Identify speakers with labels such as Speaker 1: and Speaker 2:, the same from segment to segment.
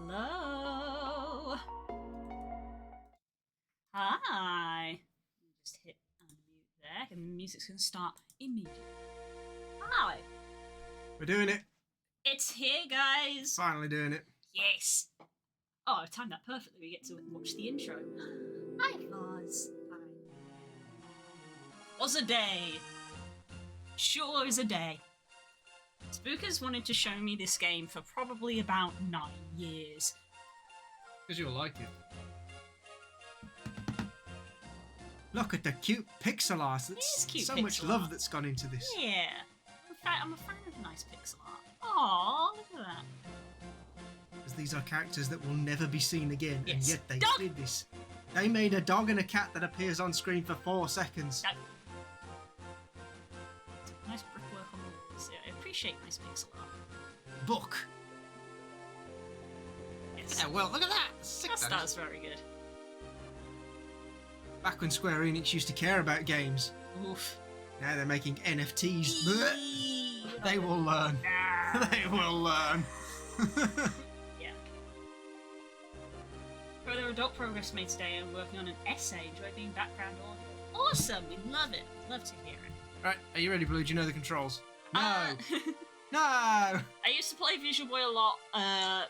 Speaker 1: Hello. Hi. Just hit unmute there, and the music's going to start immediately. Hi.
Speaker 2: We're doing it.
Speaker 1: It's here, guys.
Speaker 2: Finally doing it.
Speaker 1: Yes. Oh, I timed that perfectly. We get to watch the intro. Hi, Vaz. Hi. Was a day. Sure is a day. Spooker's wanted to show me this game for probably about 9 years.
Speaker 2: Because you'll like it. Look at the cute pixel art. It's
Speaker 1: cute
Speaker 2: so
Speaker 1: pixel
Speaker 2: much love
Speaker 1: art.
Speaker 2: that's gone into this.
Speaker 1: Yeah. I'm a fan of nice pixel art. Aww, look at that.
Speaker 2: Because these are characters that will never be seen again,
Speaker 1: Yes.
Speaker 2: and yet they
Speaker 1: Dog!
Speaker 2: did this. They made a dog and a cat that appears on screen for 4 seconds.
Speaker 1: Dog. Nice brickwork on the walls. Yeah, I appreciate nice pixel art.
Speaker 2: Book.
Speaker 1: Yes.
Speaker 2: Yeah, well, look at that. Sick,
Speaker 1: That's very good.
Speaker 2: Back when Square Enix used to care about games.
Speaker 1: Oof.
Speaker 2: Now they're making NFTs. They will learn. They will learn.
Speaker 1: Yeah. Further adult progress made today. I'm working on an essay. Enjoy being background audio. Awesome. We love it. Love to hear it.
Speaker 2: Right, are you ready, Blue? Do you know the controls? No. No.
Speaker 1: I used to play Visual Boy a lot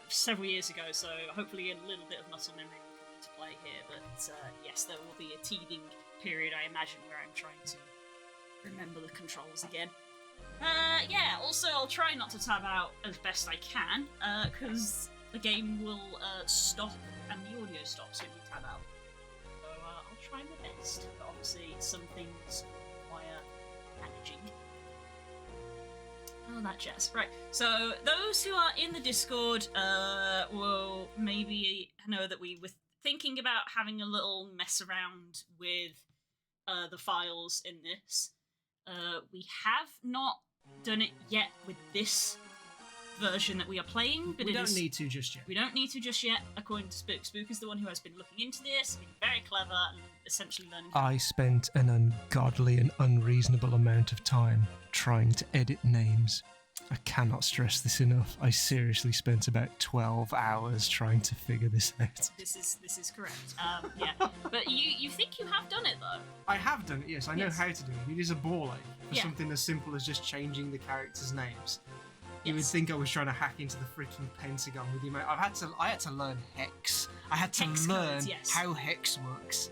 Speaker 1: several years ago, so hopefully a little bit of muscle memory will come into play here. But yes, there will be a teething period, I imagine, where I'm trying to remember the controls again. Yeah, also I'll try not to tab out as best I can, because the game will stop and the audio stops when you tab out. So I'll try my best, but obviously some things require managing. Oh, that jazz. Right. So those who are in the Discord will maybe know that we were thinking about having a little mess around with the files in this. We have not done it yet with this version that we are playing, but
Speaker 2: we don't need to just yet.
Speaker 1: We don't need to just yet, according to Spook. Spook is the one who has been looking into this, being very clever, and essentially learning.
Speaker 3: I spent an ungodly and unreasonable amount of time trying to edit names. I cannot stress this enough. I seriously spent about 12 hours trying to figure this out.
Speaker 1: This is correct. Yeah, but you think you have done it though?
Speaker 2: I have done it. Yes, I know how to do it. It is a ball ache for
Speaker 1: Yeah.
Speaker 2: something as simple as just changing the characters' names. You would
Speaker 1: Yes.
Speaker 2: think I was trying to hack into the freaking Pentagon with the amount. I had to learn hex. I had to
Speaker 1: Hex
Speaker 2: learn
Speaker 1: codes, yes.
Speaker 2: how hex works.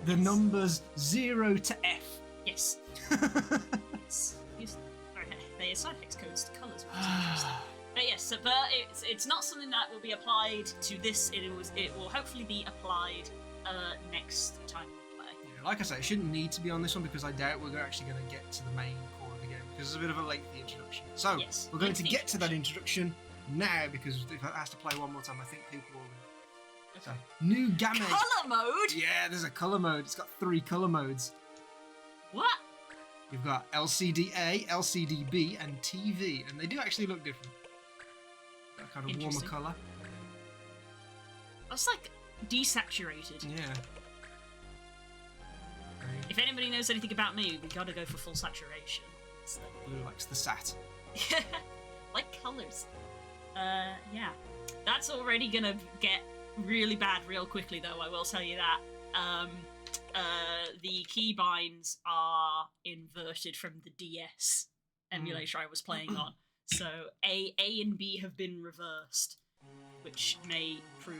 Speaker 2: The numbers 0 to F.
Speaker 1: Yes. They assign hex codes to colours, which is interesting. But yes, but it's not something that will be applied to this. It will hopefully be applied next time we play.
Speaker 2: Yeah, like I say, it shouldn't need to be on this one because I doubt we're actually going to get to the main core of the game because it's a bit of a lengthy introduction. So
Speaker 1: Yes,
Speaker 2: we're going to
Speaker 1: lengthy
Speaker 2: get to that introduction now because if it has to play one more time, I think people will. So, new game.
Speaker 1: Colour mode?
Speaker 2: Yeah, there's a colour mode. It's got 3 colour modes.
Speaker 1: What?
Speaker 2: You've got LCD-A, LCD-B, and TV, and they do actually look different. That kind of warmer
Speaker 1: Interesting.
Speaker 2: colour.
Speaker 1: That's like desaturated.
Speaker 2: Yeah.
Speaker 1: If anybody knows anything about me, we gotta go for full saturation. It's
Speaker 2: Blue likes the sat.
Speaker 1: like colours. Yeah. That's already gonna get really bad real quickly, though, I will tell you that. The keybinds are inverted from the DS emulator I was playing on. So A and B have been reversed, which may prove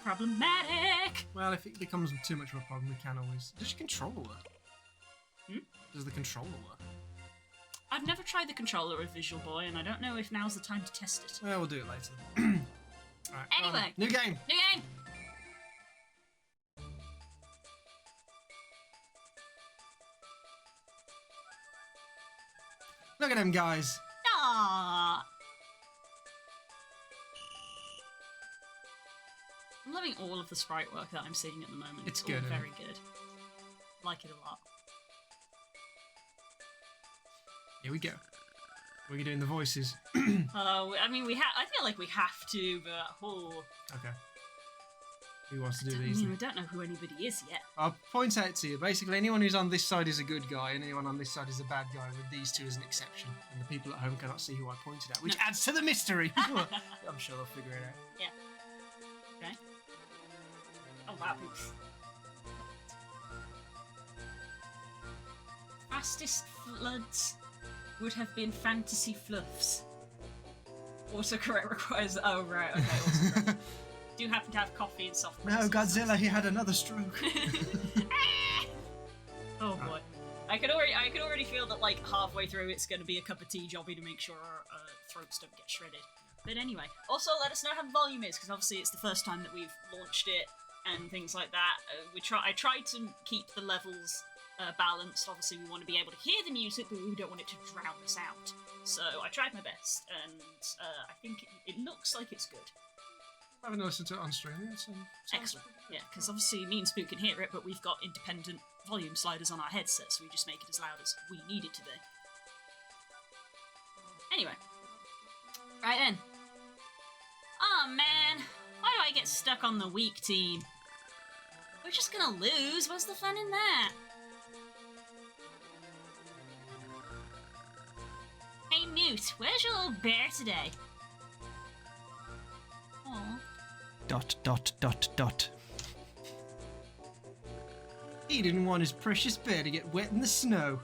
Speaker 1: problematic.
Speaker 2: Well, if it becomes too much of a problem, we can always... Does your controller work? Does the controller work?
Speaker 1: I've never tried the controller with Visual Boy, and I don't know if now's the time to test it.
Speaker 2: Well, we'll do it later. Right,
Speaker 1: Anyway.
Speaker 2: new game.
Speaker 1: New game!
Speaker 2: Look at them guys.
Speaker 1: Ah. I'm loving all of the sprite work that I'm seeing at the moment.
Speaker 2: It's
Speaker 1: all
Speaker 2: good, isn't it?
Speaker 1: very good. Like it a lot.
Speaker 2: Here we go. We're doing the voices.
Speaker 1: I mean, I feel like we have to, but
Speaker 2: Okay. Who wants to do
Speaker 1: I
Speaker 2: these?
Speaker 1: mean, we don't know who anybody is yet.
Speaker 2: I'll point out to you, basically anyone who's on this side is a good guy and anyone on this side is a bad guy, with these two as an exception. And the people at home cannot see who I pointed at, which
Speaker 1: No.
Speaker 2: adds to the mystery. I'm sure they'll figure it out.
Speaker 1: Yeah. Okay. Oh wow. Fastest floods would have been fantasy fluffs. Autocorrect requires. Oh right. Okay. Autocorrect. Do happen to have coffee and soft
Speaker 2: No,
Speaker 1: drinks.
Speaker 2: Godzilla, he had another stroke.
Speaker 1: Oh boy. I could already feel that like halfway through it's going to be a cup of tea jobby to make sure our throats don't get shredded. But anyway, also let us know how the volume is because obviously it's the first time that we've launched it and things like that. I tried to keep the levels balanced. Obviously we want to be able to hear the music, but we don't want it to drown us out. So I tried my best, and I think it looks like it's good.
Speaker 2: I haven't listened to it on stream yet, so...
Speaker 1: Excellent. Yeah, because obviously me and Spook can hear it, but we've got independent volume sliders on our headset, so we just make it as loud as we need it to be. Anyway. Right then. Oh man, why do I get stuck on the weak team? We're just gonna lose, what's the fun in that? Hey Mute, where's your little bear today? Aww. ...
Speaker 2: He didn't want his precious bear to get wet in the snow.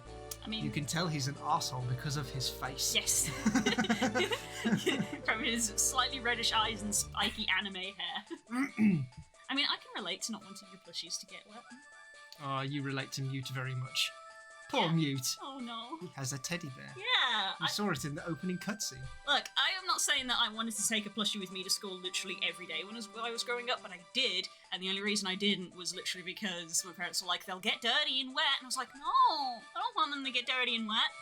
Speaker 1: I mean...
Speaker 2: You can tell he's an arsehole because of his face.
Speaker 1: Yes. From his slightly reddish eyes and spiky anime hair. I mean, I can relate to not wanting your plushies to get wet.
Speaker 2: Oh, you relate to Mute very much. Poor
Speaker 1: Yeah.
Speaker 2: Mute.
Speaker 1: Oh no.
Speaker 2: He has a teddy bear.
Speaker 1: Yeah.
Speaker 2: You saw it in the opening cutscene.
Speaker 1: Look, I am not saying that I wanted to take a plushie with me to school literally every day when I was growing up, but I did, and the only reason I didn't was literally because my parents were like, they'll get dirty and wet, and I was like, no, I don't want them to get dirty and wet.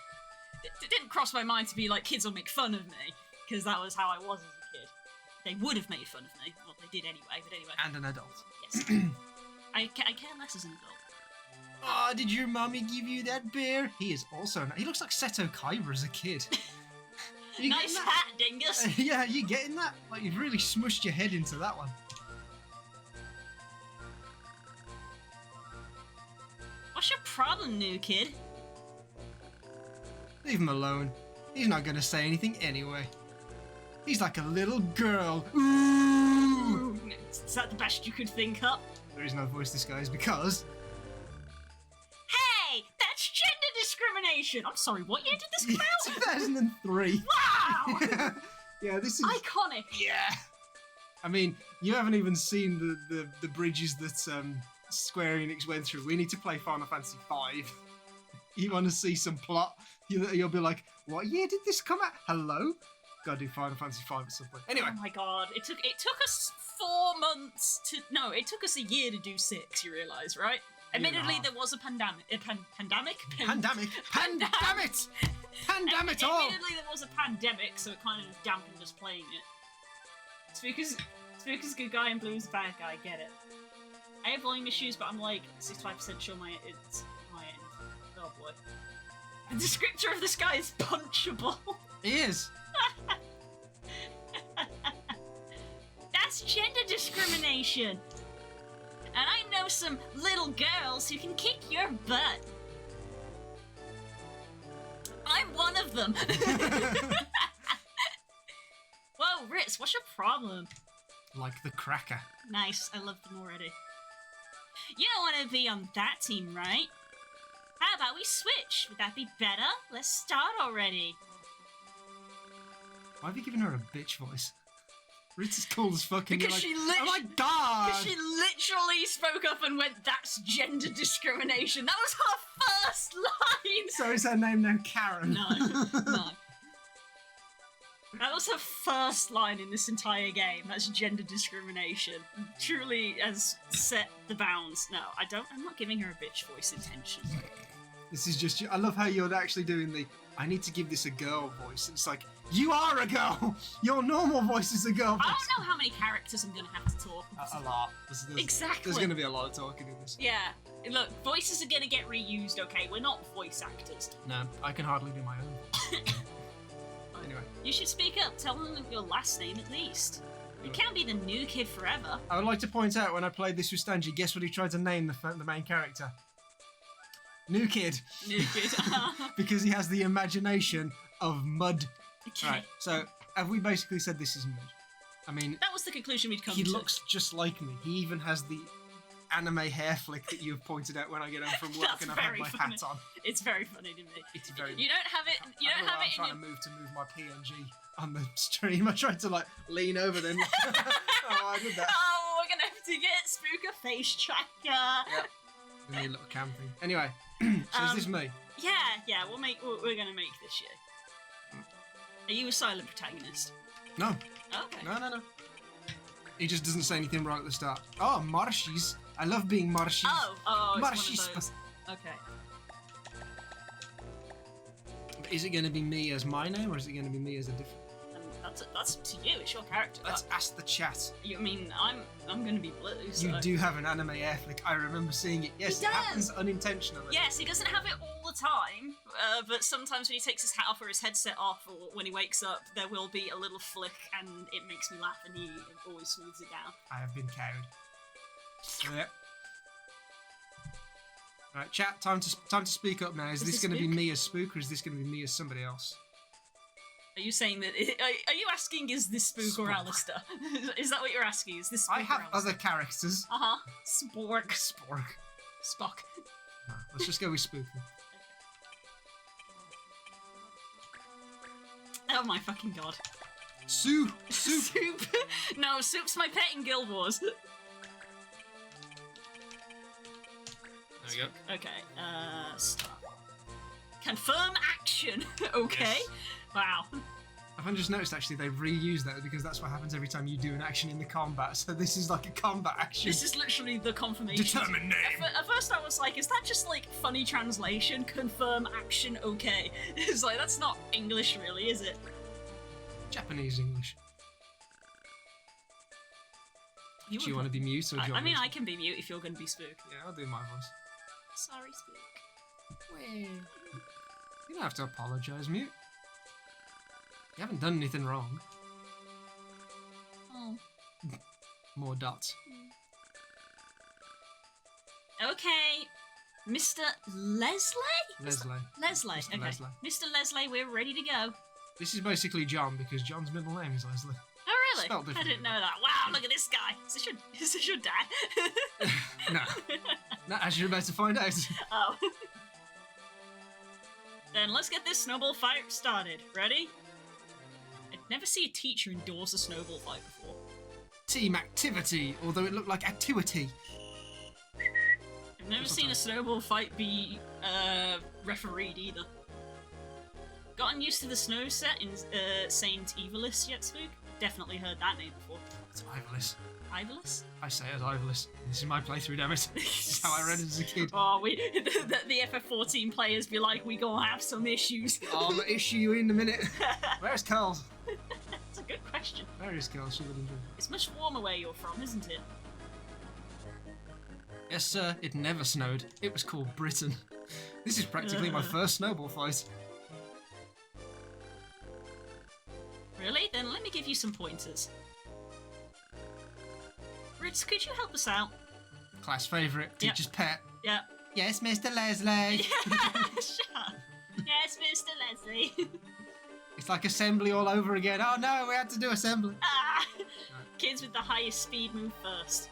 Speaker 1: it didn't cross my mind to be like, kids will make fun of me, because that was how I was as a kid. They would have made fun of me. Well, they did anyway, but anyway.
Speaker 2: And an adult.
Speaker 1: Yes. I care less as an adult.
Speaker 2: Oh, did your mommy give you that bear? He is also... He looks like Seto Kaiba as a kid.
Speaker 1: Nice hat, dingus!
Speaker 2: Yeah, you getting that? Like, you've really smushed your head into that one.
Speaker 1: What's your problem, new kid?
Speaker 2: Leave him alone. He's not going to say anything anyway. He's like a little girl. Ooh!
Speaker 1: Is that the best you could think up?
Speaker 2: There is no voice disguise because...
Speaker 1: Hey! That's gender discrimination! I'm sorry, what year did this come out?
Speaker 2: 2003.
Speaker 1: Wow!
Speaker 2: Yeah, this is...
Speaker 1: Iconic!
Speaker 2: Yeah! I mean, you haven't even seen the bridges that Square Enix went through. We need to play Final Fantasy V. You want to see some plot? You'll be like, what year did this come out? Hello? Gotta do Final Fantasy V at some point. Anyway.
Speaker 1: Oh my god, it took us 4 months to... No, it took us a year to do 6, you realise, right? Admittedly, there was a pandemic. Pandemic?
Speaker 2: Pandemic! Pandemic! Pandemic all!
Speaker 1: Admittedly, there was a pandemic, so it kind of dampened us playing it. Spooker's good guy and Blue's bad guy, get it. I have volume issues, but I'm like 65% sure it's my end. Oh boy. The descriptor of this guy is punchable.
Speaker 2: He is.
Speaker 1: That's gender discrimination. And I know some little girls who can kick your butt. I'm one of them. Whoa, Ritz, what's your problem?
Speaker 2: Like the cracker.
Speaker 1: Nice, I love them already. You don't want to be on that team, right? How about we switch? Would that be better? Let's start already.
Speaker 2: Why have you given her a bitch voice? Ritz is cool as fuck.
Speaker 1: Because
Speaker 2: like,
Speaker 1: she
Speaker 2: oh my god!
Speaker 1: Because she literally spoke up and went, that's gender discrimination. That was her first line!
Speaker 2: So is her name now Karen?
Speaker 1: No, no. That was her first line in this entire game. That's gender discrimination. Truly has set the bounds. No, I'm not giving her a bitch voice intentionally.
Speaker 2: This is just... I love how you're actually doing the... I need to give this a girl voice. It's like, you are a girl! Your normal voice is a girl voice.
Speaker 1: I don't know how many characters I'm going to have to talk.
Speaker 2: A lot.
Speaker 1: Exactly.
Speaker 2: There's going to be a lot of talking in this.
Speaker 1: Yeah. Look, voices are going to get reused, okay? We're not voice actors.
Speaker 2: No, I can hardly do my own. Anyway.
Speaker 1: You should speak up. Tell them your last name at least. You can't be the new kid forever.
Speaker 2: I would like to point out, when I played this with Stanji, guess what he tried to name the main character? New Kid.
Speaker 1: New kid.
Speaker 2: Because he has the imagination of mud.
Speaker 1: Okay.
Speaker 2: Right, so have we basically said this is mud? I mean...
Speaker 1: That was the conclusion we'd come to.
Speaker 2: He looks just like me. He even has the anime hair flick that you've pointed out when I get home from work and I've had my
Speaker 1: funny.
Speaker 2: hat on.
Speaker 1: It's very funny to me.
Speaker 2: It's very...
Speaker 1: You don't have it... You
Speaker 2: I
Speaker 1: don't
Speaker 2: know
Speaker 1: have
Speaker 2: I'm
Speaker 1: it in
Speaker 2: trying
Speaker 1: your...
Speaker 2: to move my PNG on the stream. I tried to like lean over then. Oh, I did that.
Speaker 1: Oh, we're gonna have to get Spooker face tracker.
Speaker 2: Yep. We need a little camping. Anyway, so is this me?
Speaker 1: Yeah, we're gonna make this year. Are you a silent protagonist?
Speaker 2: No.
Speaker 1: Okay.
Speaker 2: No. He just doesn't say anything right at the start. Oh, marshies. I love being marshies.
Speaker 1: Oh, it's
Speaker 2: Marshies.
Speaker 1: one of those. Okay.
Speaker 2: Is it going to be me as my name, or is it going to be me as a different?
Speaker 1: That's up to you. It's your character.
Speaker 2: Let's ask the chat.
Speaker 1: I mean, I'm gonna be blue. So.
Speaker 2: You do have an anime air flick. I remember seeing it. Yes,
Speaker 1: He
Speaker 2: it
Speaker 1: does.
Speaker 2: happens unintentionally.
Speaker 1: Yes, he doesn't have it all the time, but sometimes when he takes his hat off or his headset off, or when he wakes up, there will be a little flick, and it makes me laugh, and he always smooths it down.
Speaker 2: I have been cowed. Yep. Right, chat. Time to speak up now. Is this
Speaker 1: this
Speaker 2: going to be
Speaker 1: Spook?
Speaker 2: me as Spook, or is this going to be me as somebody else?
Speaker 1: Are you saying that? Are you asking, is this Spook or
Speaker 2: Spork.
Speaker 1: Alistair? Is that what you're asking? Is this Spook
Speaker 2: I have
Speaker 1: or Alistair?
Speaker 2: other characters.
Speaker 1: Spork.
Speaker 2: Spork.
Speaker 1: Spock.
Speaker 2: No, let's just go with Spook.
Speaker 1: Oh my fucking god.
Speaker 2: Soup.
Speaker 1: Soup. No, Soup's my pet in Guild Wars.
Speaker 2: There we go.
Speaker 1: Okay, stop. Confirm action. Okay.
Speaker 2: Yes.
Speaker 1: Wow.
Speaker 2: I've just noticed actually they reuse that because that's what happens every time you do an action in the combat. So this is like a combat action.
Speaker 1: This is literally the confirmation.
Speaker 2: Determine name.
Speaker 1: At first I was like, is that just like funny translation? Confirm action, okay. It's like, that's not English really, is it?
Speaker 2: Japanese English. Do you want to be mute or do you
Speaker 1: I
Speaker 2: want
Speaker 1: mean,
Speaker 2: me to-
Speaker 1: I can be mute if you're going to be Spook.
Speaker 2: Yeah, I'll do my voice.
Speaker 1: Sorry, Spook.
Speaker 2: You don't have to apologise, mute. You haven't done anything wrong.
Speaker 1: Oh.
Speaker 2: More dots.
Speaker 1: Okay, Mr. Leslie?
Speaker 2: Leslie.
Speaker 1: Leslie,
Speaker 2: Mr.
Speaker 1: okay.
Speaker 2: Leslie.
Speaker 1: Mr. Leslie, we're ready to go.
Speaker 2: This is basically John because John's middle name is Leslie.
Speaker 1: Oh, really?
Speaker 2: Spelled
Speaker 1: I
Speaker 2: differently.
Speaker 1: didn't know that. Wow, look at this guy. Is this your dad?
Speaker 2: No. No, as you're about to find out.
Speaker 1: Oh. Then let's get this snowball fight started. Ready? I'd never see a teacher endorse a snowball fight before.
Speaker 2: Team activity, although it looked like activity.
Speaker 1: I've never seen a snowball fight be refereed either. Gotten used to the snow set in Saint Evilis yet, Spook? Definitely heard that name before.
Speaker 2: It's Ivalis.
Speaker 1: Ivilis?
Speaker 2: I say it as Ivalis. This is my playthrough, damn it. This is how I read it as a kid.
Speaker 1: Oh, the FF14 players be like, we gonna have some issues.
Speaker 2: I'll issue you in a minute. Where's Carl?
Speaker 1: That's a good question.
Speaker 2: Where is Carl? She would enjoy it.
Speaker 1: It's much warmer where you're from, isn't it?
Speaker 2: Yes, sir. It never snowed. It was called Britain. This is practically my first snowball fight.
Speaker 1: Really? Then let me give you some pointers. Ritz, could you help us out?
Speaker 2: Class favourite, teacher's pet.
Speaker 1: Yeah.
Speaker 2: Yes, Mr. Leslie.
Speaker 1: Shut up. Yes, Mr. Leslie.
Speaker 2: It's like assembly all over again. Oh no, we had to do assembly.
Speaker 1: Ah! Kids with the highest speed move first.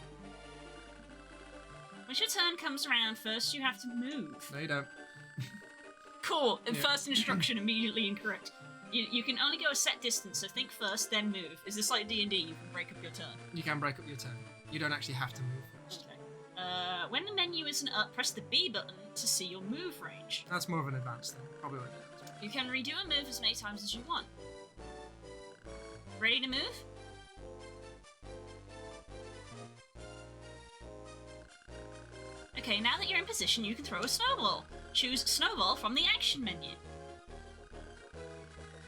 Speaker 1: Once your turn comes around, first you have to move.
Speaker 2: No, you don't.
Speaker 1: Cool. And
Speaker 2: Yeah.
Speaker 1: first instruction immediately incorrect. You can only go a set distance, so think first, then move. Is this like D&D? You can break up your turn.
Speaker 2: You can break up your turn. You don't actually have to move first.
Speaker 1: Okay. When the menu isn't up, press the B button to see your move range.
Speaker 2: That's more of an advanced thing. Probably what it is.
Speaker 1: You can redo a move as many times as you want. Ready to move? Okay, now that you're in position, you can throw a snowball. Choose Snowball from the action menu.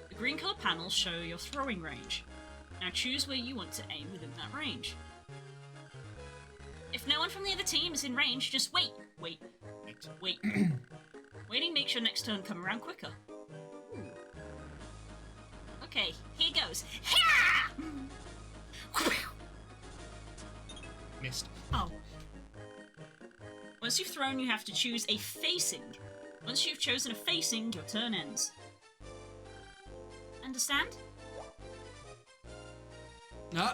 Speaker 1: The green colour panels show your throwing range. Now choose where you want to aim within that range. If no one from the other team is in range, just wait. Waiting makes your next turn come around quicker. Okay, here goes.
Speaker 2: Missed.
Speaker 1: Oh. Once you've thrown, you have to choose a facing. Once you've chosen a facing, your turn ends. Understand?
Speaker 2: No.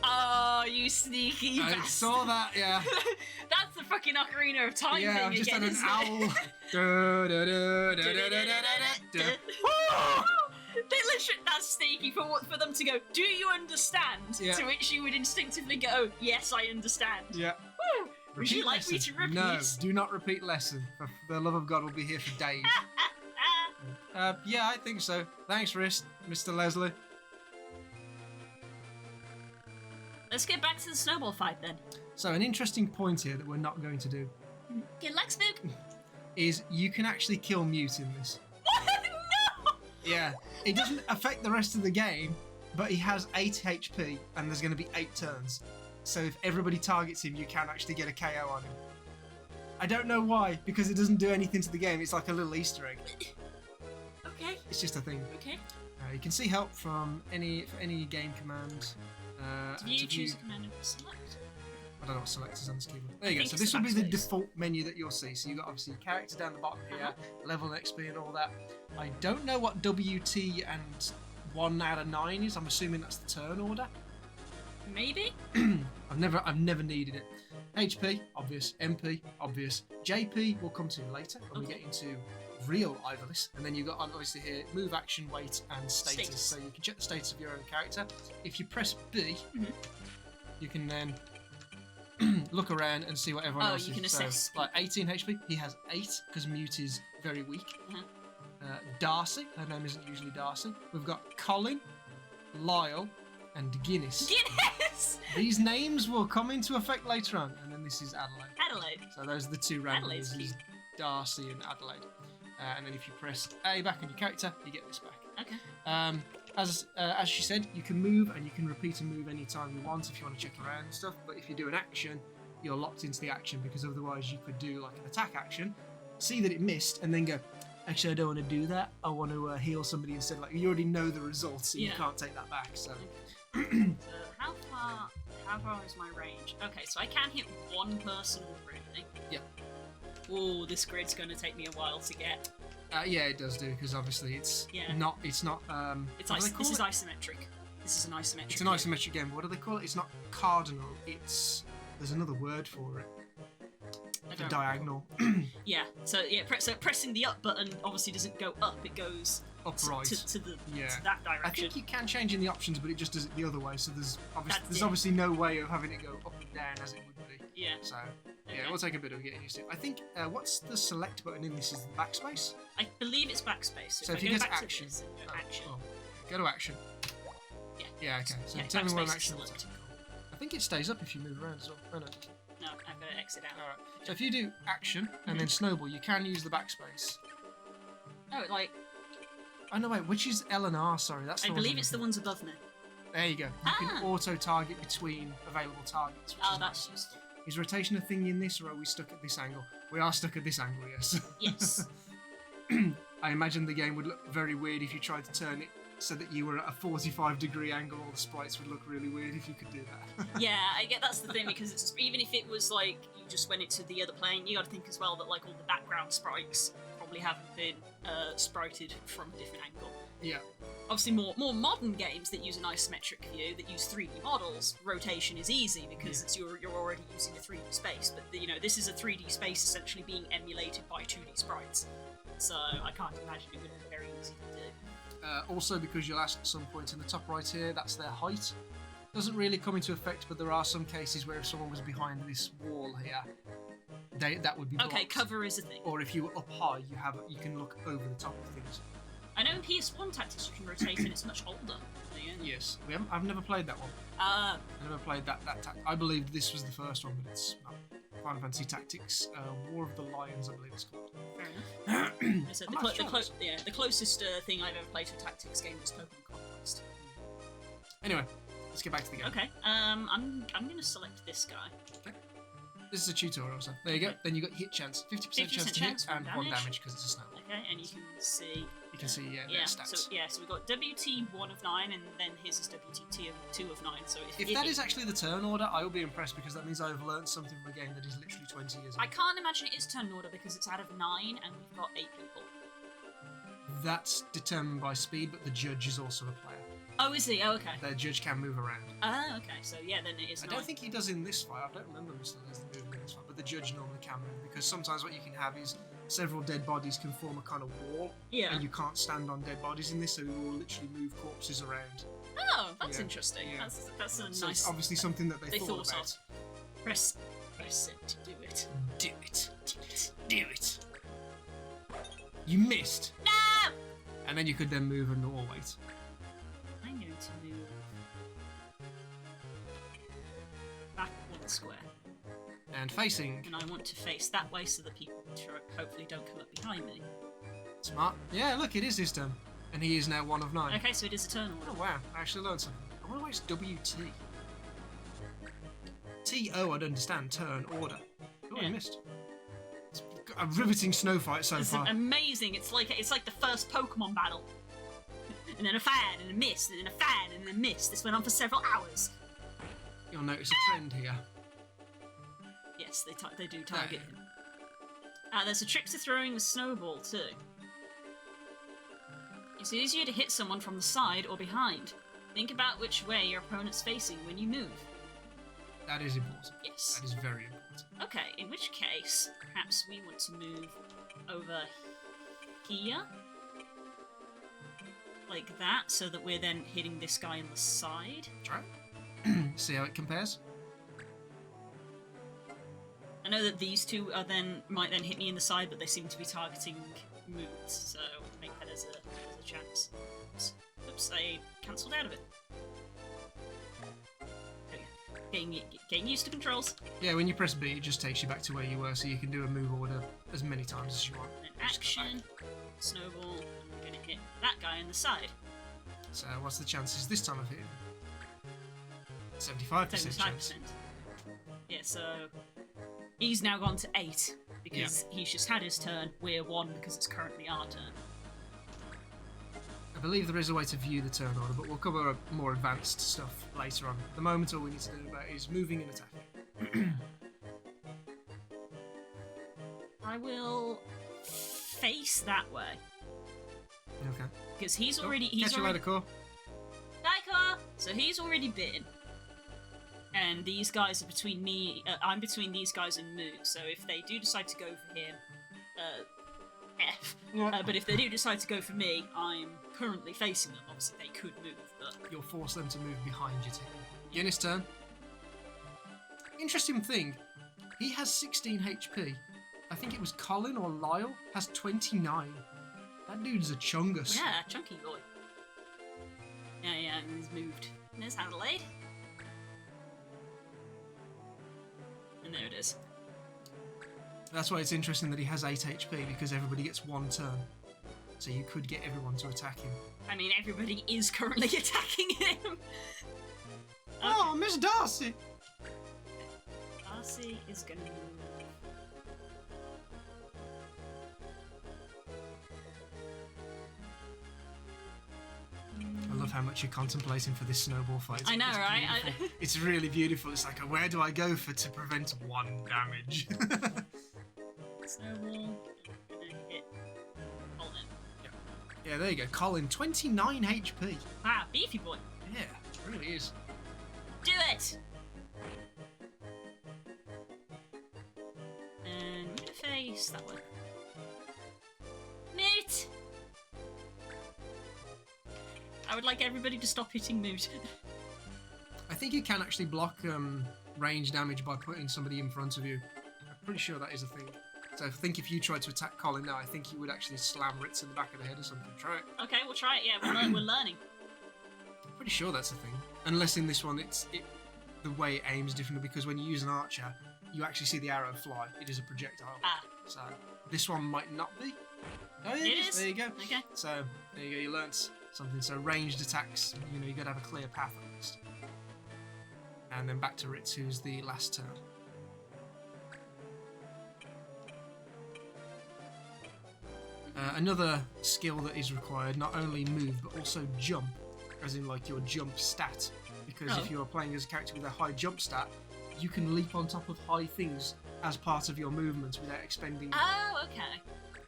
Speaker 1: Oh, you sneaky
Speaker 2: I
Speaker 1: bastard.
Speaker 2: saw that, yeah.
Speaker 1: That's the fucking Ocarina of Time
Speaker 2: Yeah,
Speaker 1: thing
Speaker 2: I've just
Speaker 1: again,
Speaker 2: had an
Speaker 1: isn't
Speaker 2: owl.
Speaker 1: it? They literally, that's sneaky for them to go, do you understand?
Speaker 2: Yeah.
Speaker 1: To which you would instinctively go, yes, I understand.
Speaker 2: Yeah.
Speaker 1: Woo. Would you like me to repeat?
Speaker 2: No, do not repeat lesson. For the love of God, we'll be here for days. Yeah, I think so. Thanks, Mr. Leslie.
Speaker 1: Let's get back to the snowball fight then.
Speaker 2: So, an interesting point here that we're not going to do
Speaker 1: Good luck, Spook.
Speaker 2: is you can actually kill Mute in this.
Speaker 1: No!
Speaker 2: Yeah. It doesn't affect the rest of the game, but he has 8 HP and there's going to be 8 turns. So if everybody targets him, you can actually get a KO on him. I don't know why, because it doesn't do anything to the game. It's like a little Easter egg.
Speaker 1: Okay.
Speaker 2: It's just a thing.
Speaker 1: Okay.
Speaker 2: You can see help from any game command.
Speaker 1: Did you choose a command and select?
Speaker 2: I don't know what select is on this keyboard. There you go.
Speaker 1: think
Speaker 2: So
Speaker 1: it's
Speaker 2: this
Speaker 1: the
Speaker 2: will be the
Speaker 1: backspace.
Speaker 2: default menu that you'll see. So you've got obviously your character down the bottom here, level and XP and all that. I don't know what WT and 1 out of 9 is. I'm assuming that's the turn order.
Speaker 1: Maybe?
Speaker 2: I've never needed it. HP, obvious. MP, obvious. JP we'll come to later when we get into real Ivalis. And then you've got obviously here move, action, weight, and status. So you can check the status of your own character. If you press B, you can then look around and see what everyone else
Speaker 1: you
Speaker 2: is.
Speaker 1: can
Speaker 2: So,
Speaker 1: assess.
Speaker 2: like 18 HP, he has 8 because Mute is very weak.
Speaker 3: Darcy. Her name isn't usually Darcy. We've got Colin, Lyle, and Guinness.
Speaker 1: Guinness!
Speaker 3: These names will come into effect later on, and then this is Adelaide.
Speaker 1: Adelaide.
Speaker 3: So those are the two random
Speaker 1: Adelaide's
Speaker 3: users, Darcy and Adelaide. And then if you press A back on your character, you get this back.
Speaker 1: Okay.
Speaker 3: As she said, you can move and you can repeat a move anytime you want if you want to check around and stuff. But if you do an action, you're locked into the action because otherwise you could do like an attack action, see that it missed, and then go, actually I don't want to do that. I want to heal somebody instead. Like you already know the results, so you can't take that back. So.
Speaker 1: So how far is my range? Okay, so I can hit one person really.
Speaker 3: Yep.
Speaker 1: Oh, this grid's going to take me a while to get.
Speaker 3: Yeah, it does do because obviously it's not. It's not.
Speaker 1: This is isometric. This is an isometric.
Speaker 3: It's an isometric game. What do they call it? It's not cardinal. There's another word for it. The diagonal.
Speaker 1: Yeah. So yeah, pressing the up button obviously doesn't go up. It goes
Speaker 3: upright
Speaker 1: to that direction.
Speaker 3: I think you can change in the options, but it just does it the other way. So there's obviously no way of having it go up and down as it would be.
Speaker 1: Yeah.
Speaker 3: So yeah, it will take a bit of getting used to. I think what's the select button in this? Is the backspace?
Speaker 1: I believe it's backspace.
Speaker 3: So if you go to action, go to action.
Speaker 1: Yeah.
Speaker 3: Yeah. Okay. So
Speaker 1: yeah,
Speaker 3: tell me what
Speaker 1: backspace
Speaker 3: action. I think it stays up if you move around as well. Oh, no.
Speaker 1: No, I'm going to exit out.
Speaker 3: Alright. So if you do action and then snowball, you can use the backspace.
Speaker 1: Oh, like.
Speaker 3: Oh no, wait. Which is L and R? Sorry, that's.
Speaker 1: I believe it's the ones above me.
Speaker 3: There you go. You can auto target between available targets. Which is
Speaker 1: that's
Speaker 3: nice.
Speaker 1: useful.
Speaker 3: Is rotation a thing in this, or are we stuck at this angle? We are stuck at this angle, yes.
Speaker 1: Yes.
Speaker 3: I imagine the game would look very weird if you tried to turn it so that you were at a 45-degree angle. All the sprites would look really weird if you could do that.
Speaker 1: Yeah, I get that's the thing because it's even if it was like you just went into the other plane, you got to think as well that like all the background sprites probably haven't been sprited from a different angle.
Speaker 3: Yeah.
Speaker 1: Obviously, more modern games that use an isometric view, that use 3D models, rotation is easy because you're already using a 3D space. But this is a 3D space essentially being emulated by 2D sprites. So I can't imagine it would be very easy to do.
Speaker 3: Also, because you'll ask at some point in the top right here, that's their height. Doesn't really come into effect, but there are some cases where if someone was behind this wall here, that would be blocked.
Speaker 1: Okay, cover is a thing.
Speaker 3: Or if you were up high, you can look over the top of things.
Speaker 1: I know in PS1 Tactics you can rotate and it's much older.
Speaker 3: Yes, I've never played that one.
Speaker 1: I
Speaker 3: never played that I believe this was the first one, but it's not. Final Fantasy Tactics, War of the Lions, I believe it's called.
Speaker 1: Fair enough. So the closest thing I've ever played to a tactics game was Pokemon Conquest.
Speaker 3: Anyway, let's get back to the game.
Speaker 1: Okay. I'm gonna select this guy.
Speaker 3: Okay. This is a tutorial, so there you go. Then you got hit chance, 50% chance to hit, and 1 damage because it's a snow.
Speaker 1: Okay, and you can see.
Speaker 3: You can see their stats.
Speaker 1: So we've got WT 1 of 9, and then his is WT 2 of 9. So
Speaker 3: if that is actually the turn order, I will be impressed because that means I've learned something from a game that is literally 20 years old.
Speaker 1: I can't imagine it is turn order because it's out of 9, and we've got 8 people.
Speaker 3: That's determined by speed, but the judge is also a player.
Speaker 1: Oh, is he? Oh, okay.
Speaker 3: The judge can move around.
Speaker 1: Oh, okay. So yeah, then it is.
Speaker 3: I don't think he does in this fight. I don't remember Mr. Leslie moving in this fight, but the judge normally can move because sometimes what you can have is several dead bodies can form a kind of wall.
Speaker 1: Yeah.
Speaker 3: And you can't stand on dead bodies in this, so you will literally move corpses around.
Speaker 1: Oh, that's interesting. Yeah. That's a
Speaker 3: so
Speaker 1: nice.
Speaker 3: It's obviously something that they thought about.
Speaker 1: Of. Press it to do it.
Speaker 3: Do it. Do it. You missed.
Speaker 1: No.
Speaker 3: And then you could then move a normal weight.
Speaker 1: I'm going to move back 1 square.
Speaker 3: And facing.
Speaker 1: And I want to face that way so that people hopefully don't come up behind me.
Speaker 3: Smart. Yeah, look, it is his turn. And he is now 1 of 9.
Speaker 1: Okay, so it is a turn order.
Speaker 3: Oh, wow. I actually learned something. I wonder why it's WT. TO, I'd understand. Turn order. Oh, I missed. It's a riveting snow fight so far.
Speaker 1: It's amazing. It's like the first Pokemon battle. And then a fan, and a mist, and then a fan, and then a mist. This went on for several hours.
Speaker 3: You'll notice a trend here.
Speaker 1: Yes, they do target him. There's a trick to throwing the snowball too. It's easier to hit someone from the side or behind. Think about which way your opponent's facing when you move.
Speaker 3: That is important.
Speaker 1: Yes.
Speaker 3: That is very important.
Speaker 1: Okay, in which case, perhaps we want to move over here. Like that, so that we're then hitting this guy on the side.
Speaker 3: Try. See how it compares?
Speaker 1: I know that these two might then hit me in the side, but they seem to be targeting moves, so make that as a chance. Oops, I cancelled out of it. There we go. Getting used to controls.
Speaker 2: Yeah, when you press B, it just takes you back to where you were, so you can do a move order as many times as you want.
Speaker 1: And then action, snowball, and we're gonna hit that guy on the side.
Speaker 2: So what's the chances this time of hitting? 75% chance.
Speaker 1: Yeah, so he's now gone to 8 because he's just had his turn. We're 1 because it's currently our turn.
Speaker 2: I believe there is a way to view the turn order, but we'll cover more advanced stuff later on. At the moment, all we need to do about is moving and attacking.
Speaker 1: I will face that way
Speaker 2: Okay.
Speaker 1: because he's already.
Speaker 2: Catch you later, Core.
Speaker 1: Daikar! So he's already been. And these guys are between me. I'm between these guys and Moot. So if they do decide to go for him, F. But if they do decide to go for me, I'm currently facing them. Obviously, they could move, but
Speaker 2: You'll force them to move behind you to him. Yenne's turn. Interesting thing, he has 16 HP. I think it was Colin or Lyle has 29. That dude's a chungus.
Speaker 1: yeah, chunky boy. Yeah, and he's moved. And there's Adelaide. And there it is.
Speaker 2: That's why it's interesting that he has 8 HP, because everybody gets 1 turn. So you could get everyone to attack him.
Speaker 1: I mean, everybody is currently attacking him.
Speaker 2: Oh, Miss Darcy!
Speaker 1: Darcy is gonna move.
Speaker 2: I love how much you're contemplating for this snowball fight.
Speaker 1: I know,
Speaker 2: It's
Speaker 1: right?
Speaker 2: beautiful. It's really beautiful. It's like, where do I go to prevent 1 damage?
Speaker 1: Snowball. And then hit Colin.
Speaker 2: Yeah, there you go. Colin, 29 HP.
Speaker 1: Wow, beefy boy.
Speaker 2: Yeah, it really is.
Speaker 1: Do it! And we're gonna face that one. Moot! I would like everybody to stop hitting Moot.
Speaker 2: I think you can actually block range damage by putting somebody in front of you. I'm pretty sure that is a thing. So I think if you tried to attack Colin now, I think you would actually slam Ritz in the back of the head or something. Try it.
Speaker 1: Okay, we'll try it. Yeah, we're learning.
Speaker 2: I'm pretty sure that's a thing. Unless in this one, the way it aims differently, because when you use an archer, you actually see the arrow fly. It is a projectile.
Speaker 1: Ah.
Speaker 2: So this one might not be. Oh, yeah,
Speaker 1: It is?
Speaker 2: There you go.
Speaker 1: Okay.
Speaker 2: So there you go. You learnt something. So ranged attacks, you got to have a clear path at least. And then back to Ritz, who's the last turn. Another skill that is required, not only move but also jump, as in like your jump stat. Because if you're playing as a character with a high jump stat, you can leap on top of high things as part of your movements without expending.
Speaker 1: Oh, okay.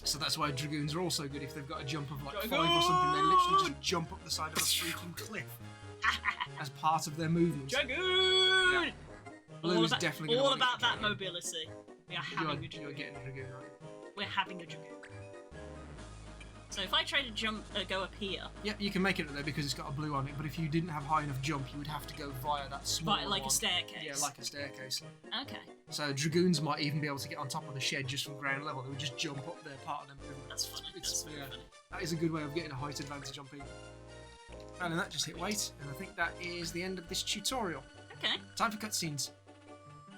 Speaker 2: So that's why Dragoons are also good. If they've got a jump of like 5 or something, they literally just jump up the side of a freaking cliff as part of their movement.
Speaker 1: Dragoon!
Speaker 2: Yeah. Blue is definitely
Speaker 1: all
Speaker 2: going to
Speaker 1: about that mobility. We are having a
Speaker 2: You're
Speaker 1: Dragoon.
Speaker 2: getting Dragoon, right?
Speaker 1: We're having a Dragoon. So if I try to jump, go up here,
Speaker 2: Yep, you can make it up there because it's got a blue on it, but if you didn't have high enough jump, you would have to go via that small
Speaker 1: like a
Speaker 2: one.
Speaker 1: staircase.
Speaker 2: Yeah, like a staircase.
Speaker 1: Okay,
Speaker 2: So Dragoons might even be able to get on top of the shed just from ground level. They would just jump up there, part of them.
Speaker 1: that's funny. That's very funny.
Speaker 2: That is a good way of getting a height advantage on people. And then that just hit weight, and I think that is the end of this tutorial.
Speaker 1: Okay.
Speaker 2: Time for cutscenes.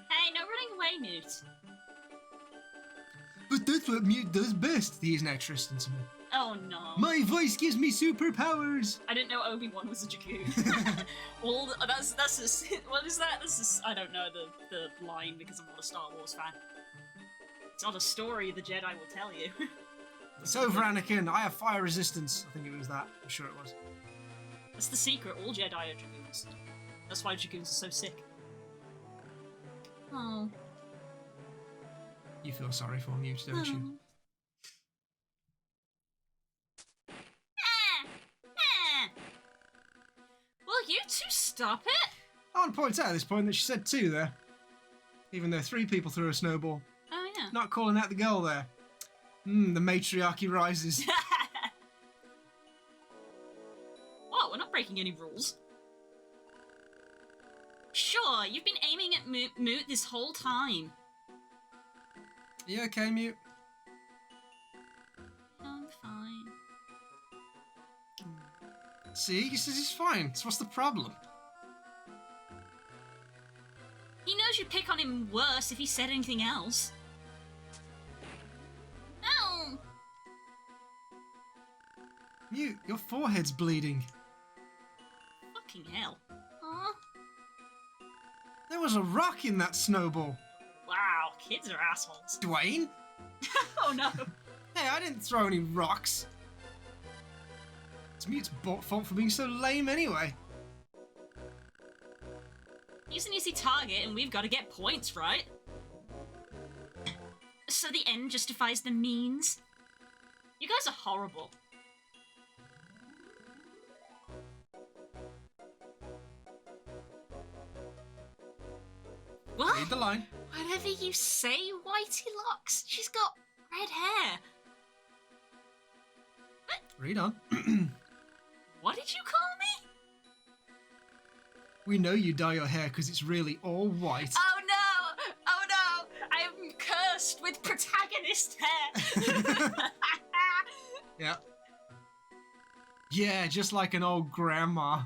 Speaker 1: Hey, no running away, Newt.
Speaker 2: But that's what Mute does best. He is now Tristan to me.
Speaker 1: Oh no.
Speaker 2: My voice gives me superpowers.
Speaker 1: I didn't know Obi-Wan was a Dragoon. That's just, what is that? I don't know the line because I'm not a Star Wars fan. It's not a story the Jedi will tell you.
Speaker 2: It's over, Anakin. I have fire resistance. I think it was that. I'm sure it was.
Speaker 1: That's the secret. All Jedi are Dragoons. That's why Dragoons are so sick. Oh.
Speaker 2: You feel sorry for Mute, don't you?
Speaker 1: Will you two stop it?
Speaker 2: I want to point out at this point that she said 2 there. Even though 3 people threw a snowball.
Speaker 1: Oh yeah.
Speaker 2: Not calling out the girl there. The matriarchy rises.
Speaker 1: Whoa, we're not breaking any rules. Sure, you've been aiming at Moot this whole time.
Speaker 2: You okay, Mute?
Speaker 1: I'm fine.
Speaker 2: See, he says he's fine. So what's the problem?
Speaker 1: He knows you'd pick on him worse if he said anything else. Oh!
Speaker 2: Your forehead's bleeding.
Speaker 1: Fucking hell. Aw.
Speaker 2: There was a rock in that snowball.
Speaker 1: Wow, kids are assholes.
Speaker 2: Dwayne?
Speaker 1: Oh no.
Speaker 2: Hey, I didn't throw any rocks. It's Mute's fault for being so lame anyway.
Speaker 1: He's an easy target and we've got to get points, right? So the end justifies the means? You guys are horrible. What?
Speaker 2: Read the line.
Speaker 1: Whatever you say, Whitey Locks. She's got red hair.
Speaker 2: Read on.
Speaker 1: What did you call me?
Speaker 2: We know you dye your hair because it's really all white.
Speaker 1: Oh no! Oh no! I am cursed with protagonist hair!
Speaker 2: Yeah. Yeah, just like an old grandma.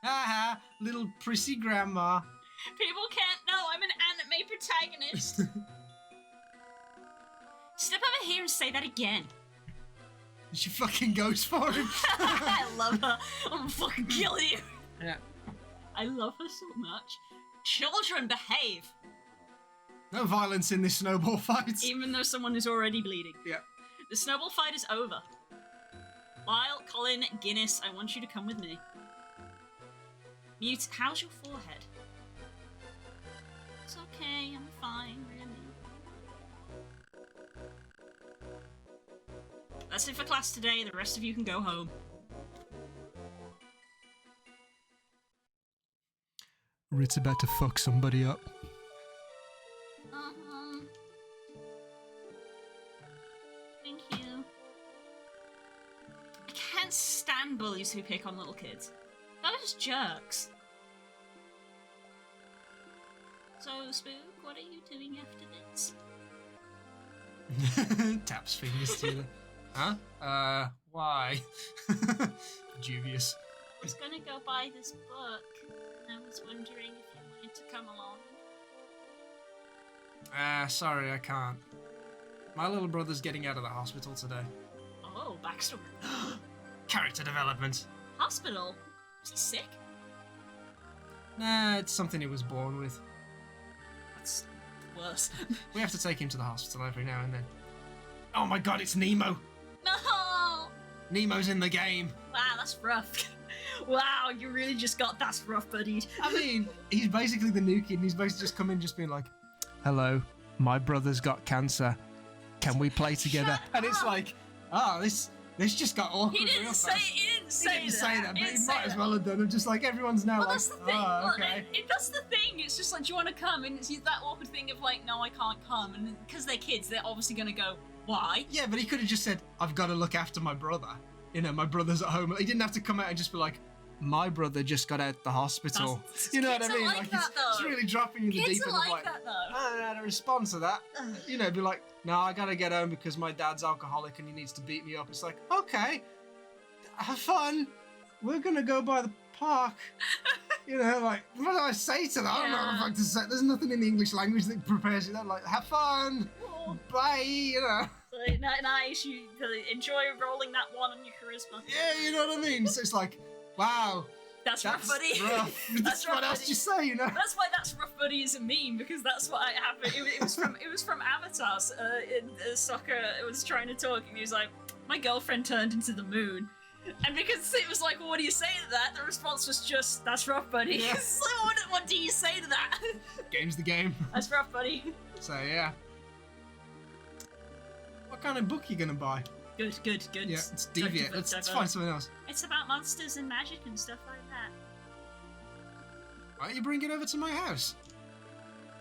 Speaker 2: Haha, little prissy grandma.
Speaker 1: People can't know I'm an anime protagonist. Step over here and say that again.
Speaker 2: She fucking goes for him.
Speaker 1: I love her. I'm gonna fucking kill you.
Speaker 2: Yeah.
Speaker 1: I love her so much. Children, behave.
Speaker 2: No violence in this snowball fight.
Speaker 1: Even though someone is already bleeding.
Speaker 2: Yeah.
Speaker 1: The snowball fight is over. Lyle, Colin, Guinness, I want you to come with me. Mute, how's your forehead? It's okay, I'm fine, really. That's it for class today, the rest of you can go home.
Speaker 3: Rit's about to fuck somebody up.
Speaker 1: Thank you. I can't stand bullies who pick on little kids. They're just jerks. So, Spook, what are you doing after this?
Speaker 2: Taps fingers to the... Huh? Why? Dubious.
Speaker 1: I was gonna go buy this book, and I was wondering if you wanted to come along.
Speaker 2: Sorry, I can't. My little brother's getting out of the hospital today.
Speaker 1: Oh, backstory.
Speaker 2: Character development.
Speaker 1: Hospital? Is he sick?
Speaker 2: Nah, it's something he was born with.
Speaker 1: That's worse.
Speaker 2: We have to take him to the hospital every now and then. Oh my god, it's Nemo!
Speaker 1: No!
Speaker 2: Nemo's in the game.
Speaker 1: Wow, that's rough. Wow, you really just got that's rough, buddy.
Speaker 2: I mean, he's basically the new kid, and he's basically just come in just being like,
Speaker 3: Hello, my brother's got cancer. Can we play together?
Speaker 1: Shut
Speaker 2: and it's
Speaker 1: up.
Speaker 2: like, this just got awkward.
Speaker 1: He didn't
Speaker 2: real
Speaker 1: say
Speaker 2: fast.
Speaker 1: he didn't
Speaker 2: He
Speaker 1: say
Speaker 2: didn't say that, but
Speaker 1: He
Speaker 2: he
Speaker 1: didn't
Speaker 2: might
Speaker 1: say
Speaker 2: as
Speaker 1: that.
Speaker 2: well have done. And just like everyone's now
Speaker 1: Well,
Speaker 2: like,
Speaker 1: that's the thing.
Speaker 2: oh,
Speaker 1: Well,
Speaker 2: okay.
Speaker 1: that's the thing. It's just like, do you want to come? And it's that awkward thing of like, no, I can't come. And because they're kids, they're obviously going to go, why?
Speaker 2: Yeah, but he could have just said, I've got to look after my brother. You know, my brother's at home. He didn't have to come out and just be like, my brother just got out the hospital.
Speaker 1: That's-
Speaker 2: You know what
Speaker 1: kids
Speaker 2: I
Speaker 1: are
Speaker 2: mean?
Speaker 1: like that,
Speaker 2: it's
Speaker 1: though.
Speaker 2: really dropping you in the
Speaker 1: Kids
Speaker 2: deep
Speaker 1: are
Speaker 2: end of
Speaker 1: like
Speaker 2: like,
Speaker 1: that, though.
Speaker 2: I don't know how to respond to that. You know, be like, no, I gotta get home because my dad's alcoholic and he needs to beat me up. It's like, okay, have fun. We're gonna go by the park. You know, like, what do I say to that? I don't know what the fuck to say. There's nothing in the English language that prepares you. That like, have fun.
Speaker 1: Oh.
Speaker 2: Bye. You know.
Speaker 1: So, nice. You enjoy rolling that one on your charisma.
Speaker 2: Yeah, you know what I mean. So it's like, wow.
Speaker 1: That's rough, buddy.
Speaker 2: Rough.
Speaker 1: That's
Speaker 2: what
Speaker 1: rough,
Speaker 2: else
Speaker 1: buddy.
Speaker 2: do you say? You know.
Speaker 1: That's why that's rough, buddy is a meme because that's what happened. It was from Avatar. Sokka was trying to talk and he was like, "My girlfriend turned into the moon," and because it was like, well, "What do you say to that?" The response was just, "That's rough, buddy."
Speaker 2: Yeah.
Speaker 1: So what do you say to that?
Speaker 2: Game's the game.
Speaker 1: That's rough, buddy.
Speaker 2: So yeah. What kind of book are you gonna buy?
Speaker 1: Good.
Speaker 2: Yeah, it's deviant. Let's find something else.
Speaker 1: It's about monsters and magic and stuff like that.
Speaker 2: Why don't you bring it over to my house?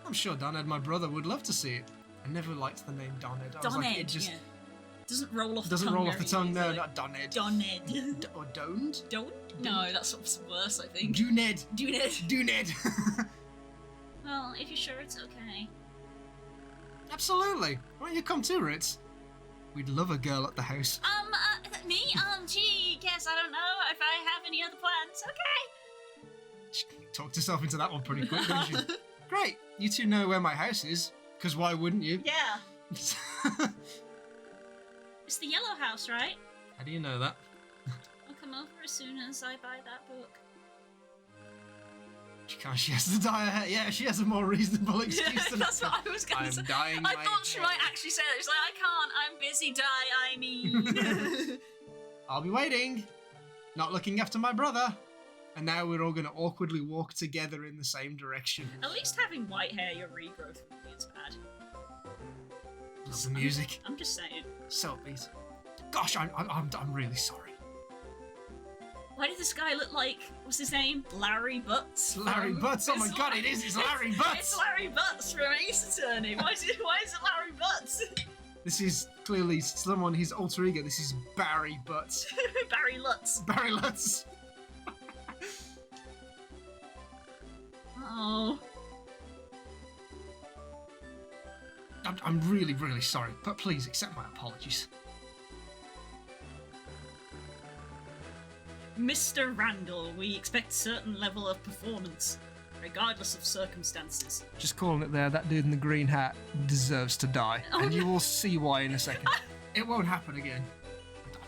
Speaker 2: I'm sure Doned, my brother, would love to see it. I never liked the name Doned. I was like, it just
Speaker 1: yeah. Doesn't roll off the
Speaker 2: doesn't
Speaker 1: tongue.
Speaker 2: roll off the
Speaker 1: very
Speaker 2: tongue. No,
Speaker 1: easily.
Speaker 2: not Doned.
Speaker 1: Doned.
Speaker 2: Or Doned?
Speaker 1: Don't? No, that's what's worse, I think.
Speaker 2: Duned.
Speaker 1: Duned.
Speaker 2: Duned.
Speaker 1: Well, if you're sure it's okay.
Speaker 2: Absolutely. Why don't you come too, Ritz? We'd love a girl at the house.
Speaker 1: Me? Gee, guess I don't know if I have any other plans. Okay.
Speaker 2: She talked herself into that one pretty quick, didn't she? Great. You two know where my house is. Because why wouldn't you?
Speaker 1: Yeah. It's the yellow house, right?
Speaker 2: How do you know that?
Speaker 1: I'll come over as soon as I buy that book.
Speaker 2: She has to dye her hair. Yeah, she has a more reasonable excuse than
Speaker 1: That's what I was going to say.
Speaker 2: I'm dyeing
Speaker 1: I
Speaker 2: my
Speaker 1: thought she
Speaker 2: hair.
Speaker 1: might actually say that. She's like, I can't. I'm busy. I mean.
Speaker 2: I'll be waiting. Not looking after my brother. And now we're all going to awkwardly walk together in the same direction.
Speaker 1: At least having white hair, your regrowth wouldn't be as bad.
Speaker 2: Love the music.
Speaker 1: I'm just saying.
Speaker 2: So upbeat. Gosh, I'm really sorry.
Speaker 1: Why did this guy look like, what's his name? Larry Butts?
Speaker 2: Larry Butts. Oh my god, it is. It's Larry Butts.
Speaker 1: It's Larry Butts from Ace Attorney. Why is it Larry Butts?
Speaker 2: This is clearly someone, his alter ego. This is Barry Butts.
Speaker 1: Barry Lutz.
Speaker 2: Barry Lutz.
Speaker 1: Oh.
Speaker 2: I'm really, really sorry, but please accept my apologies.
Speaker 1: Mr. Randall, we expect a certain level of performance, regardless of circumstances.
Speaker 3: Just calling it there, that dude in the green hat deserves to die.
Speaker 1: Oh,
Speaker 3: and you
Speaker 1: no.
Speaker 3: will see why in a second.
Speaker 2: It won't happen again.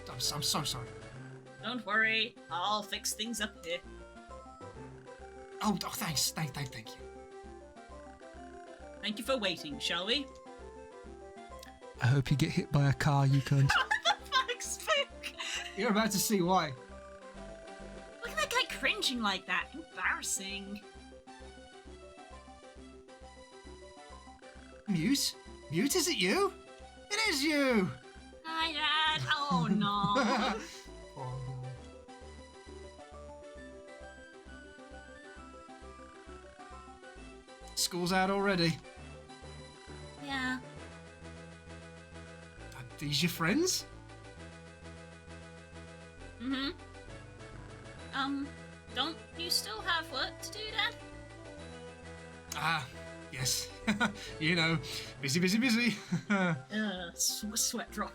Speaker 2: I'm so sorry.
Speaker 1: Don't worry, I'll fix things up here.
Speaker 2: Oh, thanks. Thank you.
Speaker 1: Thank you for waiting, shall we?
Speaker 3: I hope you get hit by a car, you cunt.
Speaker 1: What the fuck, Spook?
Speaker 2: You're about to see why.
Speaker 1: Look at that guy cringing like that. Embarrassing.
Speaker 2: Mute? Mute, is it you? It is you!
Speaker 1: Hi, Dad. Oh, no.
Speaker 2: Poor boy. School's out already.
Speaker 1: Yeah.
Speaker 2: Are these your friends?
Speaker 1: Mm-hmm. Don't you still have work to do, Dad?
Speaker 2: Ah, yes. You know, busy.
Speaker 1: Sweat drop.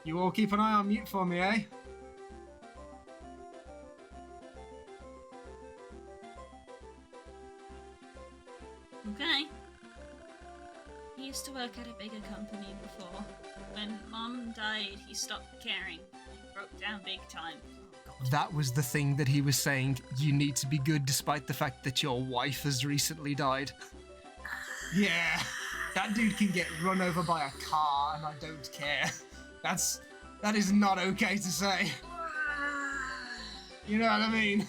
Speaker 2: You all keep an eye on Mute for me, eh?
Speaker 1: Okay. He used to work at a bigger company before. When Mom died, he stopped caring. He broke down big time.
Speaker 3: That was the thing that he was saying. You need to be good despite the fact that your wife has recently died.
Speaker 2: Yeah. That dude can get run over by a car and I don't care. That is not okay to say. You know what I mean?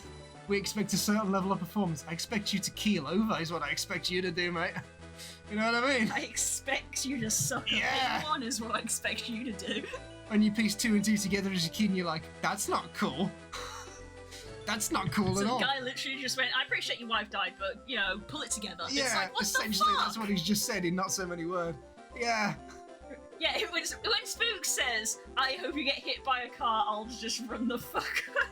Speaker 2: We expect a certain level of performance. I expect you to keel over is what I expect you to do, mate. You know what I mean?
Speaker 1: I expect you to suck
Speaker 2: Yeah.
Speaker 1: up. One is what I expect you to do.
Speaker 2: When you piece two and two together as a kid and you're like, that's not cool. That's not cool
Speaker 1: So
Speaker 2: at
Speaker 1: the
Speaker 2: all.
Speaker 1: guy literally just went, I appreciate your wife died, but, you know, pull it together.
Speaker 2: Yeah,
Speaker 1: It's like, what
Speaker 2: essentially
Speaker 1: the fuck?
Speaker 2: that's what he's just said in not so many words. Yeah.
Speaker 1: Yeah, when Spook says, I hope you get hit by a car, I'll just run the fuck over.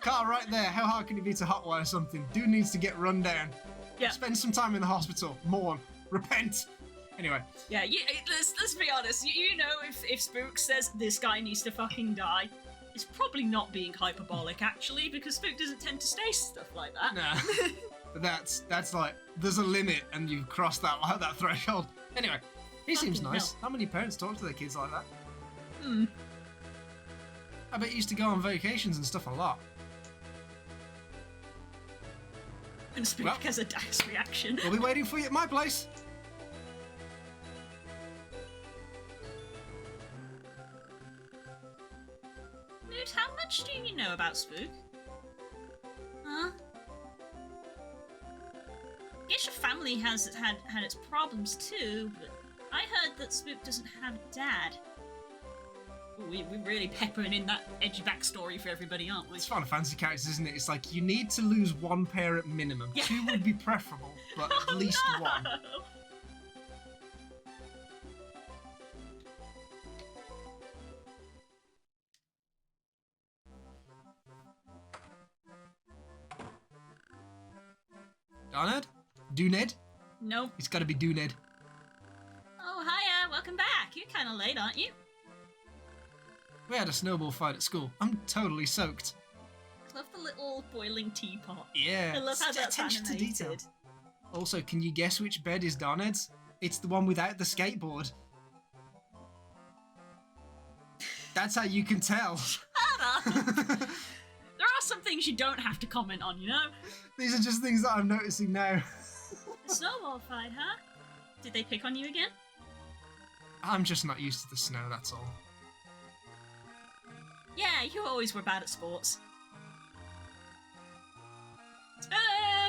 Speaker 2: Car right there. How hard can it be to hotwire something? Dude needs to get run down.
Speaker 1: Yeah.
Speaker 2: Spend some time in the hospital. Mourn. Repent. Anyway.
Speaker 1: Yeah, let's be honest. You know, if Spook says this guy needs to fucking die, it's probably not being hyperbolic, actually, because Spook doesn't tend to say stuff like that.
Speaker 2: Nah. But that's like, there's a limit and you've crossed that threshold. Anyway, he seems
Speaker 1: Fucking
Speaker 2: nice.
Speaker 1: hell.
Speaker 2: How many parents talk to their kids like that?
Speaker 1: Hmm.
Speaker 2: I bet he used to go on vacations and stuff a lot.
Speaker 1: And Spook
Speaker 2: Well.
Speaker 1: has a dice reaction.
Speaker 2: We'll be waiting for you at my place.
Speaker 1: Dude, how much do you know about Spook? Huh? I guess your family has had its problems too, but I heard that Spook doesn't have a dad. Ooh, we're really peppering in that edgy backstory for everybody, aren't we?
Speaker 2: It's Final Fantasy characters, isn't it? It's like you need to lose one pair at minimum.
Speaker 1: Yeah.
Speaker 2: Two would be preferable, but at
Speaker 1: Oh,
Speaker 2: least
Speaker 1: no!
Speaker 2: one. Donald? Duned?
Speaker 1: Nope.
Speaker 2: It's gotta be Duned.
Speaker 1: Oh, hiya, welcome back. You're kind kind of late, aren't you?
Speaker 2: We had a snowball fight at school. I'm totally soaked.
Speaker 1: I love the little boiling teapot.
Speaker 2: Yeah.
Speaker 1: I love how that's
Speaker 2: attention to detail.
Speaker 1: animated.
Speaker 2: Also, can you guess which bed is Doned's? It's the one without the skateboard. That's how you can tell.
Speaker 1: Shut up. There are some things you don't have to comment on, you know?
Speaker 2: These are just things that I'm noticing now.
Speaker 1: The snowball fight, huh? Did they pick on you again?
Speaker 2: I'm just not used to the snow, that's all.
Speaker 1: Yeah, you always were bad at sports.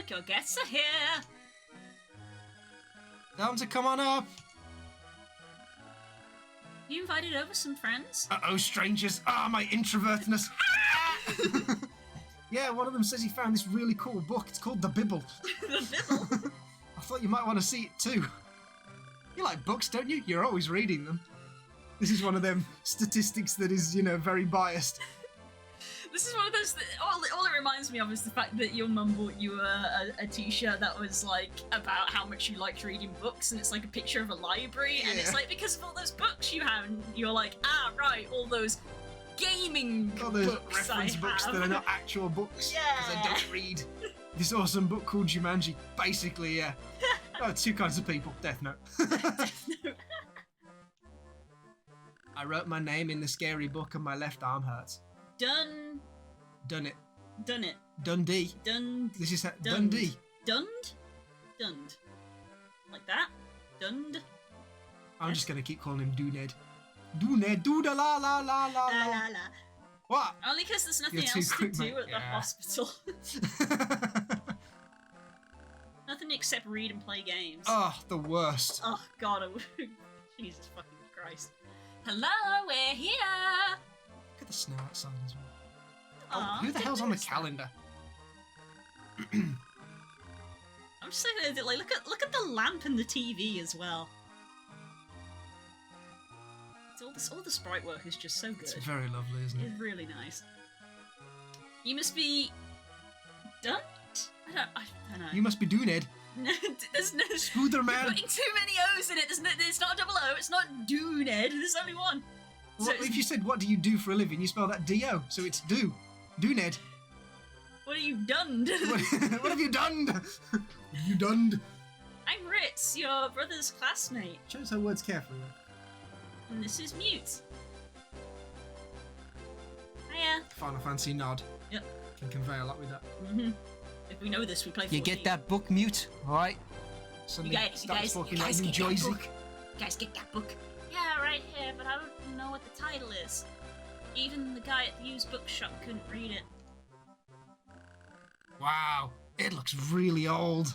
Speaker 1: Your guests are here.
Speaker 2: Tell them to come on up.
Speaker 1: You invited over some friends?
Speaker 2: Uh-oh, strangers. Ah, my introvertness. Yeah, one of them says he found this really cool book. It's called The Bibble.
Speaker 1: The Bibble?
Speaker 2: I thought you might want to see it too. You like books, don't you? You're always reading them. This is one of them statistics that is, very biased.
Speaker 1: This is one of those. All it reminds me of is the fact that your mum bought you a t-shirt that was like about how much you liked reading books, and it's like a picture of a library, and it's
Speaker 2: Yeah.
Speaker 1: like because of all those books you have, and you're like, ah, right, all those gaming
Speaker 2: All those
Speaker 1: books
Speaker 2: reference
Speaker 1: I
Speaker 2: books
Speaker 1: have.
Speaker 2: that are not actual books. Because I
Speaker 1: Yeah.
Speaker 2: don't read. This awesome book called Jumanji. Basically, yeah. Oh, two kinds of people. Death Note. I wrote my name in the scary book and my left arm hurts.
Speaker 1: Done
Speaker 2: Done it.
Speaker 1: it.
Speaker 2: Dundee.
Speaker 1: Done.
Speaker 2: This is
Speaker 1: Dund.
Speaker 2: Dundee.
Speaker 1: Dunned. Like that. Dunned.
Speaker 2: I'm just gonna keep calling him Dooned. Dooned. Dooda la la la la
Speaker 1: La
Speaker 2: la.
Speaker 1: la la.
Speaker 2: What?
Speaker 1: Only because there's nothing
Speaker 2: You're too
Speaker 1: else to
Speaker 2: quick,
Speaker 1: do
Speaker 2: mate.
Speaker 1: at the
Speaker 2: Yeah.
Speaker 1: hospital. Nothing except read and play games.
Speaker 2: Oh, the worst.
Speaker 1: Oh god, Jesus fucking Christ. Hello, we're here!
Speaker 2: Look at the snow outside as well.
Speaker 1: Aw,
Speaker 2: Who the
Speaker 1: didn't
Speaker 2: hell's on the
Speaker 1: notice that.
Speaker 2: calendar?
Speaker 1: I'm just saying, like, look at the lamp and the TV as well. It's all the sprite work is just so good.
Speaker 2: It's very lovely, isn't it?
Speaker 1: It's really nice. You must be done? I don't know.
Speaker 2: You must be Dooned.
Speaker 1: No, there's no.
Speaker 2: Spooder
Speaker 1: You're
Speaker 2: man.
Speaker 1: putting too many O's in it. It's not a double O. It's not Dooned. There's only one.
Speaker 2: Well,
Speaker 1: So it's-
Speaker 2: if you said, what do you do for a living? You spell that D-O, so it's do. Dooned.
Speaker 1: What are you done?
Speaker 2: What have you done? You done?
Speaker 1: I'm Ritz, your brother's classmate,
Speaker 2: Choose her words carefully.
Speaker 1: and this is Mute. Hiya.
Speaker 2: Final Fantasy nod.
Speaker 1: Yep.
Speaker 2: Can convey a lot with that.
Speaker 1: If we know this, we play.
Speaker 3: You
Speaker 1: 14.
Speaker 3: get that book, Mute? Alright?
Speaker 2: Suddenly
Speaker 1: You guys-
Speaker 2: starts
Speaker 1: you
Speaker 2: talking
Speaker 1: guys
Speaker 2: like New
Speaker 1: get that
Speaker 2: Jersey.
Speaker 1: book. You guys get that book? Yeah, right here, but I don't know what the title is. Even the guy at the used bookshop couldn't read it.
Speaker 2: Wow, it looks really old.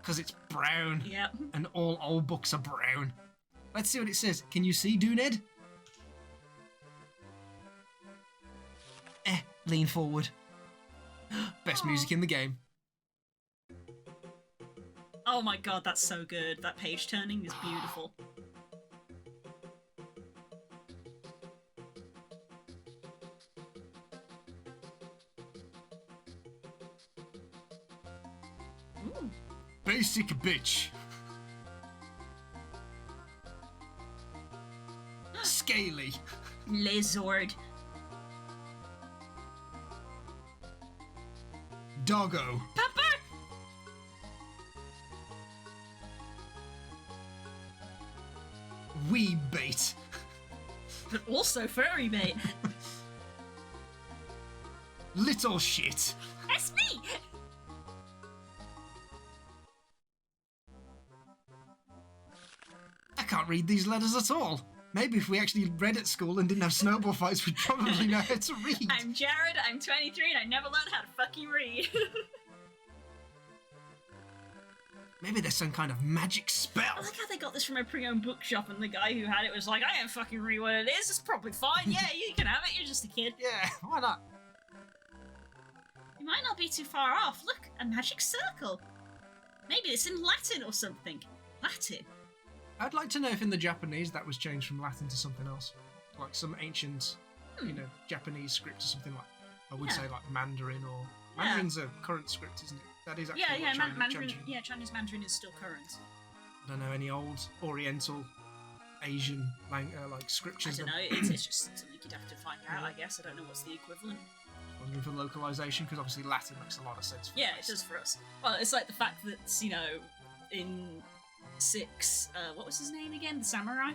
Speaker 2: Because it's brown,
Speaker 1: Yep.
Speaker 2: and all old books are brown. Let's see what it says. Can you see, Dooned? Lean forward. Best music in the game.
Speaker 1: Oh my god, that's so good. That page turning is beautiful. Ooh.
Speaker 2: Basic bitch. Scaly.
Speaker 1: Lizard.
Speaker 2: Doggo.
Speaker 1: Pepper!
Speaker 2: Wee bait.
Speaker 1: But also furry bait.
Speaker 2: Little shit.
Speaker 1: That's me!
Speaker 2: I can't read these letters at all. Maybe if we actually read at school and didn't have snowball fights, we'd probably know how to read.
Speaker 1: I'm Jared, I'm 23, and I never learned how to fucking read.
Speaker 2: Maybe there's some kind of magic spell.
Speaker 1: I like how they got this from a pre-owned bookshop, and the guy who had it was like, I don't fucking read what it is, it's probably fine, yeah, you can have it, you're just a kid.
Speaker 2: Yeah, why not?
Speaker 1: You might not be too far off. Look, a magic circle. Maybe it's in Latin or something. Latin?
Speaker 2: I'd like to know if in the Japanese that was changed from Latin to something else. Like some ancient, Japanese script or something like, I would
Speaker 1: Yeah.
Speaker 2: say like Mandarin or...
Speaker 1: Yeah.
Speaker 2: Mandarin's a current script, isn't it? That is actually
Speaker 1: Yeah,
Speaker 2: what
Speaker 1: yeah,
Speaker 2: China-
Speaker 1: Mandarin.
Speaker 2: China-
Speaker 1: Yeah, Chinese Mandarin is still current.
Speaker 2: I don't know any old Oriental Asian like
Speaker 1: I
Speaker 2: scriptures.
Speaker 1: don't know. It's just something you'd have to find out, I guess. I don't know what's the equivalent.
Speaker 2: Wondering for localization, because obviously Latin makes a lot of sense. For
Speaker 1: Yeah,
Speaker 2: us.
Speaker 1: it does for us. Well, it's like the fact that, you know, in 6, what was his name again? The samurai?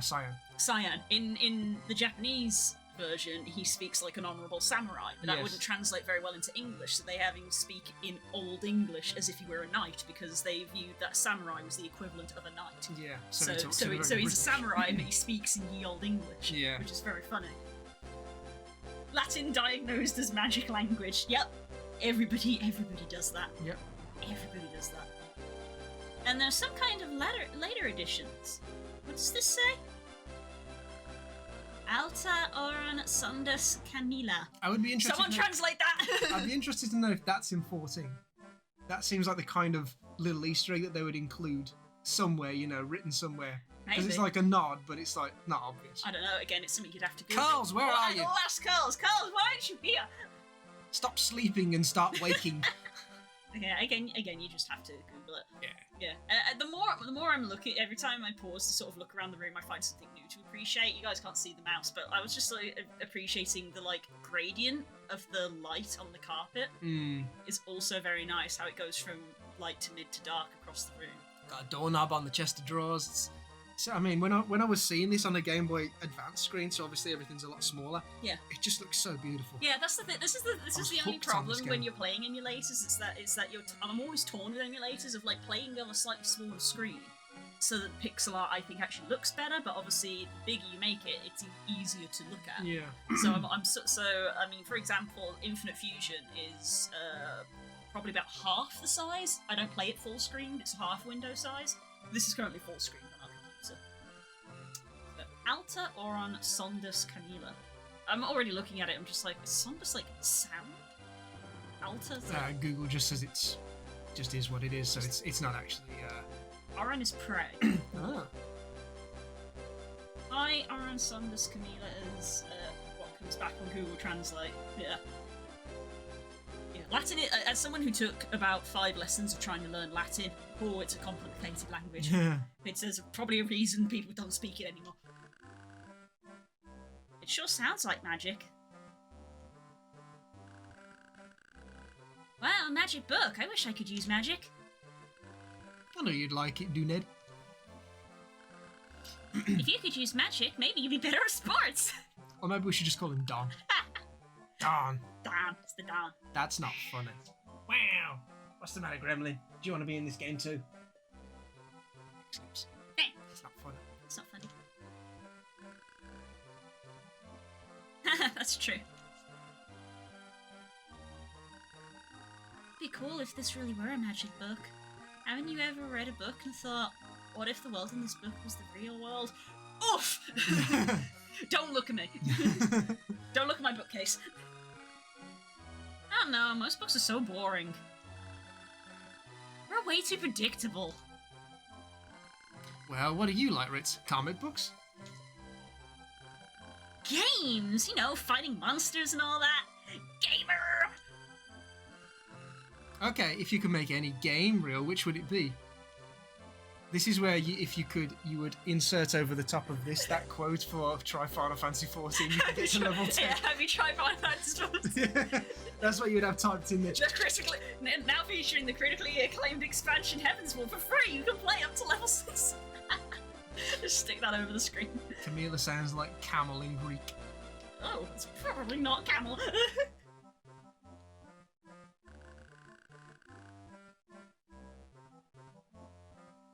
Speaker 2: Cyan.
Speaker 1: Cyan. In the Japanese version, he speaks like an honourable samurai, but that
Speaker 2: Yes.
Speaker 1: wouldn't translate very well into English, so they have him speak in Old English as if he were a knight, because they viewed that samurai was the equivalent of a knight.
Speaker 2: Yeah.
Speaker 1: So,
Speaker 2: he talks in very
Speaker 1: he's a
Speaker 2: British.
Speaker 1: samurai, but he speaks in ye Old English,
Speaker 2: Yeah.
Speaker 1: which is very funny. Latin diagnosed as magic language. Yep, everybody does that.
Speaker 2: Yep.
Speaker 1: Everybody does that. And there's some kind of later editions. What does this say? Alta Oran Sondas Camila.
Speaker 2: I would be interested.
Speaker 1: Someone translate that!
Speaker 2: I'd be interested to know if that's in 14. That seems like the kind of little Easter egg that they would include somewhere, you know, written somewhere. Because it's
Speaker 1: Maybe.
Speaker 2: like a nod, but it's like not obvious.
Speaker 1: I don't know, again, it's something you'd have to Google.
Speaker 2: Carls, where are you?
Speaker 1: Last Carls! Carls, why aren't you here?
Speaker 2: Stop sleeping and start waking.
Speaker 1: Yeah, again, you just have to Google it.
Speaker 2: Yeah.
Speaker 1: Yeah. The more I'm looking, every time I pause to sort of look around the room, I find something new to appreciate. You guys can't see the mouse, but I was just like appreciating the like gradient of the light on the carpet.
Speaker 2: Mm.
Speaker 1: Is also very nice. How it goes from light to mid to dark across the room.
Speaker 2: Got a doorknob on the chest of drawers. So I mean, when I was seeing this on a Game Boy Advance screen, so obviously everything's a lot smaller.
Speaker 1: Yeah.
Speaker 2: It just looks so beautiful.
Speaker 1: Yeah, that's the thing. This is
Speaker 2: was
Speaker 1: the only
Speaker 2: hooked on this
Speaker 1: problem when
Speaker 2: game.
Speaker 1: you're playing emulators. It's that I'm always torn with emulators of like playing on a slightly smaller screen, so that pixel art I think actually looks better. But obviously, the bigger you make it, it's easier to look at.
Speaker 2: Yeah.
Speaker 1: So I mean, for example, Infinite Fusion is probably about half the size. I don't play it full screen; it's half window size. This is currently full screen on our computer. But Alta Oran Sondas Camila. I'm already looking at it. I'm just like, is Sondas like sound? Alta.
Speaker 2: Google just says it's just is what it is, so it's not actually.
Speaker 1: Oran is prey.
Speaker 2: Ah.
Speaker 1: I Oran Sondas Camila is what comes back on Google Translate. Yeah. Yeah, Latin, as someone who took about 5 lessons of trying to learn Latin, it's a complicated language.
Speaker 2: Yeah.
Speaker 1: There's probably a reason people don't speak it anymore. It sure sounds like magic. Wow, a magic book. I wish I could use magic.
Speaker 2: I know you'd like it, do Ned.
Speaker 1: If you could use magic, maybe you'd be better at sports.
Speaker 2: Or maybe we should just call him Don. Don.
Speaker 1: Don, it's the Don.
Speaker 2: That's not funny. Wow. What's the matter, Gremlin? Do you want to be in this game too?
Speaker 1: Eh,
Speaker 2: It's not funny.
Speaker 1: it's not funny. That's true. It'd be cool if this really were a magic book. Haven't you ever read a book and thought, what if the world in this book was the real world? Oof! Don't look at me. Don't look at my bookcase. I don't know, most books are so boring. They're way too predictable.
Speaker 2: Well, what do you like, Ritz? Comic books?
Speaker 1: Games, you know, fighting monsters and all that. Gamer!
Speaker 2: Okay, if you could make any game real, which would it be? This is where, if you could, you would insert over the top of this that quote for try Final Fantasy 14. You could get to level 10.
Speaker 1: Yeah, have you tried Final Fantasy 14?
Speaker 2: That's what you would have typed in there.
Speaker 1: Now featuring the critically acclaimed expansion Heavensward for free. You can play up to level 6. Just stick that over the screen.
Speaker 2: Camila sounds like camel in Greek.
Speaker 1: Oh, it's probably not camel.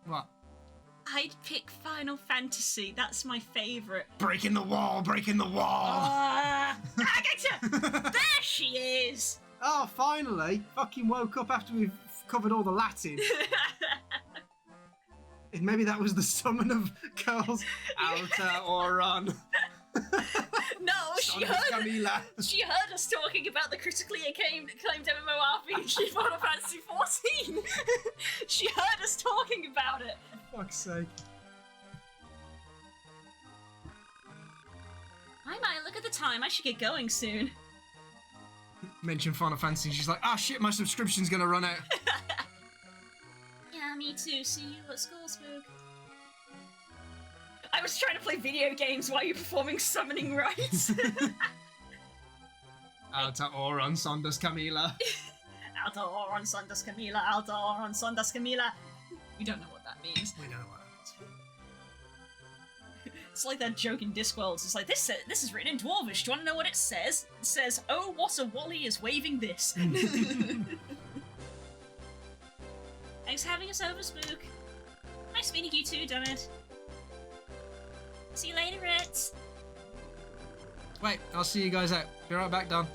Speaker 2: What?
Speaker 1: I'd pick Final Fantasy. That's my favourite.
Speaker 2: Breaking the wall, breaking the wall!
Speaker 1: I get you! There she is!
Speaker 2: Oh, finally! Fucking woke up after we've covered all the Latin. Maybe that was the summon of girls. Alta Oran.
Speaker 1: No, she heard,
Speaker 2: Camila.
Speaker 1: she heard us talking about the critically acclaimed MMORPG Final Fantasy 14. She heard us talking about it.
Speaker 2: For fuck's sake.
Speaker 1: I might look at the time. I should get going soon.
Speaker 2: Mention Final Fantasy, she's like, ah shit, my subscription's gonna run out.
Speaker 1: Yeah, me too. See you at school, Spook. I was trying to play video games while you're performing summoning rites.
Speaker 2: Alta Oron Sondas Camila.
Speaker 1: Alta Oron Sondas Camila, Alta Oron Sondas Camila. We don't know what that means.
Speaker 2: We don't know what that
Speaker 1: It's like that joke in Discworld. It's like, this is written in Dwarvish. Do you want to know what it says? It says, "Oh, what a Wally is waving this." Thanks for having us over, Spook. Nice meeting you too, Donut. See you later, Ritz.
Speaker 2: Wait, I'll see you guys out. Be right back, Don.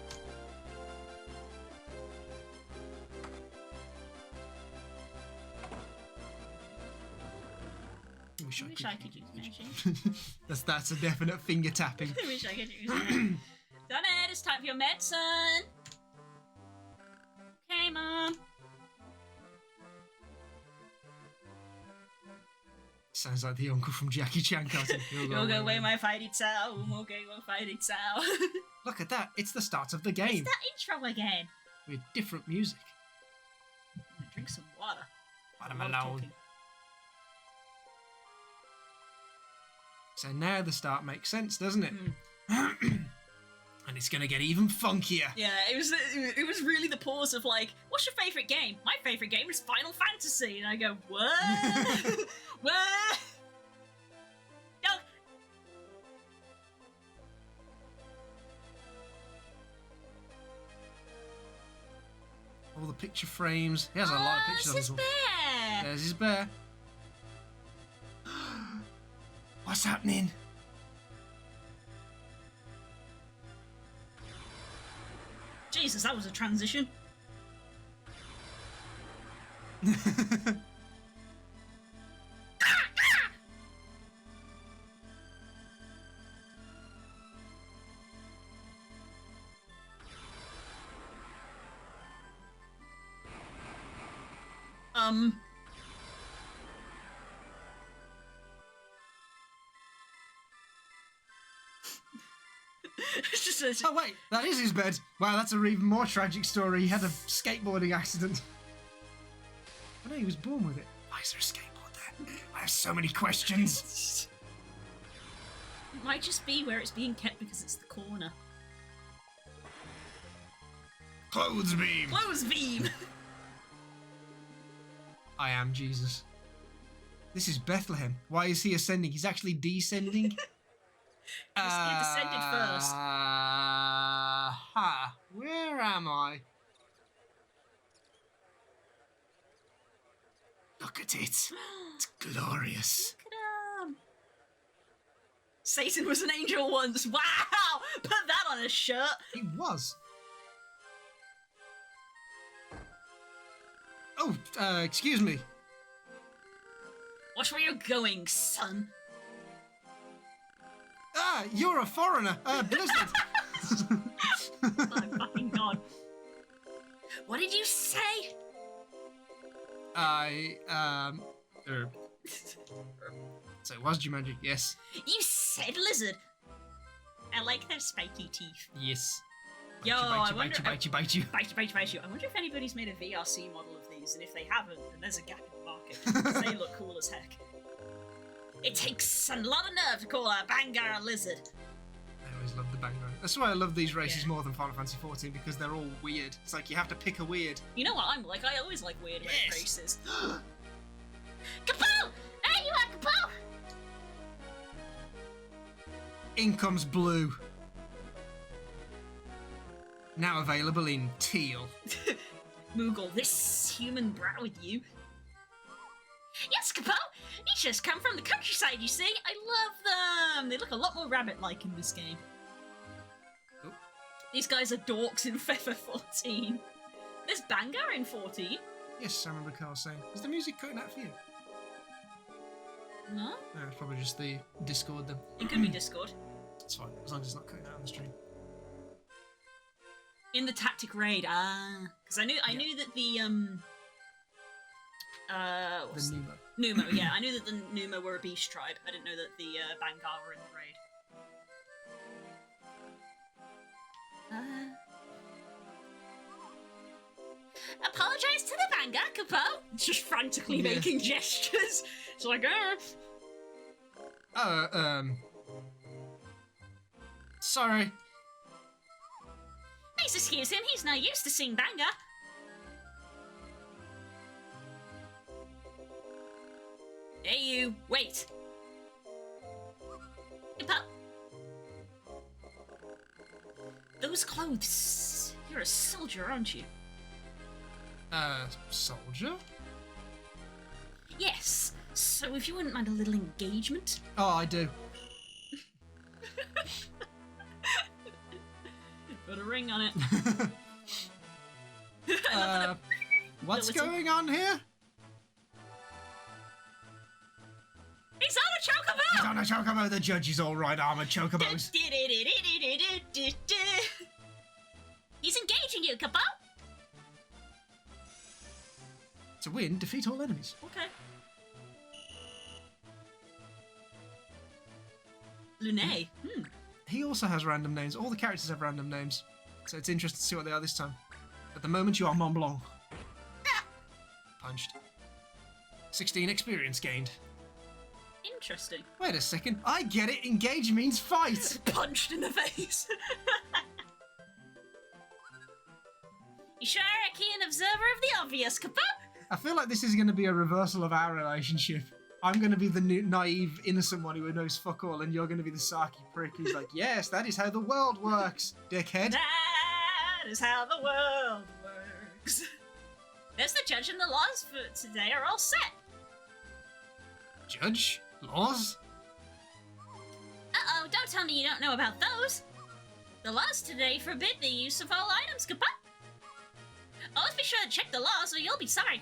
Speaker 2: I
Speaker 1: Wish I could use magic.
Speaker 2: That's a definite finger tapping.
Speaker 1: I wish I could use magic. Donut, it's time for your medicine. Okay, Mom.
Speaker 2: Sounds like the uncle from Jackie Chan cartoon.
Speaker 1: You'll go away, my fighty Tao. We'll go fighty Tao.
Speaker 2: Look at that! It's the start of the game.
Speaker 1: It's that intro again.
Speaker 2: With different music.
Speaker 1: I'm gonna drink some water.
Speaker 2: But
Speaker 1: A
Speaker 2: I'm
Speaker 1: lot of
Speaker 2: alone.
Speaker 1: talking.
Speaker 2: So now the start makes sense, doesn't it?
Speaker 1: Mm.
Speaker 2: And it's gonna get even funkier.
Speaker 1: Yeah, it was really the pause of like, what's your favourite game? My favourite game is Final Fantasy. And I go, what? What? No.
Speaker 2: All the picture frames. He has a lot of pictures on
Speaker 1: This
Speaker 2: this
Speaker 1: is
Speaker 2: one.
Speaker 1: bear.
Speaker 2: There's his bear. What's happening?
Speaker 1: Jesus, that was a transition. It's just a,
Speaker 2: Oh wait, that is his bed. Wow, that's an even more tragic story. He had a skateboarding accident. I know he was born with it. Why is there a skateboard there? I have so many questions.
Speaker 1: it might just be where it's being kept because it's the corner.
Speaker 2: Clothes beam.
Speaker 1: Clothes beam.
Speaker 2: I am Jesus. This is Bethlehem. Why is he ascending? He's actually descending.
Speaker 1: He descended first.
Speaker 2: Where am I? Look at it. It's glorious.
Speaker 1: Look at him. Satan was an angel once. Wow! Put that on a shirt.
Speaker 2: He was. Oh, excuse me.
Speaker 1: Watch where you're going, son.
Speaker 2: Ah, you're a foreigner. Blizzard.
Speaker 1: My fucking god. What did you say?
Speaker 2: So it was Jumanji, yes.
Speaker 1: You said lizard. I like their spiky teeth.
Speaker 2: Yes.
Speaker 1: Yo, I wonder.
Speaker 2: Bite you.
Speaker 1: Bite you. I wonder if anybody's made a VRC model of these, and if they haven't, then there's a gap in the market. 'Cause they look cool as heck. It takes a lot of nerve to call a Bangar a lizard.
Speaker 2: I always love the bang bang. That's why I love these races
Speaker 1: Yeah.
Speaker 2: more than Final Fantasy XIV, because they're all weird. It's like you have to pick a weird.
Speaker 1: You know what I'm like? I always like weird red
Speaker 2: Yes.
Speaker 1: races. Kapow! There you are, Kapow!
Speaker 2: In comes blue. Now available in teal.
Speaker 1: Moogle, this human brat with you. Yes, Kapow! He's just come from the countryside, you see. I love them. They look a lot more rabbit-like in this game.
Speaker 2: Oh.
Speaker 1: These guys are dorks in Feather 14. There's Bangar in 14.
Speaker 2: Yes, I remember Carl saying. Is the music cutting out for you?
Speaker 1: No?
Speaker 2: No, it's probably just the Discord then.
Speaker 1: It could be Discord.
Speaker 2: It's fine, as long as it's not cutting out on the stream.
Speaker 1: In the tactic raid, because I knew that the what's
Speaker 2: The Numa.
Speaker 1: Numa, yeah, I knew that the Numa were a beast tribe. I didn't know that the Bangar were in the raid. Apologise to the Bangar, Kapo. Just frantically
Speaker 2: Yeah.
Speaker 1: making gestures. It's like,
Speaker 2: Sorry.
Speaker 1: Please excuse him, he's not used to seeing Banga. Hey you, wait. Hippo? Those clothes. You're a soldier, aren't you?
Speaker 2: Soldier?
Speaker 1: Yes. So if you wouldn't mind a little engagement.
Speaker 2: Oh, I do.
Speaker 1: Put a ring on it.
Speaker 2: What's
Speaker 1: Little-
Speaker 2: going on here?
Speaker 1: He's on a chocobo!
Speaker 2: He's on a chocobo. The judge is all right, armored chocobos.
Speaker 1: He's engaging you, Capo.
Speaker 2: To win, defeat all enemies.
Speaker 1: Okay. Lune.
Speaker 2: He also has random names. All the characters have random names. So it's interesting to see what they are this time. At the moment, you are Mont Blanc. Punched. 16 experience gained.
Speaker 1: Interesting.
Speaker 2: Wait a second. I get it. Engage means fight.
Speaker 1: Punched in the face. You sure are a keen observer of the obvious, Capo?
Speaker 2: I feel like this is going to be a reversal of our relationship. I'm going to be the naive, innocent one who knows fuck all, and you're going to be the sarky prick who's like, yes, that is how the world works, dickhead.
Speaker 1: That is how the world works. There's the judge and the laws for today are all set.
Speaker 2: Judge? Laws?
Speaker 1: Uh-oh, don't tell me you don't know about those. The laws today forbid the use of all items, Capo. Always be sure to check the laws or you'll be sorry.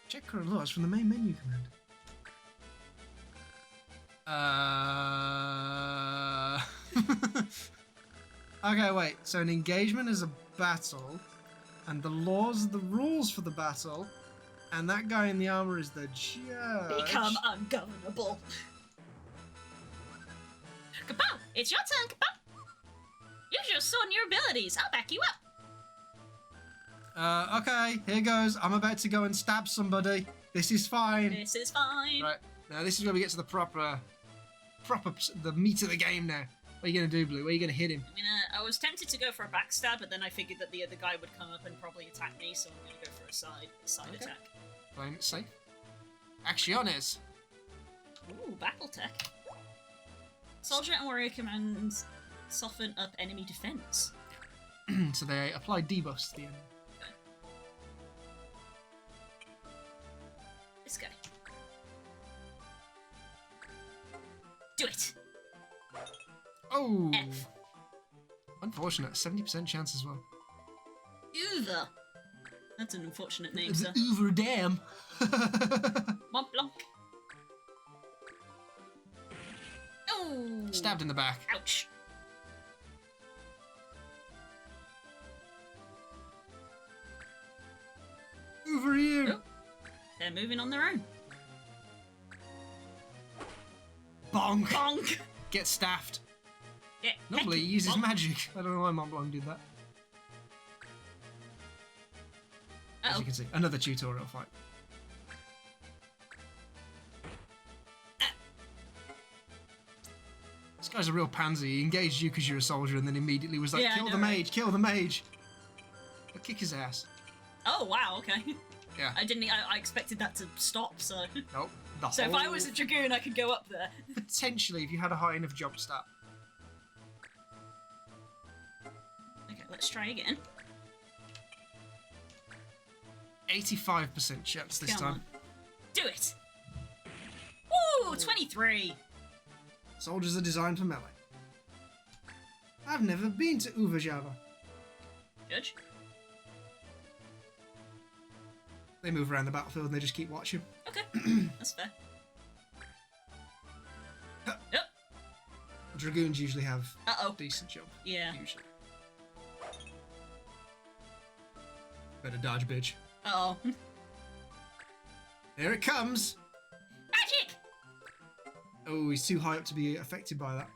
Speaker 2: Check current laws from the main menu command. Okay, wait. So an engagement is a battle, and the laws are the rules for the battle, and that guy in the armor is the judge.
Speaker 1: Become ungovernable. Capo, it's your turn, Capo. Use your sword and your abilities. I'll back you up.
Speaker 2: Okay, here goes. I'm about to go and stab somebody. This is fine.
Speaker 1: This is fine.
Speaker 2: Right, now this is where we get to the the meat of the game now. What are you going to do, Blue? Where are you going to hit him?
Speaker 1: I mean, I was tempted to go for a backstab, but then I figured that the other guy would come up and probably attack me, so I'm going to go for a side
Speaker 2: Okay.
Speaker 1: attack.
Speaker 2: Playing it safe. Acciones.
Speaker 1: Ooh, battle tech. Soldier and warrior commands soften up enemy defense.
Speaker 2: So they apply debuffs to the enemy.
Speaker 1: This guy. Do it.
Speaker 2: Oh!
Speaker 1: F.
Speaker 2: Unfortunate. 70% chance as well.
Speaker 1: Uva. That's an unfortunate name, sir.
Speaker 2: Uber Dam.
Speaker 1: Mont Blanc. Oh!
Speaker 2: Stabbed in the back.
Speaker 1: Ouch.
Speaker 2: Over here.
Speaker 1: Oh. They're moving on their own.
Speaker 2: Bonk.
Speaker 1: Bonk!
Speaker 2: Get staffed.
Speaker 1: Yeah,
Speaker 2: Normally he
Speaker 1: heck,
Speaker 2: uses
Speaker 1: bonk.
Speaker 2: magic. I don't know why Mont Blanc did that. As
Speaker 1: Uh-oh.
Speaker 2: you can see, another tutorial fight. This guy's a real pansy. He engaged you because you're a soldier and then immediately was like,
Speaker 1: Yeah, I
Speaker 2: kill
Speaker 1: know,
Speaker 2: the
Speaker 1: right?
Speaker 2: mage, kill the mage. But kick his ass.
Speaker 1: Oh, wow, okay.
Speaker 2: Yeah.
Speaker 1: I expected that to stop, so...
Speaker 2: Nope. The
Speaker 1: So if
Speaker 2: whole...
Speaker 1: I was a dragoon, I could go up there.
Speaker 2: Potentially, if you had a high enough jump stat.
Speaker 1: Okay, let's try again.
Speaker 2: 85% chance this
Speaker 1: Come
Speaker 2: time.
Speaker 1: on. Do it! Woo! 23!
Speaker 2: Soldiers are designed for melee. I've never been to Uvajava.
Speaker 1: Judge?
Speaker 2: They move around the battlefield and they just keep watching.
Speaker 1: Okay, that's fair.
Speaker 2: Huh.
Speaker 1: Yep.
Speaker 2: Dragoons usually have
Speaker 1: Uh-oh.
Speaker 2: decent jump.
Speaker 1: Yeah.
Speaker 2: Usually. Better dodge, bitch.
Speaker 1: Uh-oh.
Speaker 2: Here it comes!
Speaker 1: Magic!
Speaker 2: Oh, he's too high up to be affected by that.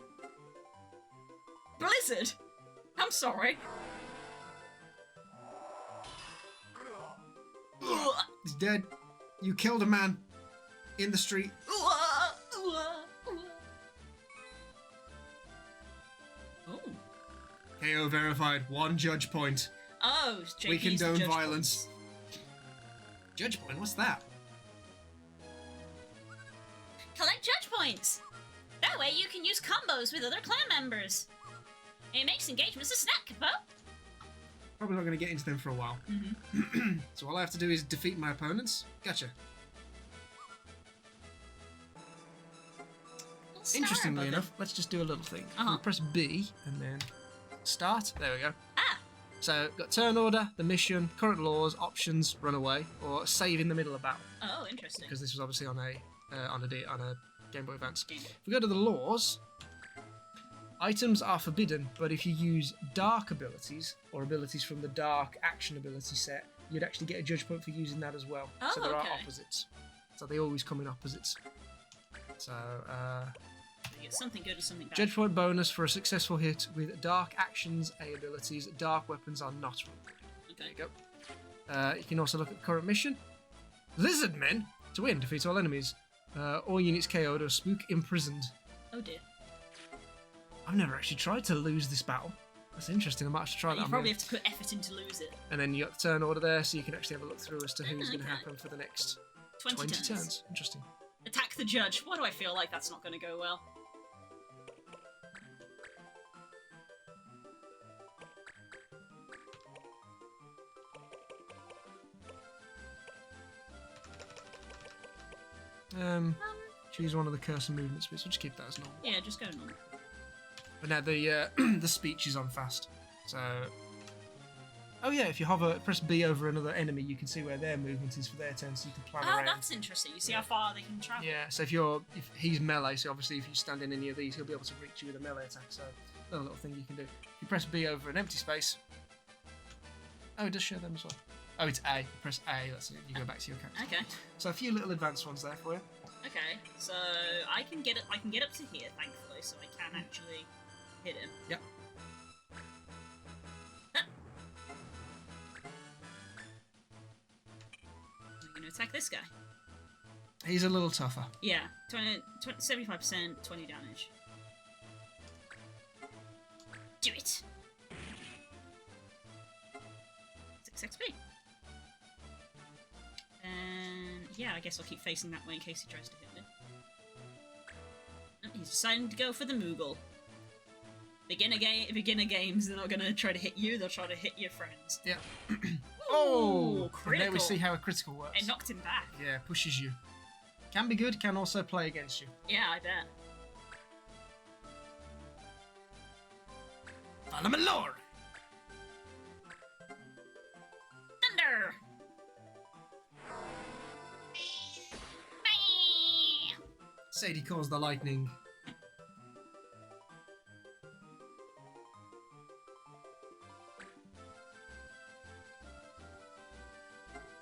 Speaker 1: Blizzard! I'm sorry. Ugh.
Speaker 2: He's dead. You killed a man in the street.
Speaker 1: Ugh.
Speaker 2: KO verified. 1 judge point.
Speaker 1: Oh, JP's
Speaker 2: We condone
Speaker 1: the judge
Speaker 2: violence.
Speaker 1: points.
Speaker 2: Judge point? What's that?
Speaker 1: Collect judge points. That way you can use combos with other clan members. It makes engagements a snack, Capo.
Speaker 2: Probably not going to get into them for a while.
Speaker 1: Mm-hmm.
Speaker 2: So all I have to do is defeat my opponents. Gotcha. Interestingly enough, let's just do a little thing. We'll press B and then start. There we go.
Speaker 1: Ah.
Speaker 2: So got turn order, the mission, current laws, options, run away, or save in the middle of battle.
Speaker 1: Oh, interesting.
Speaker 2: Because this was obviously on a Game Boy Advance. If we go to the laws, items are forbidden, but if you use dark abilities or abilities from the dark action ability set, you'd actually get a judge point for using that as well.
Speaker 1: Oh,
Speaker 2: so there are
Speaker 1: okay.
Speaker 2: opposites. So they always come in opposites. So
Speaker 1: You get something good or something bad.
Speaker 2: judge point bonus for a successful hit with dark actions, A abilities. Dark weapons are not. There you go. You can also look at the current mission. Lizard Men. To win, defeat all enemies. All units KO'd or spook imprisoned.
Speaker 1: Oh dear.
Speaker 2: I've never actually tried to lose this battle. That's interesting. I might have to try that.
Speaker 1: You probably have to put effort in to lose it.
Speaker 2: And then you got the turn order there, so you can actually have a look through as to who's going to
Speaker 1: Okay.
Speaker 2: happen for the next
Speaker 1: 20
Speaker 2: turns. Interesting.
Speaker 1: Attack the judge. Why do I feel like that's not going to go well?
Speaker 2: Choose one of the cursor movement speeds. We'll just keep that as normal.
Speaker 1: Yeah, just go normal.
Speaker 2: But now the the speech is on fast. So, oh yeah, if you hover, press B over another enemy, you can see where their movement is for their turn, so you can plan
Speaker 1: Oh,
Speaker 2: around.
Speaker 1: that's interesting. You see how far they can travel.
Speaker 2: Yeah. So if he's melee, so obviously if you stand in any of these, he'll be able to reach you with a melee attack. So another little thing you can do. If you press B over an empty space. Oh, it does show them as well. Oh, it's A. Press A. That's it. You go back to your character.
Speaker 1: Okay.
Speaker 2: So a few little advanced ones there for you.
Speaker 1: Okay. So I can get it. I can get up to here, thankfully, so I can actually hit him.
Speaker 2: Yep.
Speaker 1: I'm going to attack this guy.
Speaker 2: He's a little tougher.
Speaker 1: Yeah. 75%, 20 damage. Do it. 6 XP. And yeah, I guess I'll keep facing that way in case he tries to hit me. Oh, he's deciding to go for the Moogle. Beginner games, they're not gonna try to hit you, they'll try to hit your friends.
Speaker 2: Yeah.
Speaker 1: Oh,
Speaker 2: And
Speaker 1: critical.
Speaker 2: there we see how a critical works.
Speaker 1: It knocked him back.
Speaker 2: Yeah, pushes you. Can be good, can also play against you.
Speaker 1: Yeah, I bet.
Speaker 2: Follow my lord!
Speaker 1: Thunder!
Speaker 2: Sadie calls the lightning.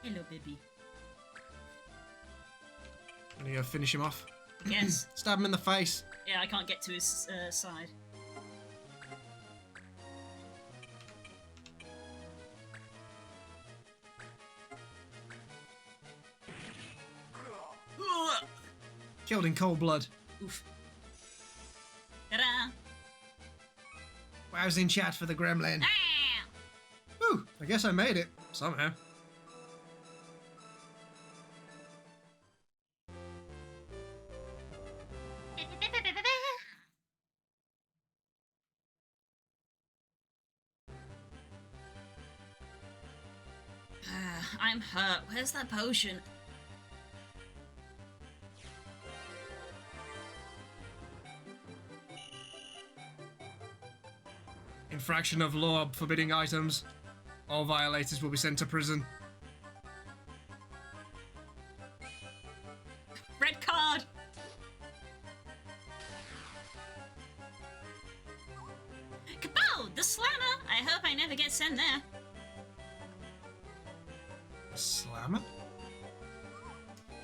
Speaker 1: Hello, baby.
Speaker 2: I'm gonna go finish him off.
Speaker 1: Yes.
Speaker 2: Stab him in the face.
Speaker 1: Yeah, I can't get to his side.
Speaker 2: Killed in cold blood.
Speaker 1: Oof. Ta-da!
Speaker 2: Wow's in chat for the gremlin.
Speaker 1: Ah!
Speaker 2: Whew, I guess I made it. Somehow.
Speaker 1: I'm hurt. Where's that potion?
Speaker 2: Infraction of law forbidding items. All violators will be sent to prison.
Speaker 1: Red card! Kapow! The slammer! I hope I never get sent there.
Speaker 2: Slammer?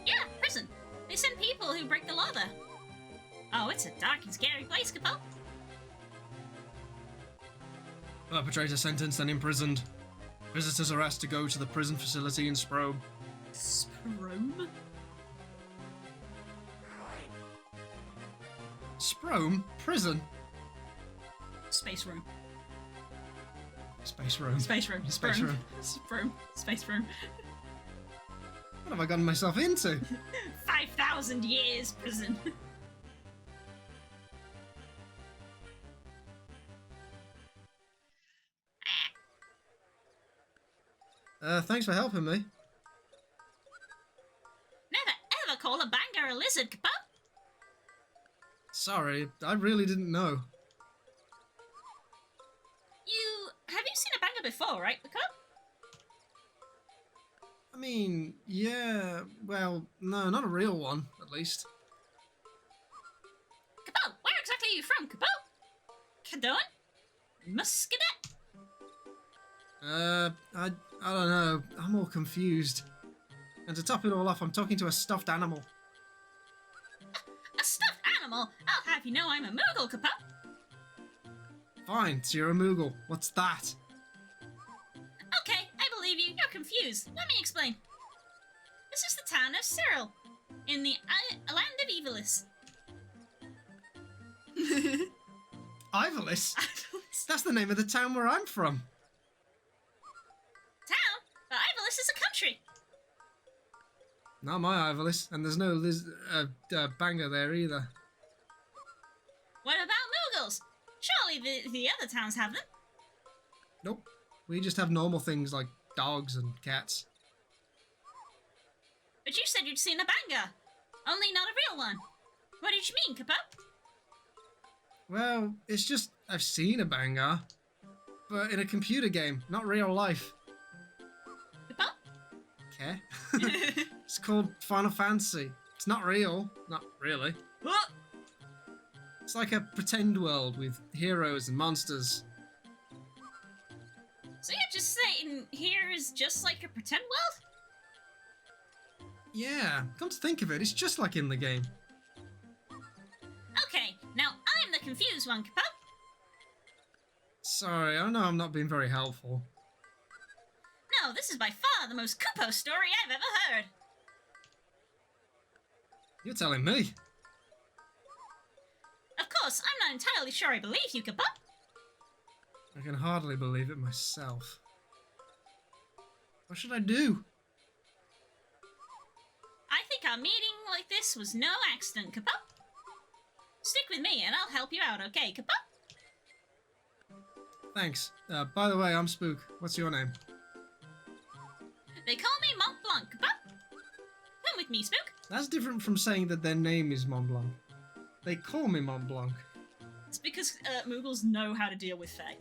Speaker 1: Yeah, prison. They send people who break the law there. Oh, it's a dark and scary place, Kapow.
Speaker 2: Perpetrator sentenced and imprisoned. Visitors are asked to go to the prison facility in Sprobe.
Speaker 1: Sprome?
Speaker 2: Sprome? Prison?
Speaker 1: Space room.
Speaker 2: Space room.
Speaker 1: Space room.
Speaker 2: Space room.
Speaker 1: Space room.
Speaker 2: What have I gotten myself into?
Speaker 1: 5,000 years prison.
Speaker 2: Thanks for helping me.
Speaker 1: Never ever call a banger a lizard, Kapo.
Speaker 2: Sorry, I really didn't know.
Speaker 1: Have you seen a banger before, right, Kapo?
Speaker 2: I mean, yeah, well, no, not a real one, at least.
Speaker 1: Kapo, where exactly are you from, Kapo? Cadon? Muscadet?
Speaker 2: I don't know. I'm all confused. And to top it all off, I'm talking to a stuffed animal.
Speaker 1: A stuffed animal? I'll have you know I'm a Moogle, Kapo.
Speaker 2: Fine, so you're a Moogle. What's that?
Speaker 1: Okay, I believe you. You're confused. Let me explain. This is the town of Cyril, in the land of Evilis.
Speaker 2: Ivalis? That's the name of the town where I'm from.
Speaker 1: Town? But Evilis is a country.
Speaker 2: Not my Ivalis, and there's no banger there either.
Speaker 1: What about Moogles? Surely the other towns have them.
Speaker 2: Nope. We just have normal things like dogs and cats.
Speaker 1: But you said you'd seen a banger. Only not a real one. What did you mean, Kapo?
Speaker 2: Well, it's just I've seen a banger, but in a computer game, not real life.
Speaker 1: Kapo?
Speaker 2: Okay. It's called Final Fantasy. It's not real. Not really.
Speaker 1: What?
Speaker 2: It's like a pretend world with heroes and monsters.
Speaker 1: So you're just saying here is just like a pretend world?
Speaker 2: Yeah, come to think of it, it's just like in the game.
Speaker 1: Okay, now I'm the confused one, Kapo.
Speaker 2: Sorry, I know I'm not being very helpful.
Speaker 1: No, this is by far the most Kupo story I've ever heard.
Speaker 2: You're telling me.
Speaker 1: Of course, I'm not entirely sure I believe you, Kapo.
Speaker 2: I can hardly believe it myself. What should I do?
Speaker 1: I think our meeting like this was no accident, Kapo. Stick with me and I'll help you out, okay, Kapo?
Speaker 2: Thanks. By the way, I'm Spook. What's your name?
Speaker 1: They call me Mont Blanc, Kapo. Come with me, Spook.
Speaker 2: That's different from saying that their name is Mont Blanc. They call me Mont Blanc.
Speaker 1: It's because Moogles know how to deal with Fae.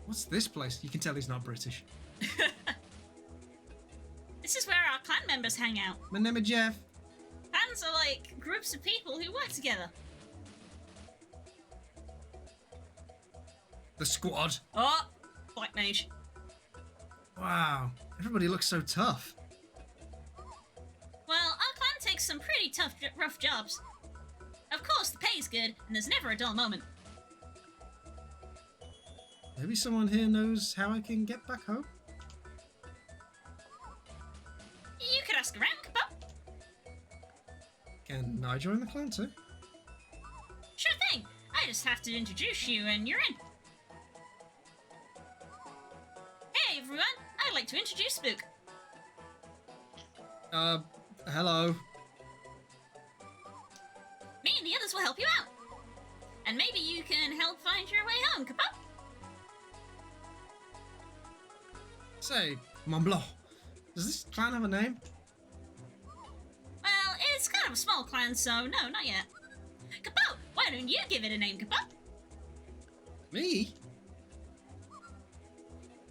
Speaker 2: What's this place? You can tell he's not British.
Speaker 1: This is where our clan members hang out.
Speaker 2: My name is Jeff.
Speaker 1: Clans are like groups of people who work together.
Speaker 2: The squad.
Speaker 1: Oh, Black Mage.
Speaker 2: Wow, everybody looks so tough.
Speaker 1: Well, our clan takes some pretty tough, rough jobs. Of course, the pay's good, and there's never a dull moment.
Speaker 2: Maybe someone here knows how I can get back home?
Speaker 1: You could ask around, Kapo.
Speaker 2: Can I join the clan too?
Speaker 1: Sure thing. I just have to introduce you, and you're in. Hey, everyone. I'd like to introduce Spook.
Speaker 2: Hello.
Speaker 1: Me and the others will help you out. And maybe you can help find your way home, Kapo.
Speaker 2: Say, Mont Blanc, does this clan have a name?
Speaker 1: Well, it's kind of a small clan, so no, not yet. Kapo, why don't you give it a name, Kapo?
Speaker 2: Me?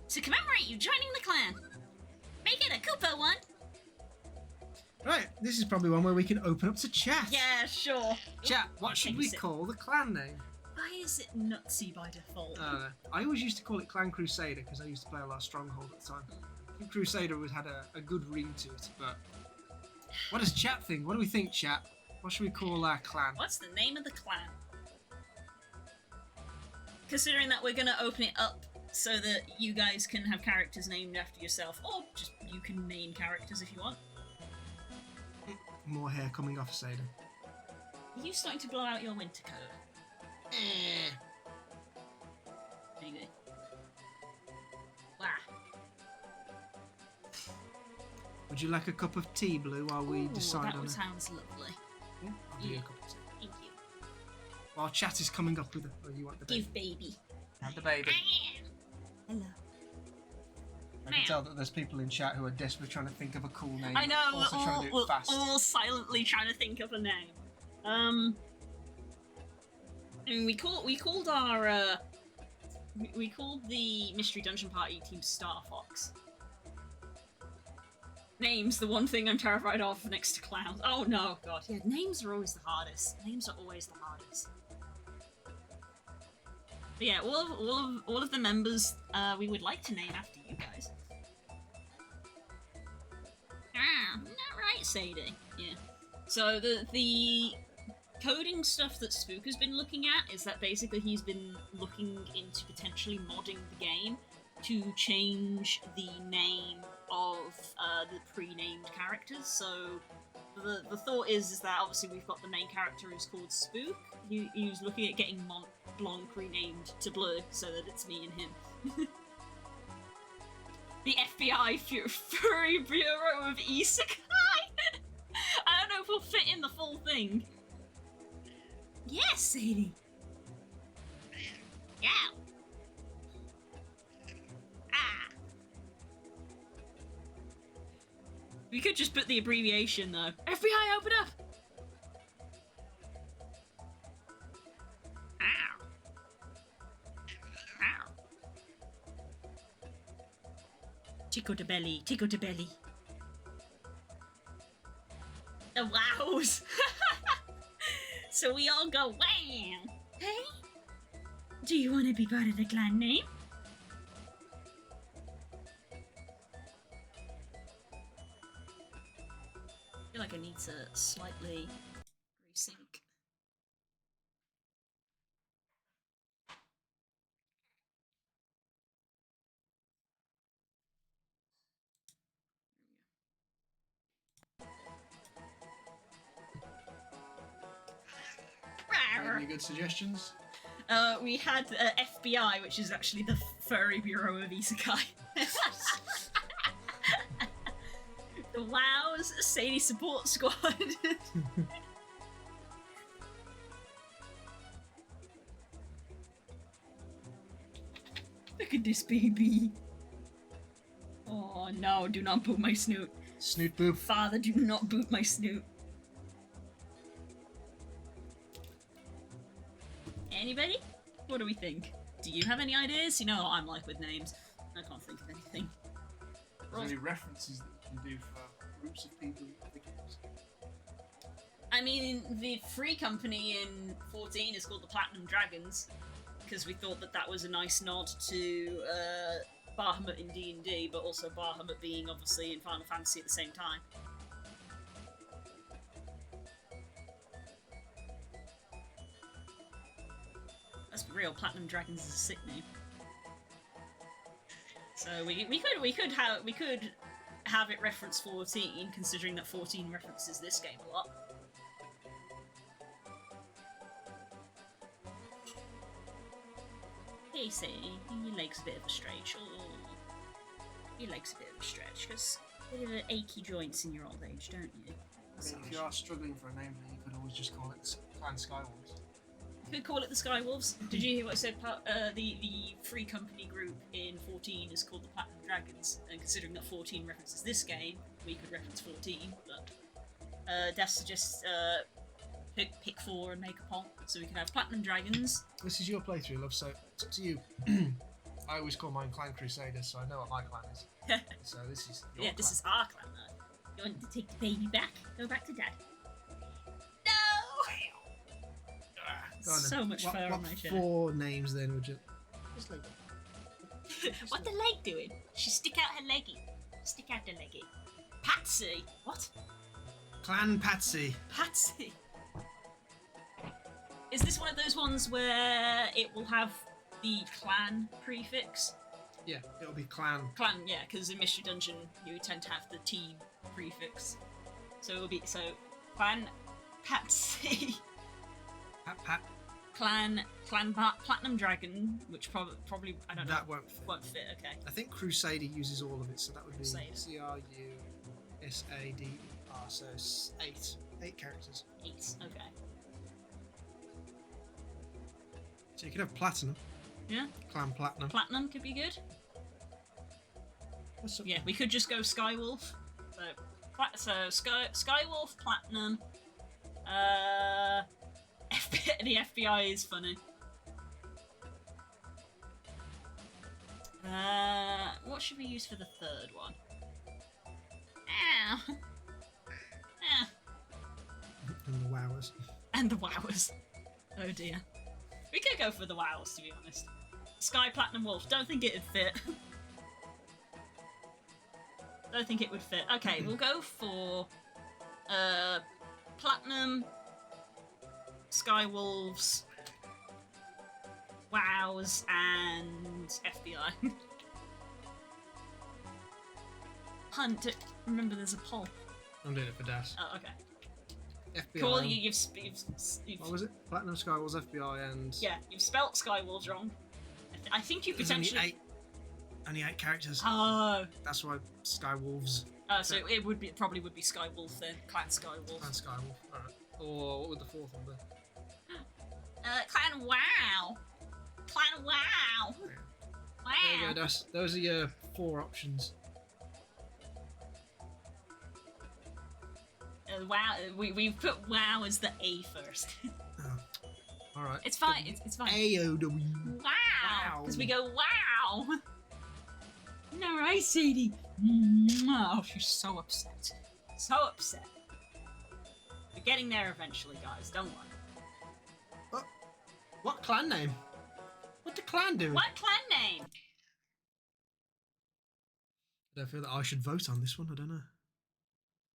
Speaker 1: To commemorate you joining the clan. Make it a Koopa one.
Speaker 2: Right, this is probably one where we can open up to chat.
Speaker 1: Yeah, sure.
Speaker 2: Chat, what should we call the clan name?
Speaker 1: Why is it nutsy by default?
Speaker 2: I always used to call it Clan Crusader because I used to play a lot of Stronghold at the time. I think Crusader had a good ring to it, but what does chat think? What do we think, chat? What should we call our clan?
Speaker 1: What's the name of the clan? Considering that we're gonna open it up so that you guys can have characters named after yourself, or just you can name characters if you want.
Speaker 2: More hair coming off Sada.
Speaker 1: Are you starting to blow out your winter coat? Anyway. Wow.
Speaker 2: Would you like a cup of tea, Blue, while we
Speaker 1: Ooh,
Speaker 2: decide
Speaker 1: that
Speaker 2: on it?
Speaker 1: sounds lovely.
Speaker 2: Yeah, I'll give you a cup of tea.
Speaker 1: Thank you.
Speaker 2: While chat is coming up with a... Oh, you want the baby?
Speaker 1: Give baby.
Speaker 3: Have the baby.
Speaker 1: Hello.
Speaker 2: I can tell that there's people in chat who are desperately trying to think of a cool name.
Speaker 1: I know,
Speaker 2: Also trying to do
Speaker 1: we're
Speaker 2: it fast.
Speaker 1: all silently trying to think of a name. I mean, we called our we called the Mystery Dungeon Party team Star Fox. Names, the one thing I'm terrified of next to clowns. Oh no, god. Yeah, names are always the hardest. Names are always the hardest. But yeah, all of the members we would like to name after you guys. Ah, isn't that right, Sadie? Yeah. So the coding stuff that Spook has been looking at is that basically he's been looking into potentially modding the game to change the name of the pre-named characters. So the thought is that obviously we've got the main character who's called Spook. He's looking at getting Blanc renamed to Bleu so that it's me and him. The FBI Furry Bureau of Isekai! I don't know if we'll fit in the full thing. Yes, Sadie. Yeah. Ah. We could just put the abbreviation though. FBI, open up! Ow. Ow. Tickle the belly, tickle the belly. The wows! So we all go wham! Hey? Do you want to be part of the clan name? I feel like I need to slightly resync.
Speaker 2: Any good suggestions?
Speaker 1: We had FBI, which is actually the Furry Bureau of Isekai. The WoW's Sadie Support Squad. Look at this baby. Oh no, do not boot my snoot.
Speaker 2: Snoot boop.
Speaker 1: Father, do not boot my snoot. Anybody? What do we think? Do you have any ideas? You know what I'm like with names. I can't think of anything.
Speaker 2: Are there any references that you can do for groups of people?
Speaker 1: I mean, the free company in 14 is called the Platinum Dragons, because we thought that that was a nice nod to Bahamut in D&D, but also Bahamut being obviously in Final Fantasy at the same time. Let's be real, Platinum Dragons is a sick name. So we could have it reference 14, considering that 14 references this game a lot. Hey, say, your leg's a bit of a stretch. Oh, your leg's a bit of a stretch, because you have achy joints in your old age, don't you?
Speaker 2: I mean, if you are struggling for a name, then you could always just call it Clan Skywolves.
Speaker 1: You could call it the Skywolves. Did you hear what I said? The free company group in 14 is called the Platinum Dragons, and considering that 14 references this game, we could reference 14, but Death suggests pick 4 and make a poll, so we can have Platinum Dragons.
Speaker 2: This is your playthrough, love, so it's up to you. I always call mine Clan Crusaders, so I know what my clan is. So this is your
Speaker 1: Yeah,
Speaker 2: clan.
Speaker 1: this is our clan though. You want to take the baby back? Go back to dad. No!
Speaker 2: Go on then.
Speaker 1: So much fur on my
Speaker 2: What
Speaker 1: shirt.
Speaker 2: 4 names then would you... Just like
Speaker 1: What the leg doing? She stick out her leggy. Stick out the leggy. Patsy! What?
Speaker 2: Clan Patsy.
Speaker 1: Patsy! Is this one of those ones where it will have the clan prefix?
Speaker 2: Yeah, it'll be Clan.
Speaker 1: Clan, yeah, because in Mystery Dungeon you tend to have the team prefix. So it'll be, Clan Patsy. Platinum Dragon, which probably I don't know.
Speaker 2: That won't fit.
Speaker 1: Won't fit. Okay.
Speaker 2: I think Crusader uses all of it, so that would be
Speaker 1: Crusader.
Speaker 2: CRUSADER. So 8 characters.
Speaker 1: 8. Okay.
Speaker 2: So you could have Platinum.
Speaker 1: Yeah.
Speaker 2: Clan Platinum.
Speaker 1: Platinum could be good.
Speaker 2: What's up?
Speaker 1: Yeah, we could just go Skywolf. So Skywolf, Platinum. The FBI is funny. What should we use for the third one? Ow.
Speaker 2: And the Wowers.
Speaker 1: And the Wowers. Oh dear. We could go for the Wowers, to be honest. Sky Platinum Wolf. Don't think it'd fit. Don't think it would fit. Okay, we'll go for Platinum, Sky Wolves, Wows, and FBI. Hunt. Remember, there's a poll.
Speaker 2: I'm doing it for Dash.
Speaker 1: Oh, okay.
Speaker 2: FBI.
Speaker 1: Cool. You've
Speaker 2: What was it? Platinum, Skywolves, FBI, and...
Speaker 1: yeah, you've spelt Skywolves wrong. I think you
Speaker 2: There's
Speaker 1: potentially.
Speaker 2: only 8 characters.
Speaker 1: Oh.
Speaker 2: That's why Skywolves.
Speaker 1: So it would be probably would be Skywolf then, Clan Skywolf.
Speaker 2: Clan Skywolf. Alright. Or what would the 4th one be?
Speaker 1: Clan Wow. Clan Wow.
Speaker 2: Yeah.
Speaker 1: Wow.
Speaker 2: There you go, Dash. Those are your 4 options.
Speaker 1: Wow. We've put Wow as the A first.
Speaker 2: Oh. Alright.
Speaker 1: It's fine. It's fine.
Speaker 2: AOW.
Speaker 1: Wow. Because we go wow. No, right, Sadie. Oh, she's so upset. So upset. We're getting there eventually, guys. Don't worry.
Speaker 2: What clan name? What the clan do?
Speaker 1: What clan name?
Speaker 2: I don't feel that I should vote on this one. I don't know.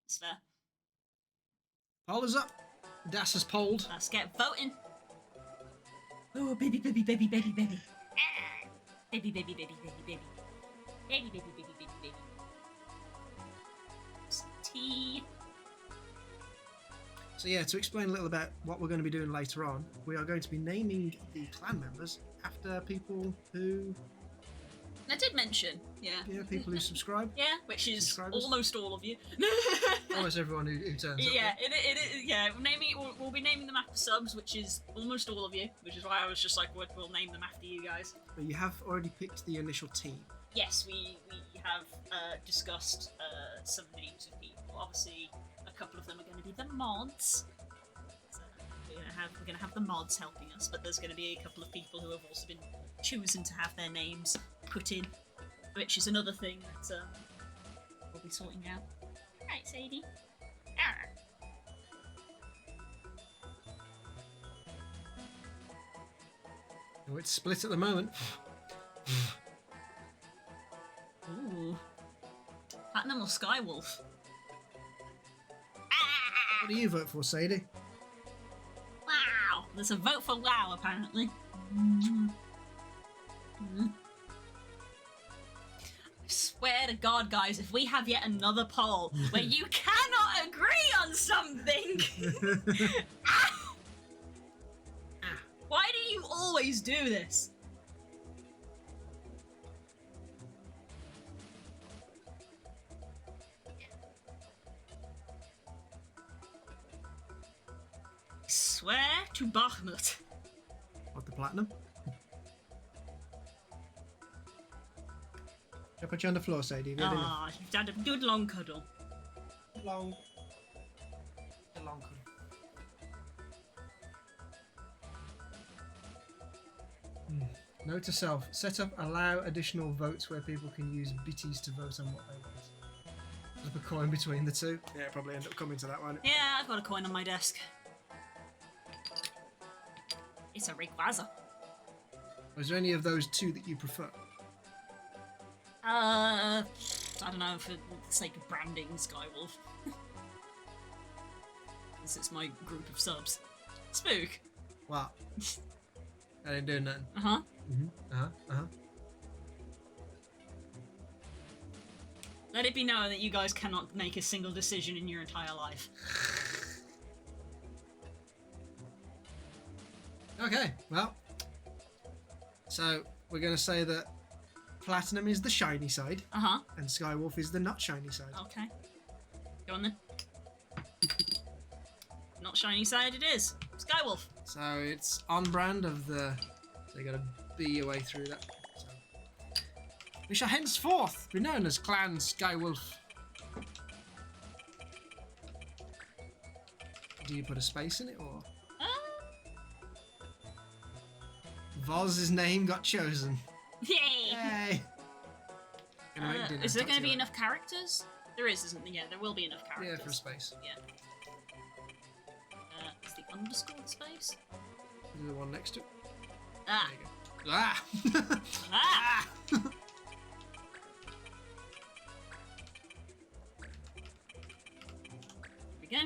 Speaker 1: It's fair.
Speaker 2: Poll is up. Das has polled.
Speaker 1: Let's get voting. Oh, baby, baby, baby, baby, baby. Ah. Baby, baby, baby, baby, baby. Baby, baby, baby, baby, baby. Some tea.
Speaker 2: So yeah, to explain a little about what we're going to be doing later on, we are going to be naming the clan members after people who...
Speaker 1: I did mention, yeah.
Speaker 2: Yeah, people who subscribe.
Speaker 1: Yeah, which is
Speaker 2: Subscribers?
Speaker 1: almost all of you.
Speaker 2: Almost everyone who turns up.
Speaker 1: Yeah,
Speaker 2: there.
Speaker 1: yeah. We'll be naming them after subs, which is almost all of you. Which is why I was just like, we'll name them after you guys.
Speaker 2: But you have already picked the initial team.
Speaker 1: Yes, we have discussed some names of people. Obviously, a couple of them are going to be the mods. So we're gonna have the mods helping us, but there's going to be a couple of people who have also been chosen to have their names put in, which is another thing that we'll be sorting out. Right, Sadie. Arr.
Speaker 2: Oh, it's split at the moment.
Speaker 1: Ooh. Platinum or Skywolf?
Speaker 2: What do you vote for, Sadie?
Speaker 1: Wow! There's a vote for WoW, apparently. I swear to God, guys, if we have yet another poll where you cannot agree on something, why do you always do this? I swear to Bakhmut.
Speaker 2: What, the platinum? Shall I put you on the floor, Sadie? Have you had enough?
Speaker 1: Ah, you've had a good long cuddle.
Speaker 2: Long. A long cuddle. Note to self: set up allow additional votes where people can use bitties to vote on what they want. Flip a coin between the two. Yeah, probably end up coming to that one.
Speaker 1: Yeah, I've got a coin on my desk. It's a Rayquaza.
Speaker 2: Was there any of those two that you prefer?
Speaker 1: I don't know, for the sake of branding, Skywolf. This is my group of subs. Spook.
Speaker 2: What? I didn't do nothing.
Speaker 1: Uh-huh. Let it be known that you guys cannot make a single decision in your entire life.
Speaker 2: Okay. Okay, well. So, we're going to say that Platinum is the shiny side,
Speaker 1: Uh-huh.
Speaker 2: and Skywolf is the not shiny side.
Speaker 1: Okay. Go on then. Not shiny side it is. Skywolf.
Speaker 2: So, it's on brand of the... So, you got to be your way through that. So. We shall henceforth be known as Clan Skywolf. Do you put a space in it, or...? Voz's name got chosen.
Speaker 1: Yay!
Speaker 2: Yay! Gonna make dinner.
Speaker 1: Is there
Speaker 2: Talk
Speaker 1: going to
Speaker 2: you
Speaker 1: be
Speaker 2: later.
Speaker 1: enough characters? There is, isn't there? Yeah, there will be enough characters.
Speaker 2: Yeah, for a space.
Speaker 1: Yeah. Is the underscore the space?
Speaker 2: Do the one next to it.
Speaker 1: Ah!
Speaker 2: There you go. Ah!
Speaker 1: Ah! Here we go.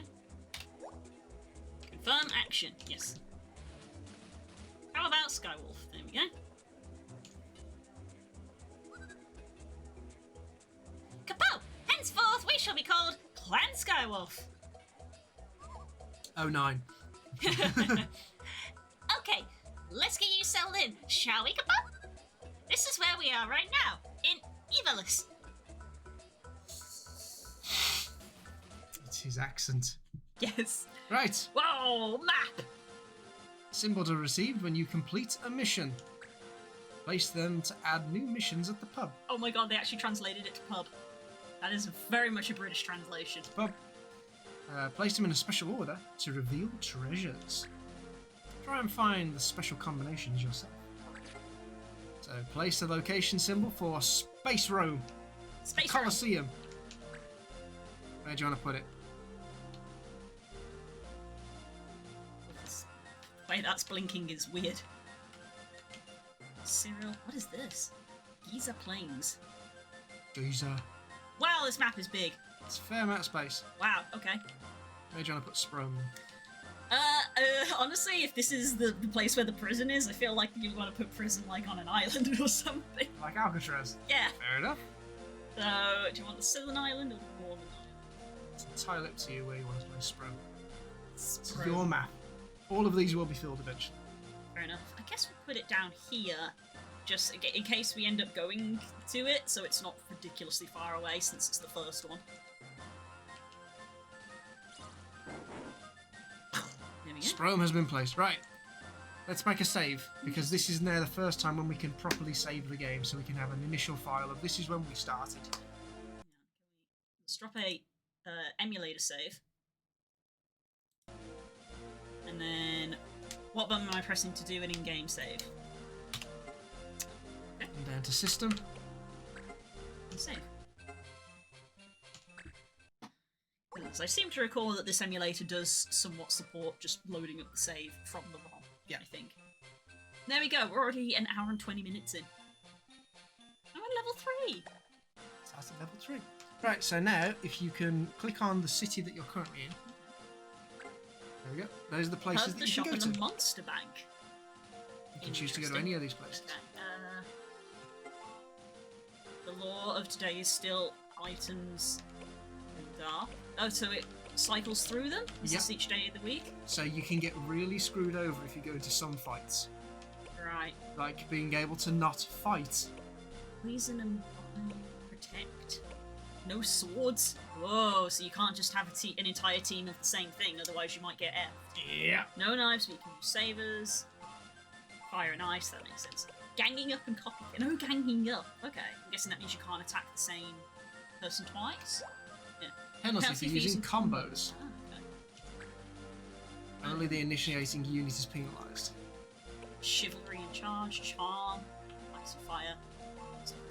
Speaker 1: Confirm action. Yes. How about Skywolf? There we go. Kapow! Henceforth we shall be called Clan Skywolf.
Speaker 2: Oh, 9.
Speaker 1: Okay, let's get you settled in, shall we, Kapow? This is where we are right now, in Evilus.
Speaker 2: It's his accent.
Speaker 1: Yes.
Speaker 2: Right.
Speaker 1: Whoa, map!
Speaker 2: Symbols are received when you complete a mission. Place them to add new missions at the pub.
Speaker 1: Oh my god, they actually translated it to pub. That is very much a British translation.
Speaker 2: Pub. Place them in a special order to reveal treasures. Try and find the special combinations yourself. So place the location symbol for Space Rome,
Speaker 1: Space Rome.
Speaker 2: Colosseum. Where do you want to put it?
Speaker 1: The way that's blinking is weird. Cyril, what is this? Giza Plains.
Speaker 2: Giza.
Speaker 1: Wow, this map is big.
Speaker 2: It's a fair amount of space.
Speaker 1: Wow, okay.
Speaker 2: Where do you want to put Sprome?
Speaker 1: Honestly, if this is the place where the prison is, I feel like you want to put prison like on an island or something.
Speaker 2: Like Alcatraz.
Speaker 1: Yeah.
Speaker 2: Fair enough.
Speaker 1: So, do you want the southern island or the northern island?
Speaker 2: It's entirely up to you where you want to place Sprome. It's
Speaker 1: Sprome.
Speaker 2: your map. All of these will be filled eventually.
Speaker 1: Fair enough. I guess we'll put it down here, just in case we end up going to it, so it's not ridiculously far away since it's the first one. There we go.
Speaker 2: Sprome has been placed. Right. Let's make a save, because this is now the first time when we can properly save the game, so we can have an initial file of this is when we started.
Speaker 1: Let's drop a emulator save. And then, what button am I pressing to do an in-game save? Okay.
Speaker 2: And down to system.
Speaker 1: And save. Because I seem to recall that this emulator does somewhat support just loading up the save from the ROM.
Speaker 2: Yeah.
Speaker 1: I think. There we go. We're already an hour and 20 minutes in. I'm at level 3.
Speaker 2: Starts at level 3. Right, so now, if you can click on the city that you're currently in. There we go. Those are the places
Speaker 1: Hub,
Speaker 2: that
Speaker 1: the
Speaker 2: you
Speaker 1: shop,
Speaker 2: can go
Speaker 1: and
Speaker 2: to.
Speaker 1: the monster bank.
Speaker 2: You can choose to go to any of these places.
Speaker 1: Okay. The law of today is still items and dark. Oh, so it cycles through them? Is
Speaker 2: Yep.
Speaker 1: this each day of the week?
Speaker 2: So you can get really screwed over if you go into some fights.
Speaker 1: Right.
Speaker 2: Like being able to not fight.
Speaker 1: Poison and protect. No swords. Whoa, so you can't just have an entire team of the same thing, otherwise you might get F.
Speaker 2: Yeah.
Speaker 1: No knives, but you can use sabers. Fire and ice, that makes sense. Ganging up and copying. No ganging up. Okay, I'm guessing that means you can't attack the same person twice. Yeah.
Speaker 2: Penalty for using combos.
Speaker 1: Oh, okay.
Speaker 2: Only the initiating unit is penalised.
Speaker 1: Chivalry and charge, charm, ice and fire,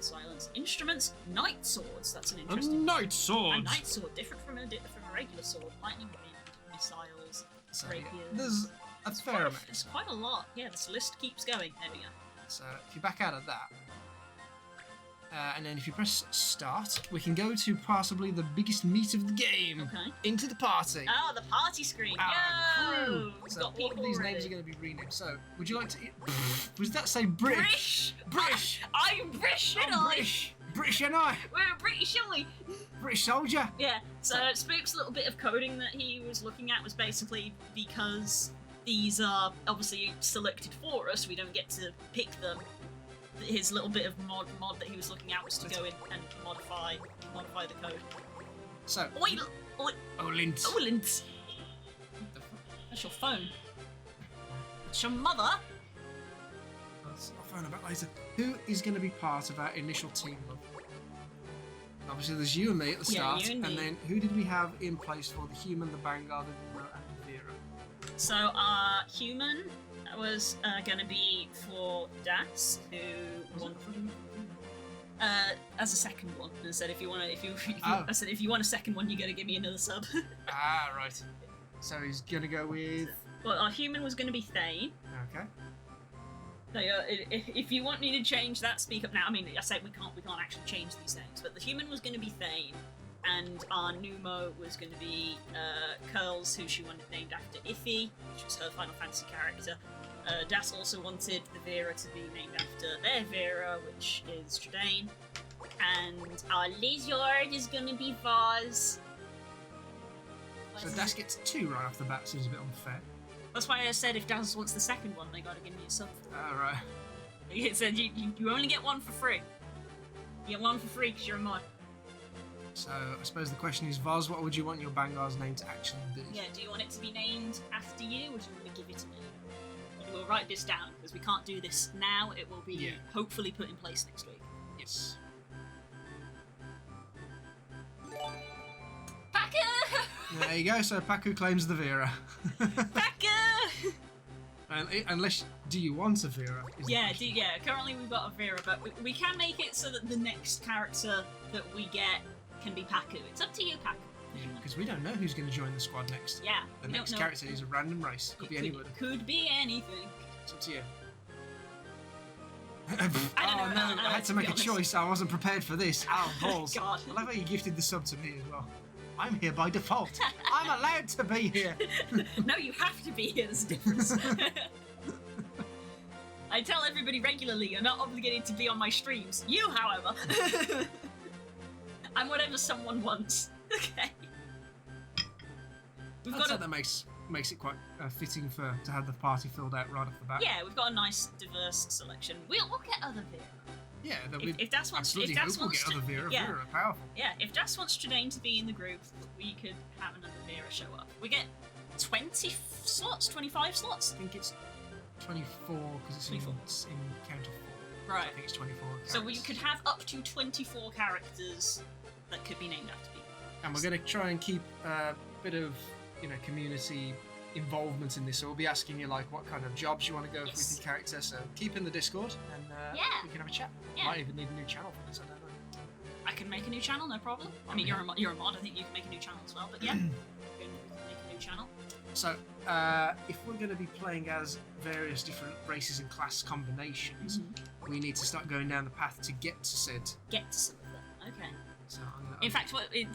Speaker 1: silence, instruments, night swords. That's an interesting.
Speaker 2: Night sword!
Speaker 1: A night sword, different from a regular sword. Lightning wind, missiles,
Speaker 2: So, yeah,
Speaker 1: rapiers.
Speaker 2: there's a fair amount.
Speaker 1: It's quite a lot. Yeah, this list keeps going. There we go.
Speaker 2: So if you back out of that, and then if you press start, we can go to possibly the biggest meat of the game.
Speaker 1: Okay.
Speaker 2: Into the party.
Speaker 1: Oh, the party screen.
Speaker 2: Our
Speaker 1: Yo!
Speaker 2: crew.
Speaker 1: We've
Speaker 2: So
Speaker 1: got
Speaker 2: all
Speaker 1: people
Speaker 2: of these
Speaker 1: already.
Speaker 2: names are going to be renamed. So would you like to? Was that say British?
Speaker 1: British.
Speaker 2: British.
Speaker 1: I'm British,
Speaker 2: I'm
Speaker 1: aren't I?
Speaker 2: British. British and I.
Speaker 1: We're British, aren't we?
Speaker 2: British soldier.
Speaker 1: Yeah. So Spook's little bit of coding that he was looking at was basically because these are obviously selected for us. We don't get to pick them. His little bit of mod that he was looking at was to go in and modify the code.
Speaker 2: So.
Speaker 1: Oil.
Speaker 2: Olint.
Speaker 1: Olint. That's your phone. It's your mother.
Speaker 2: I'll phone about later. Who is going to be part of our initial team? Obviously, there's you and me at the start,
Speaker 1: you and me.
Speaker 2: then who did we have in place for the human, the Vanguard, and the Vera?
Speaker 1: So our human was going to be for Das, who won as a second one. And said if you want I said if you want a second one, you got to give me another sub.
Speaker 2: Ah, right. So he's going to go with.
Speaker 1: Well, our human was going to be Thane.
Speaker 2: Okay.
Speaker 1: So, if you want me to change that, speak up now. I mean, I say we can't actually change these names, but the human was going to be Thane, and our Numo was going to be Curls, who she wanted named after Iffy, which was her Final Fantasy character. Das also wanted the Vera to be named after their Vera, which is Tridane, and our Lizard is going to be Vaz.
Speaker 2: So Das gets 2 right off the bat, seems a bit unfair.
Speaker 1: That's why I said if Daz wants the second one, they gotta give me a sub.
Speaker 2: Alright.
Speaker 1: It said you only get one for free. You get one for free because you're a mod.
Speaker 2: So I suppose the question is, Vaz, what would you want your Vanguard's name to actually be?
Speaker 1: Yeah, do you want it to be named after you, or do you want to give it to me? We'll write this down, because we can't do this now. It will be hopefully put in place next week.
Speaker 2: Yes.
Speaker 1: Packer!
Speaker 2: There you go, so Paku claims the Vera.
Speaker 1: Packer!
Speaker 2: Unless, do you want a Vera?
Speaker 1: Yeah, currently we've got a Vera, but we can make it so that the next character that we get can be Paku. It's up to you, Paku.
Speaker 2: Yeah, because we don't know who's going to join the squad next.
Speaker 1: Yeah.
Speaker 2: The next character is a random race. Could be anybody.
Speaker 1: Could be anything.
Speaker 2: It's up to you.
Speaker 1: I don't know.
Speaker 2: I had to make a choice. I wasn't prepared for this. Ow, balls.
Speaker 1: God.
Speaker 2: I love how you gifted the sub to me as well. I'm here by default. I'm allowed to be here.
Speaker 1: No, you have to be here. There's a difference. I tell everybody regularly, you're not obligated to be on my streams. You, however, I'm whatever someone wants. Okay.
Speaker 2: That makes it quite fitting to have the party filled out right off the bat.
Speaker 1: Yeah, we've got a nice, diverse selection. We'll get other Vera.
Speaker 2: Yeah,
Speaker 1: if Das wants,
Speaker 2: absolutely
Speaker 1: if Das
Speaker 2: we'll
Speaker 1: wants
Speaker 2: get other Vera.
Speaker 1: yeah.
Speaker 2: Vera are powerful.
Speaker 1: Yeah, if Das wants Tridane to be in the group, we could have another Vera show up. We get 20 slots, 25 slots.
Speaker 2: I think it's 24 because it's
Speaker 1: 24.
Speaker 2: in count of 4.
Speaker 1: Right.
Speaker 2: I think it's 24. Characters.
Speaker 1: So we could have up to 24 characters that could be named after people.
Speaker 2: And we're going to try and keep a bit of community involvement in this. So we'll be asking you what kind of jobs you want to go with your character. So keep in the Discord and we can have a chat.
Speaker 1: Yeah.
Speaker 2: Might even need a new channel for this. I don't know.
Speaker 1: I can make a new channel, no problem. I mean, you're a mod. I think you can make a new channel as well. But yeah, we can make a new channel.
Speaker 2: So if we're going to be playing as various different races and class combinations, we need to start going down the path to get to some of them. Okay. So in fact,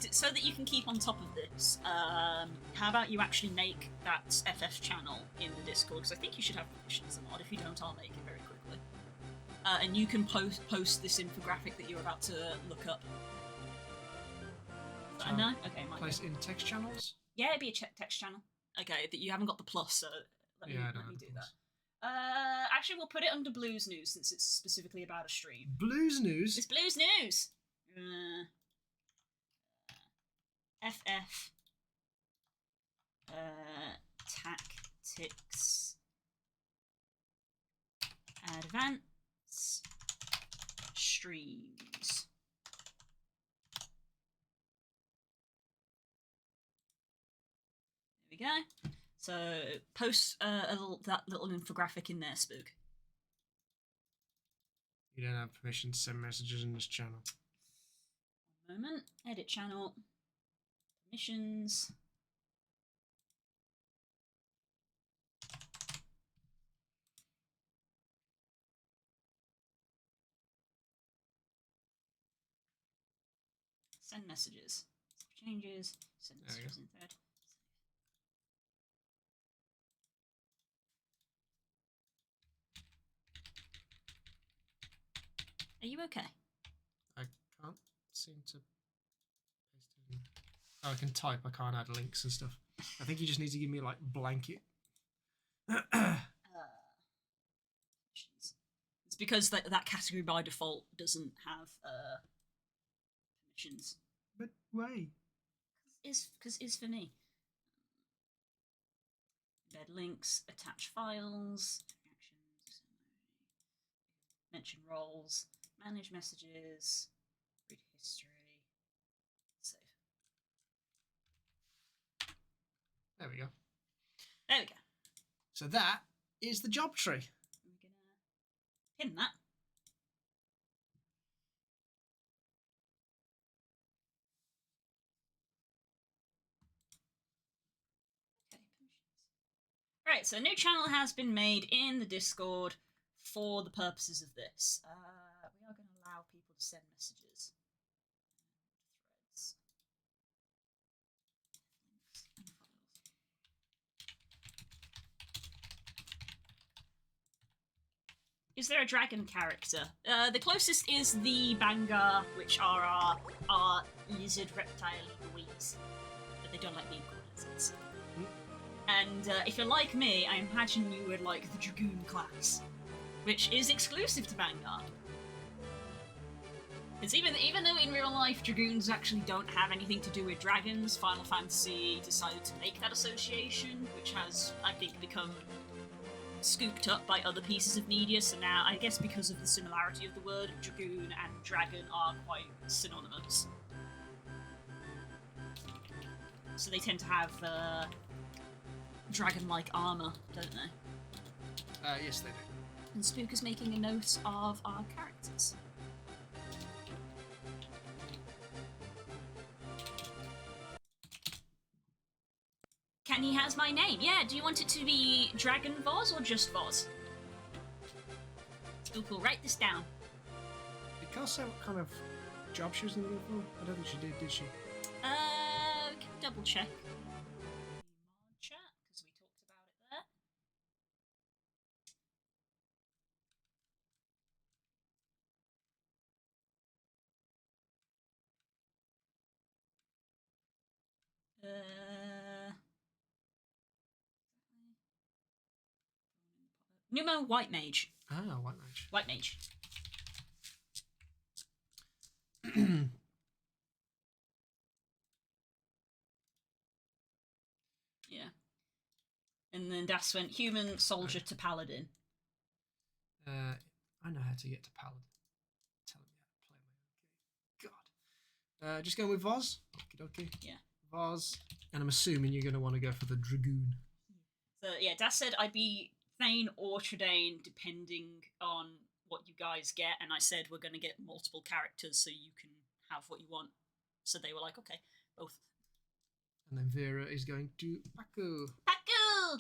Speaker 2: so that you can keep on top of this, how about you actually make that FF channel in the Discord? Because I think you should have permission as a mod. If you don't, I'll make it very quickly. And you can post this infographic that you're about to look up. I know. Okay, place in text channels.
Speaker 1: Yeah, it'd be a text channel. Okay, that you haven't got the plus, so let me do that. Actually, we'll put it under Blues News since it's specifically about a stream.
Speaker 2: Blues News.
Speaker 1: It's Blues News. FF Tactics Advance Streams. There we go. So post that little infographic in there, Spook.
Speaker 2: You don't have permission to send messages in this channel.
Speaker 1: One moment. Edit channel. Permissions. Send messages. Changes. Send messages in thread. Are you okay?
Speaker 2: I can't seem to paste it in. Oh, I can type. I can't add links and stuff. I think you just need to give me blanket
Speaker 1: It's because that category by default doesn't have permissions.
Speaker 2: But wait.
Speaker 1: Because is for me. Embed links, attach files, actions, mention roles, manage messages, read history, save.
Speaker 2: There we go.
Speaker 1: There we go.
Speaker 2: So that is the job tree.
Speaker 1: We're gonna pin that. Okay, permissions. Right, so a new channel has been made in the Discord for the purposes of this. We are going to allow people to send messages. Threads. Links and files. Is there a dragon character? The closest is the Bangar, which are our lizard reptile boys. But they don't like being called lizards. And if you're like me, I imagine you would like the Dragoon class, which is exclusive to Vanguard. It's even though in real life Dragoons actually don't have anything to do with dragons, Final Fantasy decided to make that association, which has, I think, become scooped up by other pieces of media, so now, I guess because of the similarity of the word, Dragoon and Dragon are quite synonymous. So they tend to have dragon-like armour, don't they?
Speaker 2: Yes, they do.
Speaker 1: And Spook is making a note of our characters. Kenny has my name. Yeah, do you want it to be Dragon Voz or just Voz? Spook will write this down.
Speaker 2: Did Carl say what kind of job she was going to go for? I don't think she did she?
Speaker 1: We can double check. Mod chat, because we talked about it there. Numo White Mage.
Speaker 2: Ah, White Mage.
Speaker 1: White Mage. Yeah. And then Das went human, soldier to paladin.
Speaker 2: I know how to get to paladin. Tell me how to play my own game. God. Just going with Voz. Okie dokie.
Speaker 1: Yeah.
Speaker 2: Voz. And I'm assuming you're going to want to go for the Dragoon.
Speaker 1: So yeah, Das said I'd be Thane or Tradain depending on what you guys get, and I said we're going to get multiple characters so you can have what you want. So they were like, okay, both.
Speaker 2: And then Vera is going to Paku.
Speaker 1: Paku!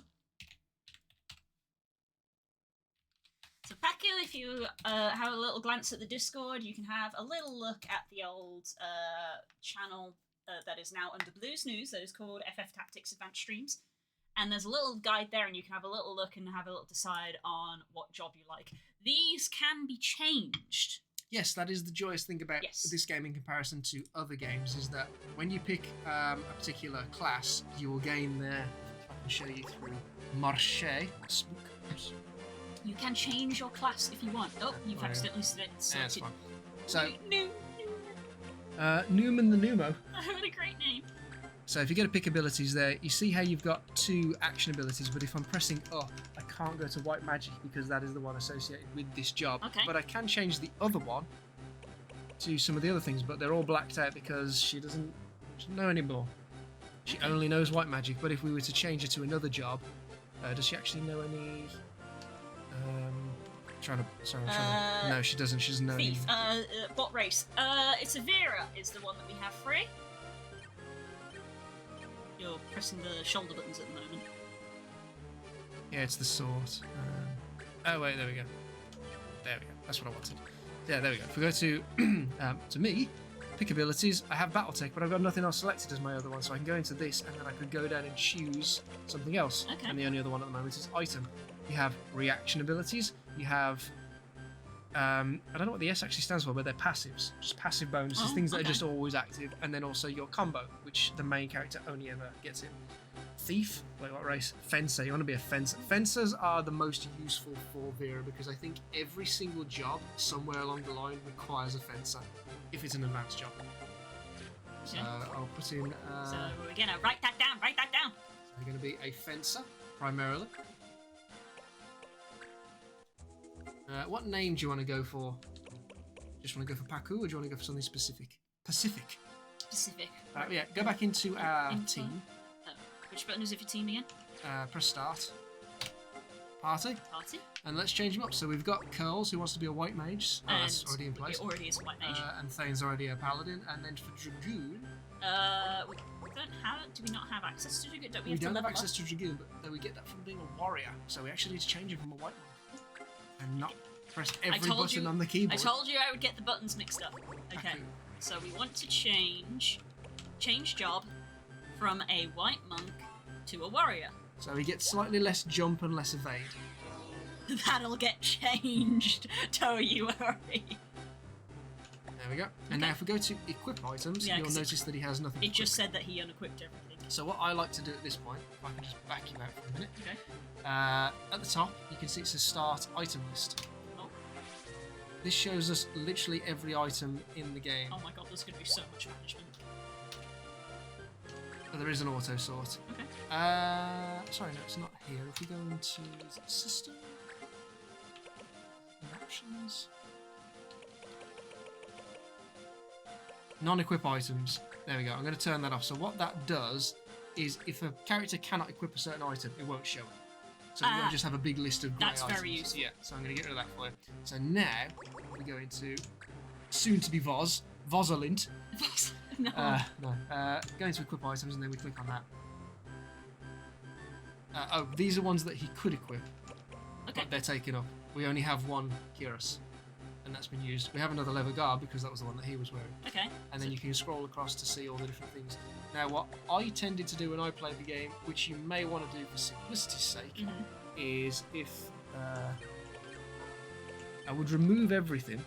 Speaker 1: So Paku, if you have a little glance at the Discord, you can have a little look at the old channel that is now under Blues News, that is called FF Tactics Advanced Streams. And there's a little guide there, and you can have a little look and have a little decide on what job you like. These can be changed.
Speaker 2: Yes, that is the joyous thing about this game in comparison to other games, is that when you pick a particular class, you will gain their, I can show you through, Marche.
Speaker 1: You can change your class if you want. Oh, you've accidentally selected.
Speaker 2: Yeah, that's fine. So,
Speaker 1: Newman.
Speaker 2: Newman the Numo.
Speaker 1: What a great name.
Speaker 2: So if you go to pick abilities there, you see how you've got 2 action abilities, but if I'm pressing up, I can't go to White Magic because that is the one associated with this job.
Speaker 1: Okay.
Speaker 2: But I can change the other one to some of the other things, but they're all blacked out because she doesn't know anymore. She only knows White Magic, but if we were to change her to another job, does she actually know any... No, she doesn't. She doesn't know any...
Speaker 1: Thief. Bot race. It's a Vera is the one that we have free. You're pressing the shoulder buttons at the moment.
Speaker 2: Yeah, it's the sword. Oh wait, there we go. There we go. That's what I wanted. Yeah, there we go. If we go to me, pick abilities. I have BattleTech, but I've got nothing else selected as my other one, so I can go into this, and then I could go down and choose something else.
Speaker 1: Okay.
Speaker 2: And the only other one at the moment is item. You have reaction abilities. You have I don't know what the S actually stands for, but they're passives. Just passive bonuses, things that are just always active, and then also your combo, which the main character only ever gets in. thief. Wait, what race? Fencer. You want to be a fencer. Fencers are the most useful for Vera because I think every single job somewhere along the line requires a fencer if it's an advanced job. So I'll put in.
Speaker 1: So we're gonna write that down. Write that down.
Speaker 2: So you're going to be a fencer primarily. What name do you want to go for? Just want to go for Paku, or do you want to go for something specific? Pacific.
Speaker 1: Specific.
Speaker 2: Yeah, go back into our team.
Speaker 1: Which button is it for team again?
Speaker 2: Press start. Party.
Speaker 1: Party.
Speaker 2: And let's change them up. So we've got Curls, who wants to be a white mage. Oh, that's already in place.
Speaker 1: It already is a white mage.
Speaker 2: And Thane's already a paladin. And then for Dragoon.
Speaker 1: We don't have. Do we not have access to Dragoon? Don't we
Speaker 2: We
Speaker 1: have to
Speaker 2: don't have
Speaker 1: level
Speaker 2: access to Dragoon, but then we get that from being a warrior. So we actually need to change him from a white monk. And not press every button on the keyboard.
Speaker 1: I told you I would get the buttons mixed up. Okay.
Speaker 2: Paku.
Speaker 1: So we want to change job from a white monk to a warrior.
Speaker 2: So he gets slightly less jump and less evade.
Speaker 1: That'll get changed. Don't you worry.
Speaker 2: There we go. And now if we go to equip items,
Speaker 1: Yeah,
Speaker 2: you'll
Speaker 1: 'cause
Speaker 2: notice that he has nothing.
Speaker 1: It just said that he unequipped everything.
Speaker 2: So what I like to do at this point, if I can just back you out for a minute.
Speaker 1: Okay.
Speaker 2: At the top, you can see it says start item list.
Speaker 1: Oh.
Speaker 2: This shows us literally every item in the game.
Speaker 1: Oh my god, there's going to be so much management.
Speaker 2: But there is an auto sort.
Speaker 1: Okay.
Speaker 2: Sorry, no, it's not here. If we go into system, options, non-equip items. There we go. I'm going to turn that off. So what that does is, if a character cannot equip a certain item, it won't show it. So you won't just have a big list of grey
Speaker 1: That's
Speaker 2: items.
Speaker 1: very useful.
Speaker 2: Yeah. So I'm going to get rid of that for you. So now we go into soon to be Vosalint.
Speaker 1: No.
Speaker 2: Go into equip items and then we click on that. These are ones that he could equip,
Speaker 1: Okay.
Speaker 2: but they're taken up. We only have one Kyrus, and that's been used. We have another leather guard because that was the one that he was wearing.
Speaker 1: Okay.
Speaker 2: And then you can scroll across to see all the different things. Now, what I tended to do when I played the game, which you may want to do for simplicity's sake, is if I would remove everything,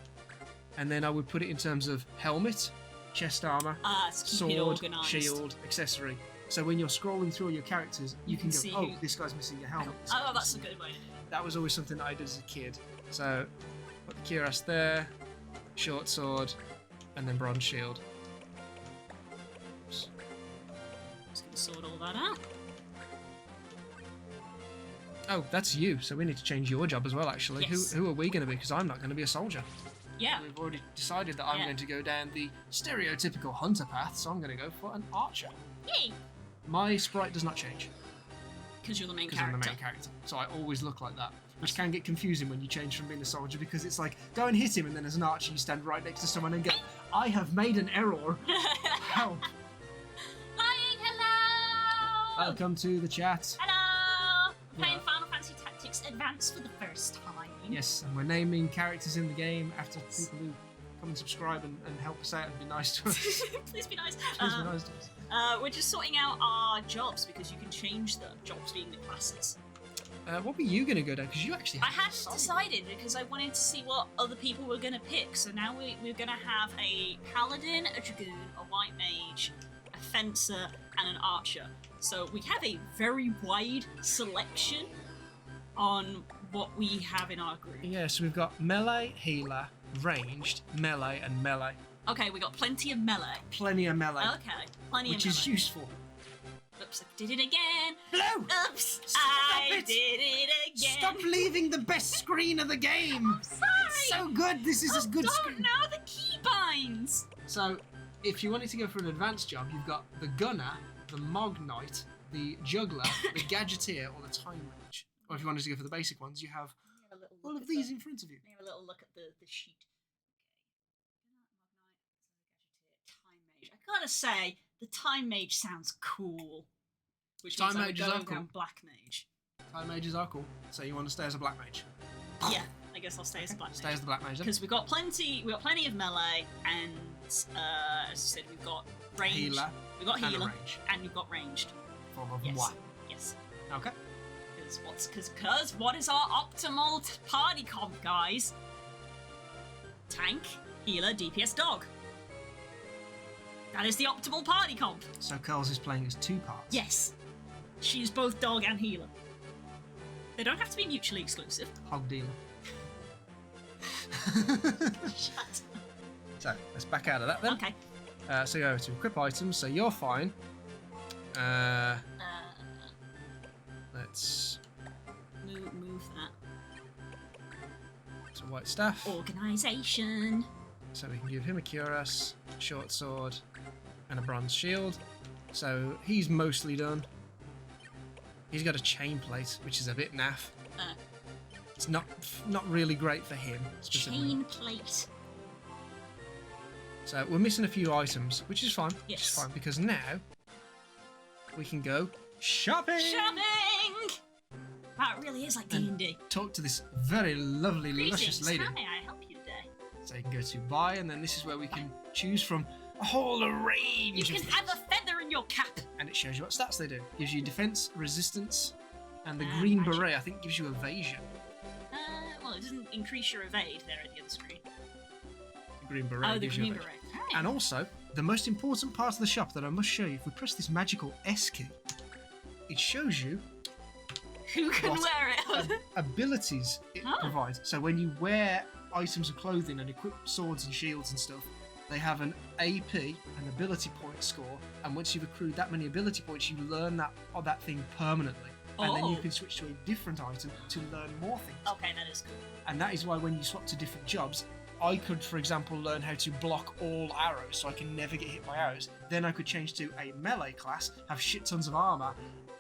Speaker 2: and then I would put it in terms of helmet, chest armor, sword,
Speaker 1: organised.
Speaker 2: shield, accessory. So when you're scrolling through all your characters, you can go,
Speaker 1: see
Speaker 2: oh,
Speaker 1: who-
Speaker 2: this guy's missing a helmet. this
Speaker 1: Oh,
Speaker 2: guy's
Speaker 1: that's a
Speaker 2: missing-"
Speaker 1: good way.
Speaker 2: That was always something that I did as a kid. So put the cuirass there, short sword, and then bronze shield. Oops.
Speaker 1: Just going to sort all that out.
Speaker 2: Oh, that's you. So we need to change your job as well, actually.
Speaker 1: Yes.
Speaker 2: Who are we going to be? Because I'm not going to be a soldier.
Speaker 1: Yeah.
Speaker 2: We've already decided that I'm
Speaker 1: Yeah.
Speaker 2: going to go down the stereotypical hunter path, so I'm going to go for an archer.
Speaker 1: Yay!
Speaker 2: My sprite does not change
Speaker 1: Because you're the main
Speaker 2: because I'm
Speaker 1: character.
Speaker 2: the main character. So I always look like that, which can get confusing when you change from being a soldier because it's like, go and hit him, and then as an archer you stand right next to someone and go, I have made an error. Help.
Speaker 1: Flying, hello!
Speaker 2: Welcome to the chat.
Speaker 1: Hello! We're playing
Speaker 2: Yeah.
Speaker 1: Final Fantasy Tactics Advance for the first time.
Speaker 2: Yes, and we're naming characters in the game after people who come and subscribe and help us out and be nice to us.
Speaker 1: Please be nice.
Speaker 2: Please be nice to us.
Speaker 1: We're just sorting out our jobs because you can change them, jobs being the classes.
Speaker 2: What were you going to go down? Because you actually
Speaker 1: I
Speaker 2: haven't
Speaker 1: hadn't decided because I wanted to see what other people were going to pick. So now we're going to have a paladin, a dragoon, a white mage, a fencer, and an archer. So we have a very wide selection on what we have in our group.
Speaker 2: Yeah, so we've got melee, healer, ranged, melee, and melee.
Speaker 1: Okay, we got plenty of melee.
Speaker 2: Plenty of melee,
Speaker 1: Okay, plenty
Speaker 2: which
Speaker 1: of
Speaker 2: is
Speaker 1: melee.
Speaker 2: useful.
Speaker 1: Oops, I did it again.
Speaker 2: Hello!
Speaker 1: Oops,
Speaker 2: Stop
Speaker 1: I
Speaker 2: it!
Speaker 1: did it again.
Speaker 2: Stop leaving the best screen of the game!
Speaker 1: Sorry.
Speaker 2: It's so good, this is a
Speaker 1: I
Speaker 2: good
Speaker 1: don't
Speaker 2: screen.
Speaker 1: know the keybinds.
Speaker 2: So, if you wanted to go for an advanced job, you've got the gunner, the mog knight, the juggler, the gadgeteer, or the time mage. Or if you wanted to go for the basic ones, you have all of these in front of you.
Speaker 1: Let me have a little look at the sheet. Okay. Time mage. I gotta say, the time mage sounds cool. Which
Speaker 2: Time
Speaker 1: means I would
Speaker 2: mages
Speaker 1: go
Speaker 2: are
Speaker 1: down
Speaker 2: cool.
Speaker 1: black mage.
Speaker 2: Time mages are cool, so you want to stay as a black mage.
Speaker 1: Yeah, I guess I'll stay as a black
Speaker 2: Stay
Speaker 1: mage.
Speaker 2: as the black mage then.
Speaker 1: Because we've got plenty of melee, and as I said, we've got range.
Speaker 2: Healer
Speaker 1: We've got
Speaker 2: and a
Speaker 1: healer,
Speaker 2: range.
Speaker 1: and we've got ranged.
Speaker 2: Form of
Speaker 1: Yes.
Speaker 2: moi.
Speaker 1: Yes.
Speaker 2: Okay.
Speaker 1: Because what is our optimal party comp, guys? Tank, healer, DPS, dog. That is the optimal party comp.
Speaker 2: So Curls is playing as two parts.
Speaker 1: Yes. She's both dog and healer. They don't have to be mutually exclusive.
Speaker 2: Hog dealer.
Speaker 1: Shut
Speaker 2: So let's back out of that then.
Speaker 1: up. Okay.
Speaker 2: So go to equip items. So you're fine. Let's
Speaker 1: Move that.
Speaker 2: some white staff.
Speaker 1: Organisation.
Speaker 2: So we can give him a cuirass, short sword, and a bronze shield. So he's mostly done. He's got a chain plate, which is a bit naff. It's not really great for him. specifically.
Speaker 1: Chain plate.
Speaker 2: So we're missing a few items, which is fine.
Speaker 1: Yes.
Speaker 2: Which is fine because now we can go shopping.
Speaker 1: Shopping! Wow, it really is like D&D.
Speaker 2: Talk to this very lovely, luscious
Speaker 1: Greetings,
Speaker 2: lady.
Speaker 1: how may I help you today?
Speaker 2: So you can go to buy, and then this is where we can choose from a whole range.
Speaker 1: You
Speaker 2: of
Speaker 1: can
Speaker 2: things.
Speaker 1: have a feather in your cap.
Speaker 2: And it shows you what stats they do. Gives you defense, resistance, and the
Speaker 1: And
Speaker 2: green
Speaker 1: magic.
Speaker 2: beret I think gives you evasion.
Speaker 1: Well, it doesn't increase your evade there at the other screen.
Speaker 2: The green beret
Speaker 1: Oh, the
Speaker 2: gives you
Speaker 1: green
Speaker 2: evasion.
Speaker 1: beret. Alright.
Speaker 2: And also, the most important part of the shop that I must show you, if we press this magical S key, it shows you
Speaker 1: Who can
Speaker 2: what
Speaker 1: wear it?
Speaker 2: abilities it
Speaker 1: Oh.
Speaker 2: provides. So when you wear items of clothing and equip swords and shields and stuff, they have an AP, an ability point score, and once you've accrued that many ability points, you learn that thing permanently. And then you
Speaker 1: Oh.
Speaker 2: can switch to a different item to learn more things.
Speaker 1: Okay, that is cool.
Speaker 2: And that is why when you swap to different jobs, I could, for example, learn how to block all arrows so I can never get hit by arrows. Then I could change to a melee class, have shit tons of armor,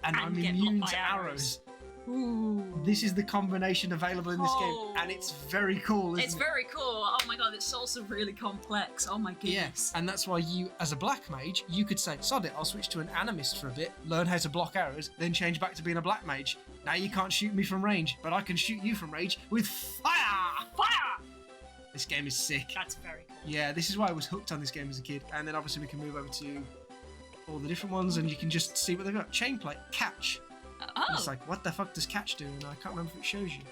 Speaker 2: and I'm
Speaker 1: get
Speaker 2: immune
Speaker 1: blocked
Speaker 2: to
Speaker 1: by
Speaker 2: arrows.
Speaker 1: Ooh.
Speaker 2: This is the combination available in this game, and it's very cool, isn't
Speaker 1: It's
Speaker 2: it?
Speaker 1: very cool. Oh my god, it's also really complex. Oh my
Speaker 2: Yeah,
Speaker 1: goodness.
Speaker 2: and that's why you, as a black mage, you could say, sod it, I'll switch to an animist for a bit, learn how to block arrows, then change back to being a black mage. Now you can't shoot me from range, but I can shoot you from range with fire!
Speaker 1: Fire!
Speaker 2: This game is sick.
Speaker 1: That's very cool.
Speaker 2: Yeah, this is why I was hooked on this game as a kid. And then obviously we can move over to all the different ones and you can just see what they've got. Chain plate, catch.
Speaker 1: Oh.
Speaker 2: It's like, what the fuck does catch do? And I can't remember if it shows you.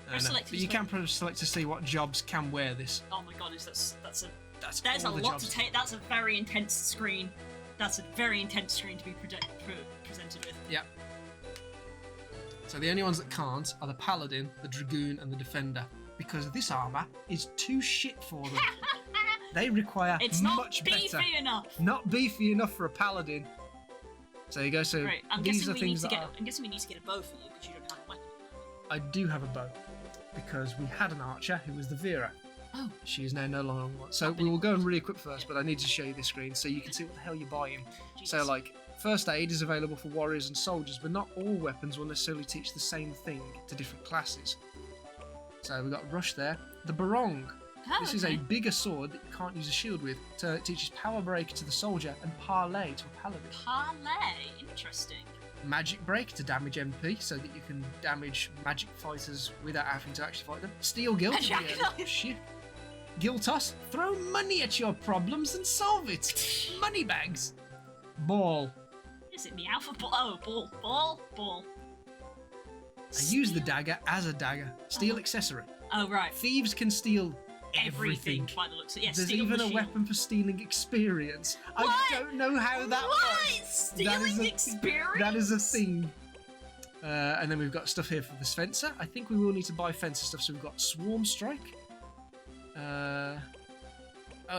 Speaker 1: Press
Speaker 2: no.
Speaker 1: select to
Speaker 2: But you
Speaker 1: just
Speaker 2: can press select to see what jobs can wear this.
Speaker 1: Oh my god, that's
Speaker 2: That's
Speaker 1: a
Speaker 2: all the
Speaker 1: lot
Speaker 2: jobs.
Speaker 1: to take. That's a very intense screen. That's a very intense screen to be presented with.
Speaker 2: Yeah. So the only ones that can't are the paladin, the dragoon, and the defender, because this armor is too shit for them. They require
Speaker 1: It's not
Speaker 2: much
Speaker 1: beefy
Speaker 2: better.
Speaker 1: enough.
Speaker 2: Not beefy enough for a paladin. So you go. So
Speaker 1: Right, I'm
Speaker 2: these
Speaker 1: guessing
Speaker 2: are
Speaker 1: we need
Speaker 2: things
Speaker 1: to
Speaker 2: that
Speaker 1: get.
Speaker 2: are.
Speaker 1: I'm guessing we need to get a bow for you because you don't have a weapon.
Speaker 2: I do have a bow because we had an archer who was the Vera.
Speaker 1: Oh.
Speaker 2: She is now no longer one. So we will go and re-equip first, but I need to show you this screen so you can see what the hell you're buying. So
Speaker 1: Jesus.
Speaker 2: like, first aid is available for warriors and soldiers, but not all weapons will necessarily teach the same thing to different classes. So we've got rush there. The barong.
Speaker 1: Oh,
Speaker 2: This is a
Speaker 1: okay.
Speaker 2: bigger sword that you can't use a shield with. So it teaches power break to the soldier and parlay to a paladin.
Speaker 1: Parlay. Interesting.
Speaker 2: Magic break to damage MP, so that you can damage magic fighters without having to actually fight them. Steel guilt.
Speaker 1: Exactly.
Speaker 2: Shit. Guilt toss. Throw money at your problems and solve it. Money bags. Ball.
Speaker 1: Is it meow for ball? Oh, ball.
Speaker 2: I use the dagger as a dagger. Steel accessory.
Speaker 1: Oh right.
Speaker 2: Thieves can steal
Speaker 1: Everything
Speaker 2: everything.
Speaker 1: by the looks of it. Yeah,
Speaker 2: There's
Speaker 1: steal
Speaker 2: even
Speaker 1: the
Speaker 2: a
Speaker 1: shield.
Speaker 2: weapon for stealing experience. I
Speaker 1: What?
Speaker 2: don't know how that
Speaker 1: What?
Speaker 2: works.
Speaker 1: Stealing
Speaker 2: a-
Speaker 1: experience?
Speaker 2: That is a thing. And then we've got stuff here for the fencer. I think we will need to buy fencer stuff. So we've got Swarm Strike. Oh,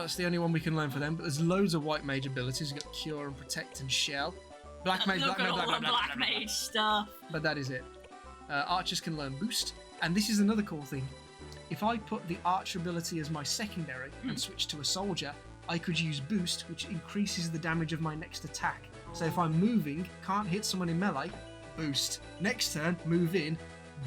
Speaker 2: that's the only one we can learn for them. But there's loads of white mage abilities. We've got Cure and Protect and Shell. Black mage,
Speaker 1: Look
Speaker 2: black
Speaker 1: at
Speaker 2: mage,
Speaker 1: all
Speaker 2: black
Speaker 1: the
Speaker 2: mage, black
Speaker 1: black
Speaker 2: mage.
Speaker 1: mage stuff.
Speaker 2: But that is it. Archers can learn Boost. And this is another cool thing. If I put the archer ability as my secondary and switch to a soldier, I could use Boost, which increases the damage of my next attack. So if I'm moving, can't hit someone in melee, Boost. Next turn, move in,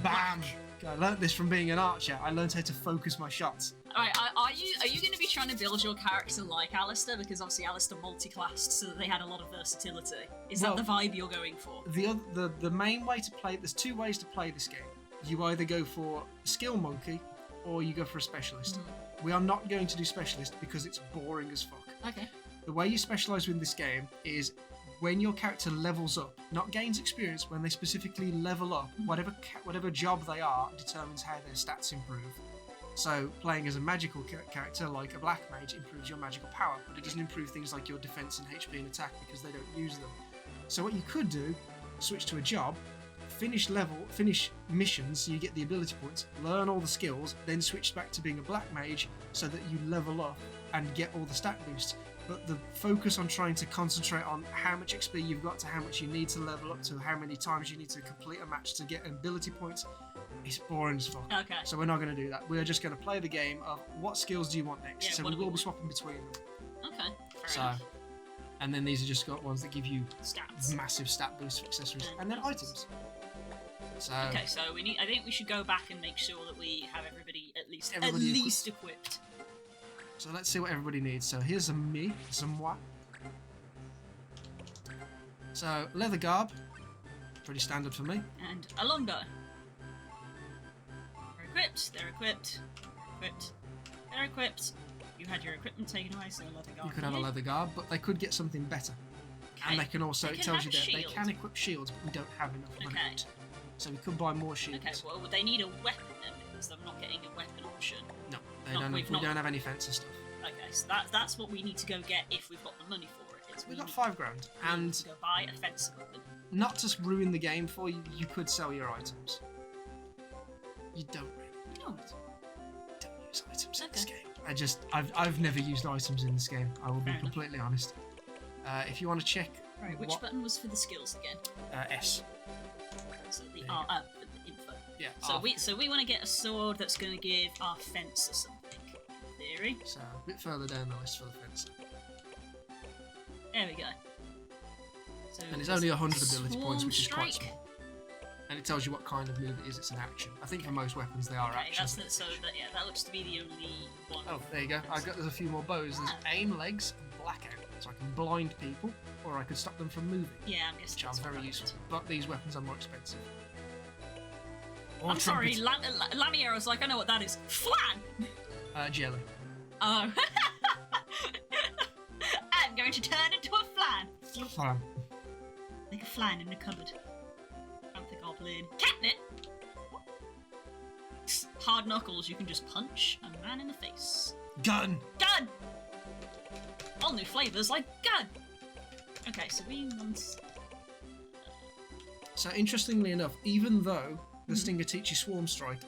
Speaker 2: BAM! I learnt this from being an archer. I learnt how to focus my shots.
Speaker 1: Alright, are you going to be trying to build your character like Alistair? Because obviously Alistair multi-classed, so that they had a lot of versatility. Is
Speaker 2: Well,
Speaker 1: that the vibe you're going for?
Speaker 2: The main way to play, there's two ways to play this game. You either go for skill monkey, or you go for a specialist. We are not going to do specialist because it's boring as fuck.
Speaker 1: Okay.
Speaker 2: The way you specialise in this game is when your character levels up, not gains experience, when they specifically level up, whatever job they are determines how their stats improve. So playing as a magical character like a black mage improves your magical power, but it doesn't improve things like your defense and HP and attack because they don't use them. So what you could do, switch to a job, finish missions so you get the ability points, learn all the skills, then switch back to being a black mage so that you level up and get all the stat boosts. But the focus on trying to concentrate on how much XP you've got to how much you need to level up to how many times you need to complete a match to get ability points is boring as fuck.
Speaker 1: Okay.
Speaker 2: So we're not going to do that. We're just going to play the game of what skills do you want next.
Speaker 1: Yeah,
Speaker 2: so
Speaker 1: what
Speaker 2: we
Speaker 1: do we
Speaker 2: will be
Speaker 1: want?
Speaker 2: swapping between them.
Speaker 1: Okay. Fair
Speaker 2: So,
Speaker 1: enough.
Speaker 2: and then these are just got ones that give you
Speaker 1: Stats.
Speaker 2: massive stat boosts for accessories,
Speaker 1: And
Speaker 2: and then
Speaker 1: items.
Speaker 2: items. So
Speaker 1: Okay, so we need. I think we should go back and make sure that we have everybody at least
Speaker 2: Everybody
Speaker 1: equipped.
Speaker 2: So let's see what everybody needs. So here's a me, some moi. So leather garb, pretty standard for me.
Speaker 1: And a longbow. They're equipped. They're equipped. They're equipped. They're equipped. You had your equipment taken away, so leather guard.
Speaker 2: You could have a leather garb, but they could get something better. And they can also,
Speaker 1: They
Speaker 2: it
Speaker 1: can
Speaker 2: tells
Speaker 1: have
Speaker 2: you
Speaker 1: a
Speaker 2: that they
Speaker 1: shield.
Speaker 2: can equip shields, but we don't have enough money.
Speaker 1: Okay.
Speaker 2: So we could buy more shields.
Speaker 1: Okay, well, they need a weapon then, because I'm not getting a weapon option.
Speaker 2: No, they
Speaker 1: No,
Speaker 2: don't.
Speaker 1: we've
Speaker 2: We
Speaker 1: not-
Speaker 2: don't have any fencer stuff.
Speaker 1: Okay, so that's what we need to go get if we've got the money for it. Is
Speaker 2: We got
Speaker 1: need-
Speaker 2: £5,000,
Speaker 1: we need
Speaker 2: and
Speaker 1: to go buy a fence weapon.
Speaker 2: not to ruin the game for you, you could sell your items. You don't really
Speaker 1: No.
Speaker 2: don't use items in this
Speaker 1: Okay.
Speaker 2: game. I've never used items in this game. I will be
Speaker 1: Fair enough.
Speaker 2: completely honest. If you want to check,
Speaker 1: Right, which
Speaker 2: what-
Speaker 1: button was for the skills again?
Speaker 2: S.
Speaker 1: So the
Speaker 2: you
Speaker 1: for the info.
Speaker 2: Yeah.
Speaker 1: So we want to get a sword that's going to give our fencer something. In theory.
Speaker 2: So a bit further down the list for the fencer.
Speaker 1: There we go. So
Speaker 2: And it's only 100 ability
Speaker 1: Swarm
Speaker 2: points, which is quite
Speaker 1: Strike.
Speaker 2: small. And it tells you what kind of move it is. It's an action. I think for most weapons they are
Speaker 1: Okay,
Speaker 2: actions.
Speaker 1: that looks to be the only one.
Speaker 2: Oh, there you go. There's a few more bows. There's aim legs and blackout, so I can blind people, or I could stop them from moving,
Speaker 1: Yeah, I'm guessing
Speaker 2: which are
Speaker 1: that's what
Speaker 2: very
Speaker 1: that
Speaker 2: useful.
Speaker 1: is.
Speaker 2: But these weapons are more expensive. Or
Speaker 1: I'm sorry,
Speaker 2: trumpet.
Speaker 1: Lamier was like, I know what that is. Flan!
Speaker 2: Jelly.
Speaker 1: Oh. I'm going to turn into a flan.
Speaker 2: Flan.
Speaker 1: Like a flan in the cupboard. I don't think I'll play in. Catnip! Hard knuckles, you can just punch a man in the face.
Speaker 2: Gun.
Speaker 1: Gun! All new flavours like gun! Okay, so we want...
Speaker 2: So interestingly enough, even though the
Speaker 1: Mhm.
Speaker 2: Stinger teaches Swarm Strike,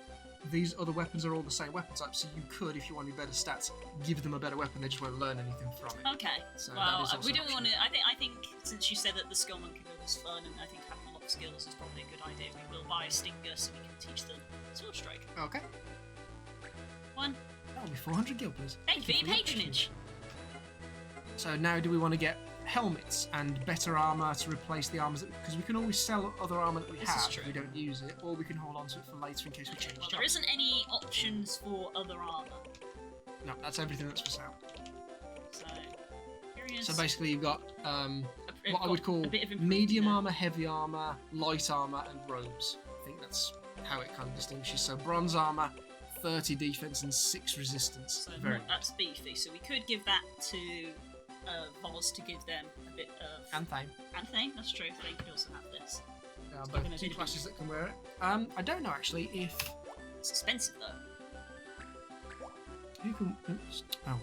Speaker 2: these other weapons are all the same weapon type, so you could, if you wanted better stats, give them a better weapon, they just won't learn anything from it.
Speaker 1: Okay.
Speaker 2: So
Speaker 1: Well,
Speaker 2: that is also
Speaker 1: we
Speaker 2: an
Speaker 1: don't want
Speaker 2: option.
Speaker 1: to... I think since you said that the skill monkey build is fun, and I think having a lot of skills is probably a good idea, we will buy a stinger so we can teach them sword strike.
Speaker 2: Okay.
Speaker 1: One.
Speaker 2: That'll be 400 gil, please.
Speaker 1: Thank you for your patronage.
Speaker 2: So now do we want to get helmets and better armour to replace the armours? Because we can always sell other armour that we
Speaker 1: This is
Speaker 2: have
Speaker 1: true.
Speaker 2: if we don't use it, or we can hold on to it for later in case we change
Speaker 1: Well,
Speaker 2: jobs.
Speaker 1: there isn't any options for other armour.
Speaker 2: No, that's everything that's for sale.
Speaker 1: So, curious.
Speaker 2: So basically you've got
Speaker 1: I've
Speaker 2: what I
Speaker 1: got
Speaker 2: would call
Speaker 1: a bit of improvement
Speaker 2: medium
Speaker 1: there.
Speaker 2: armour, heavy armour, light armour and robes. I think that's how it kind of distinguishes. So bronze armour, 30 defense and 6 resistance.
Speaker 1: So
Speaker 2: Very
Speaker 1: that's beefy. So we could give that to Voz to give them a bit of...
Speaker 2: And Thane.
Speaker 1: And Thane, that's true. Thane could also have this.
Speaker 2: They are
Speaker 1: It's not gonna
Speaker 2: both 2
Speaker 1: be-
Speaker 2: classes that can wear it. I don't know actually if
Speaker 1: It's expensive though.
Speaker 2: who can. Oops. Oh.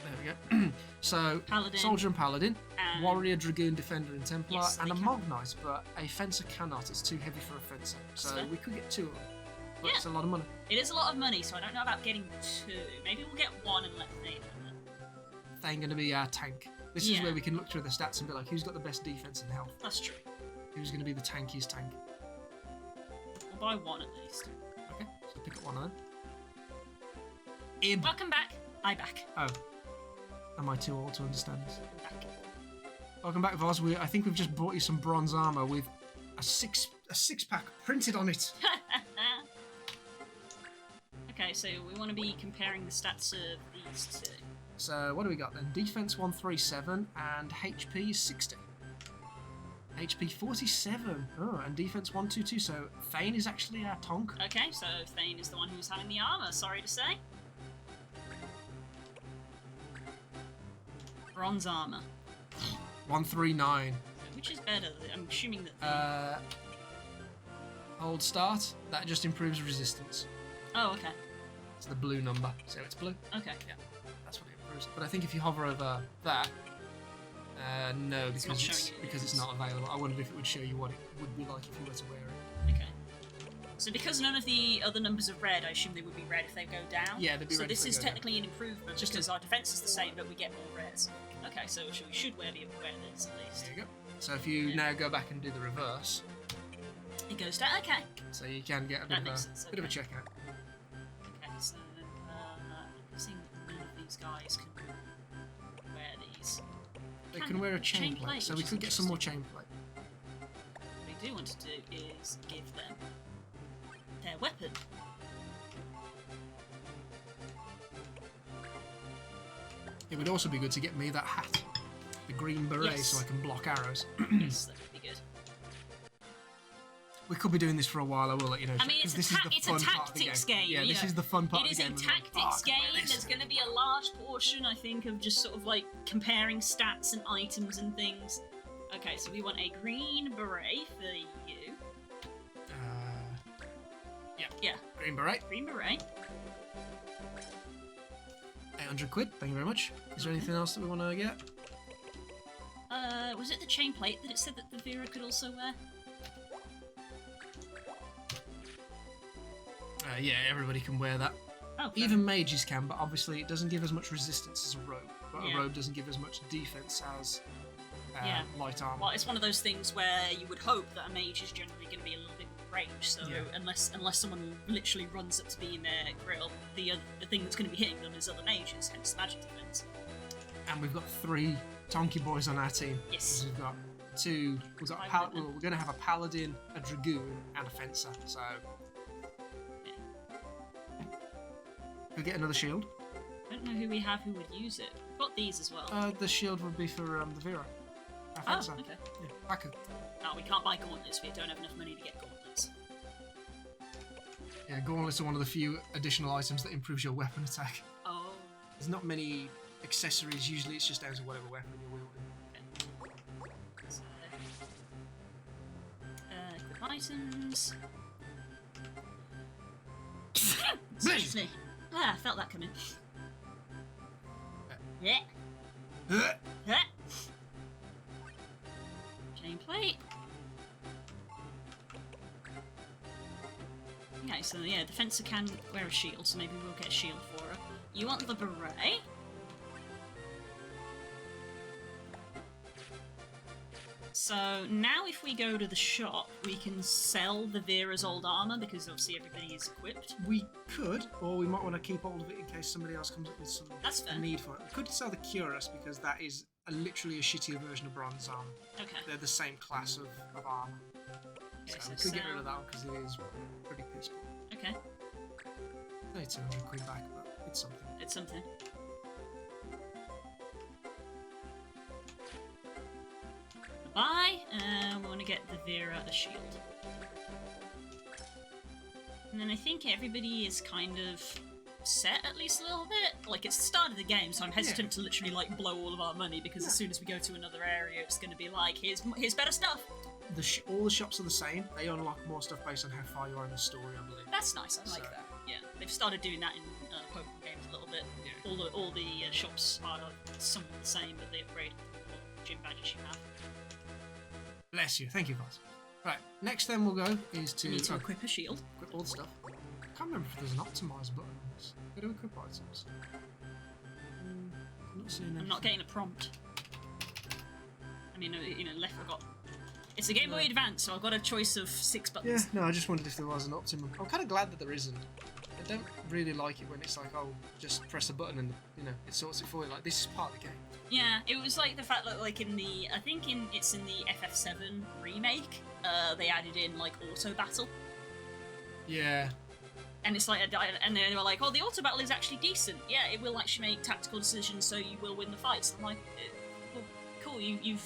Speaker 2: There we go. So
Speaker 1: Paladin.
Speaker 2: soldier and paladin,
Speaker 1: And
Speaker 2: warrior, dragoon, defender, and templar,
Speaker 1: Yes,
Speaker 2: and
Speaker 1: they
Speaker 2: a
Speaker 1: can.
Speaker 2: mog knight. But a fencer cannot. It's too heavy for a fencer. So
Speaker 1: fair.
Speaker 2: we could get 2 of them. But
Speaker 1: Yeah.
Speaker 2: it's a lot of money.
Speaker 1: It is a lot of money, so I don't know about getting 2. Maybe we'll get 1 and let Thane have it.
Speaker 2: They're going to be our tank. This is
Speaker 1: Yeah.
Speaker 2: where we can look through the stats and be like, who's got the best defense and health?
Speaker 1: That's true.
Speaker 2: Who's going to be the tankiest tank?
Speaker 1: We'll buy 1 at least.
Speaker 2: Okay, so pick up one of them. Ib.
Speaker 1: Welcome back. I back.
Speaker 2: Oh. Am I too old to understand this?
Speaker 1: I'm back.
Speaker 2: Welcome back, Voz. I think we've just bought you some bronze armor with a six pack printed on it.
Speaker 1: Okay, so we want to be comparing the stats of these two.
Speaker 2: So what do we got then? Defense 137 and HP 60. HP 47. Oh, and defense 122. So Thane is actually our tonk.
Speaker 1: Okay, so Thane is the one who's having the armor, sorry to say. Bronze armor.
Speaker 2: 139.
Speaker 1: Which is better? I'm assuming that the...
Speaker 2: hold start. That just improves resistance.
Speaker 1: Oh, okay.
Speaker 2: It's the blue number, so it's blue.
Speaker 1: Okay.
Speaker 2: Yeah, that's what it improves. But I think if you hover over that, no, because it's not available. I wondered if it would show you what it would be like if you were to wear it.
Speaker 1: Okay. So because none of the other numbers are red, I assume they would be red if they go down?
Speaker 2: Yeah, they'd be red.
Speaker 1: So this
Speaker 2: if they
Speaker 1: is
Speaker 2: go
Speaker 1: technically an improvement because our defense is the same, but we get more reds. Okay, so we should wear this at least.
Speaker 2: There you go. So if you now go back and do the reverse,
Speaker 1: it goes down. Okay.
Speaker 2: So you can get a bit, bit of a checkout.
Speaker 1: Okay, so I'm guessing none of these guys can wear these.
Speaker 2: They can wear a chain plate, so we could get some more chain plate.
Speaker 1: What I do want to do is give them their weapon.
Speaker 2: It would also be good to get me that hat, the green beret,
Speaker 1: Yes.
Speaker 2: so I can block arrows.
Speaker 1: Yes, that would be good.
Speaker 2: We could be doing this for a while. I will let you know.
Speaker 1: I mean, it's
Speaker 2: this
Speaker 1: a
Speaker 2: is the fun part of the
Speaker 1: tactics game.
Speaker 2: Yeah,
Speaker 1: you
Speaker 2: this
Speaker 1: know.
Speaker 2: is the fun part
Speaker 1: It
Speaker 2: of the game.
Speaker 1: is a tactics game. There's going to be a large portion, I think, of just sort of like comparing stats and items and things. Okay, so we want a green beret for you. Yeah.
Speaker 2: Green beret.
Speaker 1: Green beret.
Speaker 2: 800 quid. Thank you very much. Is there anything else that we want to get?
Speaker 1: Was it the chain plate that it said that the Vera could also wear?
Speaker 2: Yeah, everybody can wear that.
Speaker 1: Oh,
Speaker 2: Even mages can, but obviously it doesn't give as much resistance as a robe. But
Speaker 1: Yeah.
Speaker 2: a robe doesn't give as much defense as
Speaker 1: Yeah.
Speaker 2: light armor.
Speaker 1: Well, it's one of those things where you would hope that a mage is generally going to be a little bit more range. So
Speaker 2: Yeah.
Speaker 1: unless someone literally runs up to be in their grill, the thing that's going to be hitting them is other mages, hence magic defense.
Speaker 2: And we've got 3 Tonky boys on our team.
Speaker 1: Yes.
Speaker 2: We've got 2. We've got we're going to have a paladin, a dragoon, and a fencer. So we'll get another shield.
Speaker 1: I don't know who we have who would use it. We've got these as well.
Speaker 2: The shield would be for the Vera. Our
Speaker 1: Oh,
Speaker 2: fencer.
Speaker 1: okay.
Speaker 2: Yeah, Baku.
Speaker 1: No, we can't buy gauntlets. We don't have enough money to get gauntlets.
Speaker 2: Yeah, gauntlets are one of the few additional items that improves your weapon attack.
Speaker 1: Oh.
Speaker 2: There's not many accessories. Usually, it's just down to whatever weapon you're wielding.
Speaker 1: So, equip items. Excuse me. I felt that coming. Yeah. Yeah. Chain plate. Okay, so yeah, the fencer can wear a shield, so maybe we'll get a shield for her. You want the beret? So now if we go to the shop, we can sell the Vera's old armor, because obviously everybody is equipped.
Speaker 2: We could, or we might want to keep hold of it in case somebody else comes up with some
Speaker 1: That's fair.
Speaker 2: need for it. We could sell the Cuirass because that is literally a shittier version of bronze armor.
Speaker 1: Okay.
Speaker 2: They're the same class of armor.
Speaker 1: Okay,
Speaker 2: So we
Speaker 1: so
Speaker 2: could get rid
Speaker 1: sell-
Speaker 2: of that one because it is pretty peaceful.
Speaker 1: Okay,
Speaker 2: Only 200 quid back, but it's something.
Speaker 1: it's something. Buy, we want to get the Vera a shield. And then I think everybody is kind of set at least a little bit. Like, it's the start of the game, so I'm hesitant to literally like blow all of our money because as soon as we go to another area, it's going to be like, here's better stuff.
Speaker 2: All the shops are the same. They unlock more stuff based on how far you are in the story, I believe.
Speaker 1: That's nice. I like
Speaker 2: So-
Speaker 1: that. Yeah, they've started doing that in Pokemon games a little bit.
Speaker 2: Yeah.
Speaker 1: All the shops are somewhat the same, but they upgrade what gym badges you have.
Speaker 2: Bless you. Thank you, guys. Right, next then we'll go is to
Speaker 1: You need to equip a shield.
Speaker 2: equip all the stuff. I can't remember if there's an optimize button on this. Go to equip items. I'm not seeing anything.
Speaker 1: I'm not getting a prompt. I mean, left I got. It's a Game Boy Advance, so I've got a choice of 6
Speaker 2: Yeah,
Speaker 1: buttons.
Speaker 2: no, I just wondered if there was an optimum. I'm kind of glad that there isn't. I don't really like it when it's like, oh, just press a button and, it sorts it for you. Like, this is part of the game.
Speaker 1: Yeah, it was like the fact that, like, it's in the FF7 remake, they added in, like, auto battle.
Speaker 2: Yeah.
Speaker 1: And it's like, and they were like, oh, the auto battle is actually decent. Yeah, it will actually make tactical decisions, so you will win the fights. I'm like, well, cool, you've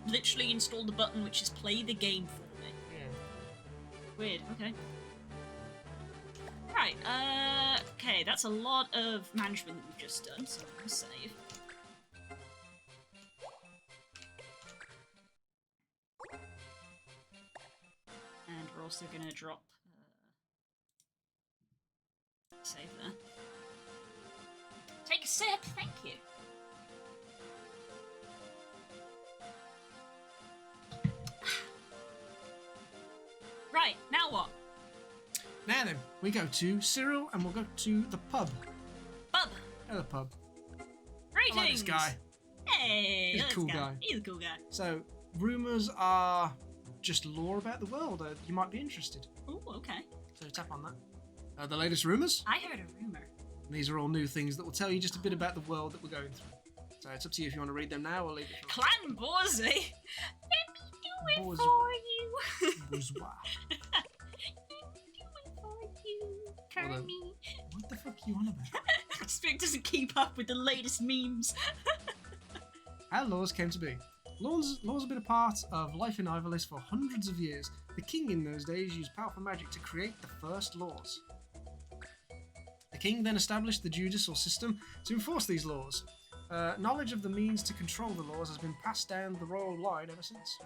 Speaker 1: literally installed a button which is play the game for me.
Speaker 2: Yeah.
Speaker 1: Weird, okay. Right, okay, that's a lot of management that we've just done, so I'm gonna save. And we're also also gonna drop save there. Take a sip, thank you. Right, now what?
Speaker 2: Now then, we go to Cyril and we'll go to the pub.
Speaker 1: Bub!
Speaker 2: Hello, pub.
Speaker 1: Greetings!
Speaker 2: I like this guy.
Speaker 1: Hey!
Speaker 2: He's a
Speaker 1: this
Speaker 2: cool guy.
Speaker 1: He's a cool guy.
Speaker 2: So, rumours are just lore about the world. You might be interested.
Speaker 1: Oh, okay.
Speaker 2: So tap on that. The latest rumours.
Speaker 1: I heard a rumour.
Speaker 2: These are all new things that will tell you just a bit about the world that we're going through. So it's up to you if you want to read them now or leave it for
Speaker 1: Clan Borzy! Let me do it
Speaker 2: Bourgeois.
Speaker 1: for you!
Speaker 2: bourgeois.
Speaker 1: Let me do it for you,
Speaker 2: Hold on.
Speaker 1: Kermie.
Speaker 2: What the fuck are you on about?
Speaker 1: Spirit doesn't keep up with the latest memes.
Speaker 2: How laws came to be. Laws have been a part of life in Iverlis for hundreds of years. The king in those days used powerful magic to create the first laws. The king then established the judicial system to enforce these laws. Knowledge of the means to control the laws has been passed down the royal line ever since.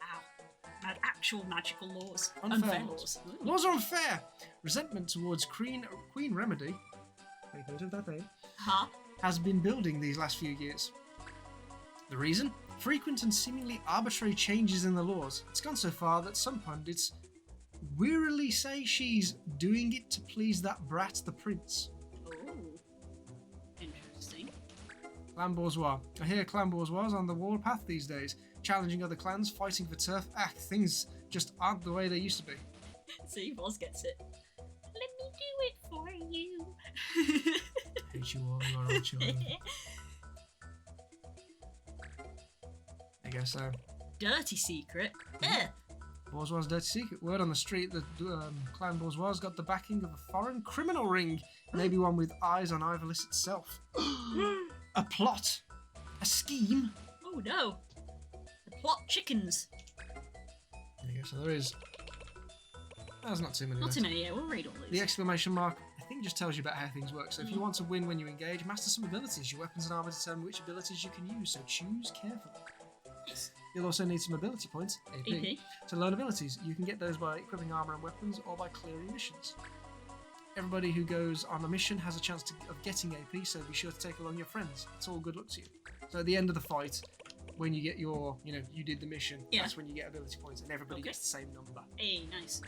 Speaker 1: Ow. Actual magical laws.
Speaker 2: Unfair
Speaker 1: laws. Ooh.
Speaker 2: Laws are unfair. Resentment towards Queen Remedy, have you heard of that name?
Speaker 1: Huh?
Speaker 2: Has been building these last few years. The reason? Frequent and seemingly arbitrary changes in the laws. It's gone so far that some pundits wearily say she's doing it to please that brat the prince.
Speaker 1: Oh. Interesting.
Speaker 2: Clan Bourgeois. I hear Clan Bourgeois on the warpath these days, challenging other clans, fighting for turf. Things just aren't the way they used to be.
Speaker 1: See, Boz gets it. Let me do it for you.
Speaker 2: Hate you all, you are all children. There you go, so.
Speaker 1: Dirty secret. Ugh.
Speaker 2: Bourgeois' dirty secret. Word on the street that Clan Bourgeois got the backing of a foreign criminal ring. Maybe one with eyes on Iverlis itself. A plot. A scheme.
Speaker 1: Oh no. The plot chickens.
Speaker 2: There you go, so there is. There's not too many.
Speaker 1: Not
Speaker 2: there.
Speaker 1: too many, yeah, we'll read all these.
Speaker 2: The exclamation mark, I think, just tells you about how things work. So if you want to win when you engage, master some abilities. Your weapons and armor determine which abilities you can use, so choose carefully.
Speaker 1: Nice.
Speaker 2: You'll also need some ability points, AP,
Speaker 1: AP.
Speaker 2: to learn abilities. You can get those by equipping armor and weapons or by clearing missions. Everybody who goes on a mission has a chance of getting AP, so be sure to take along your friends. It's all good luck to you. So at the end of the fight, when you get your, you did the mission,
Speaker 1: Yeah.
Speaker 2: that's when you get ability points, and everybody
Speaker 1: Okay.
Speaker 2: gets the same number.
Speaker 1: Hey, nice.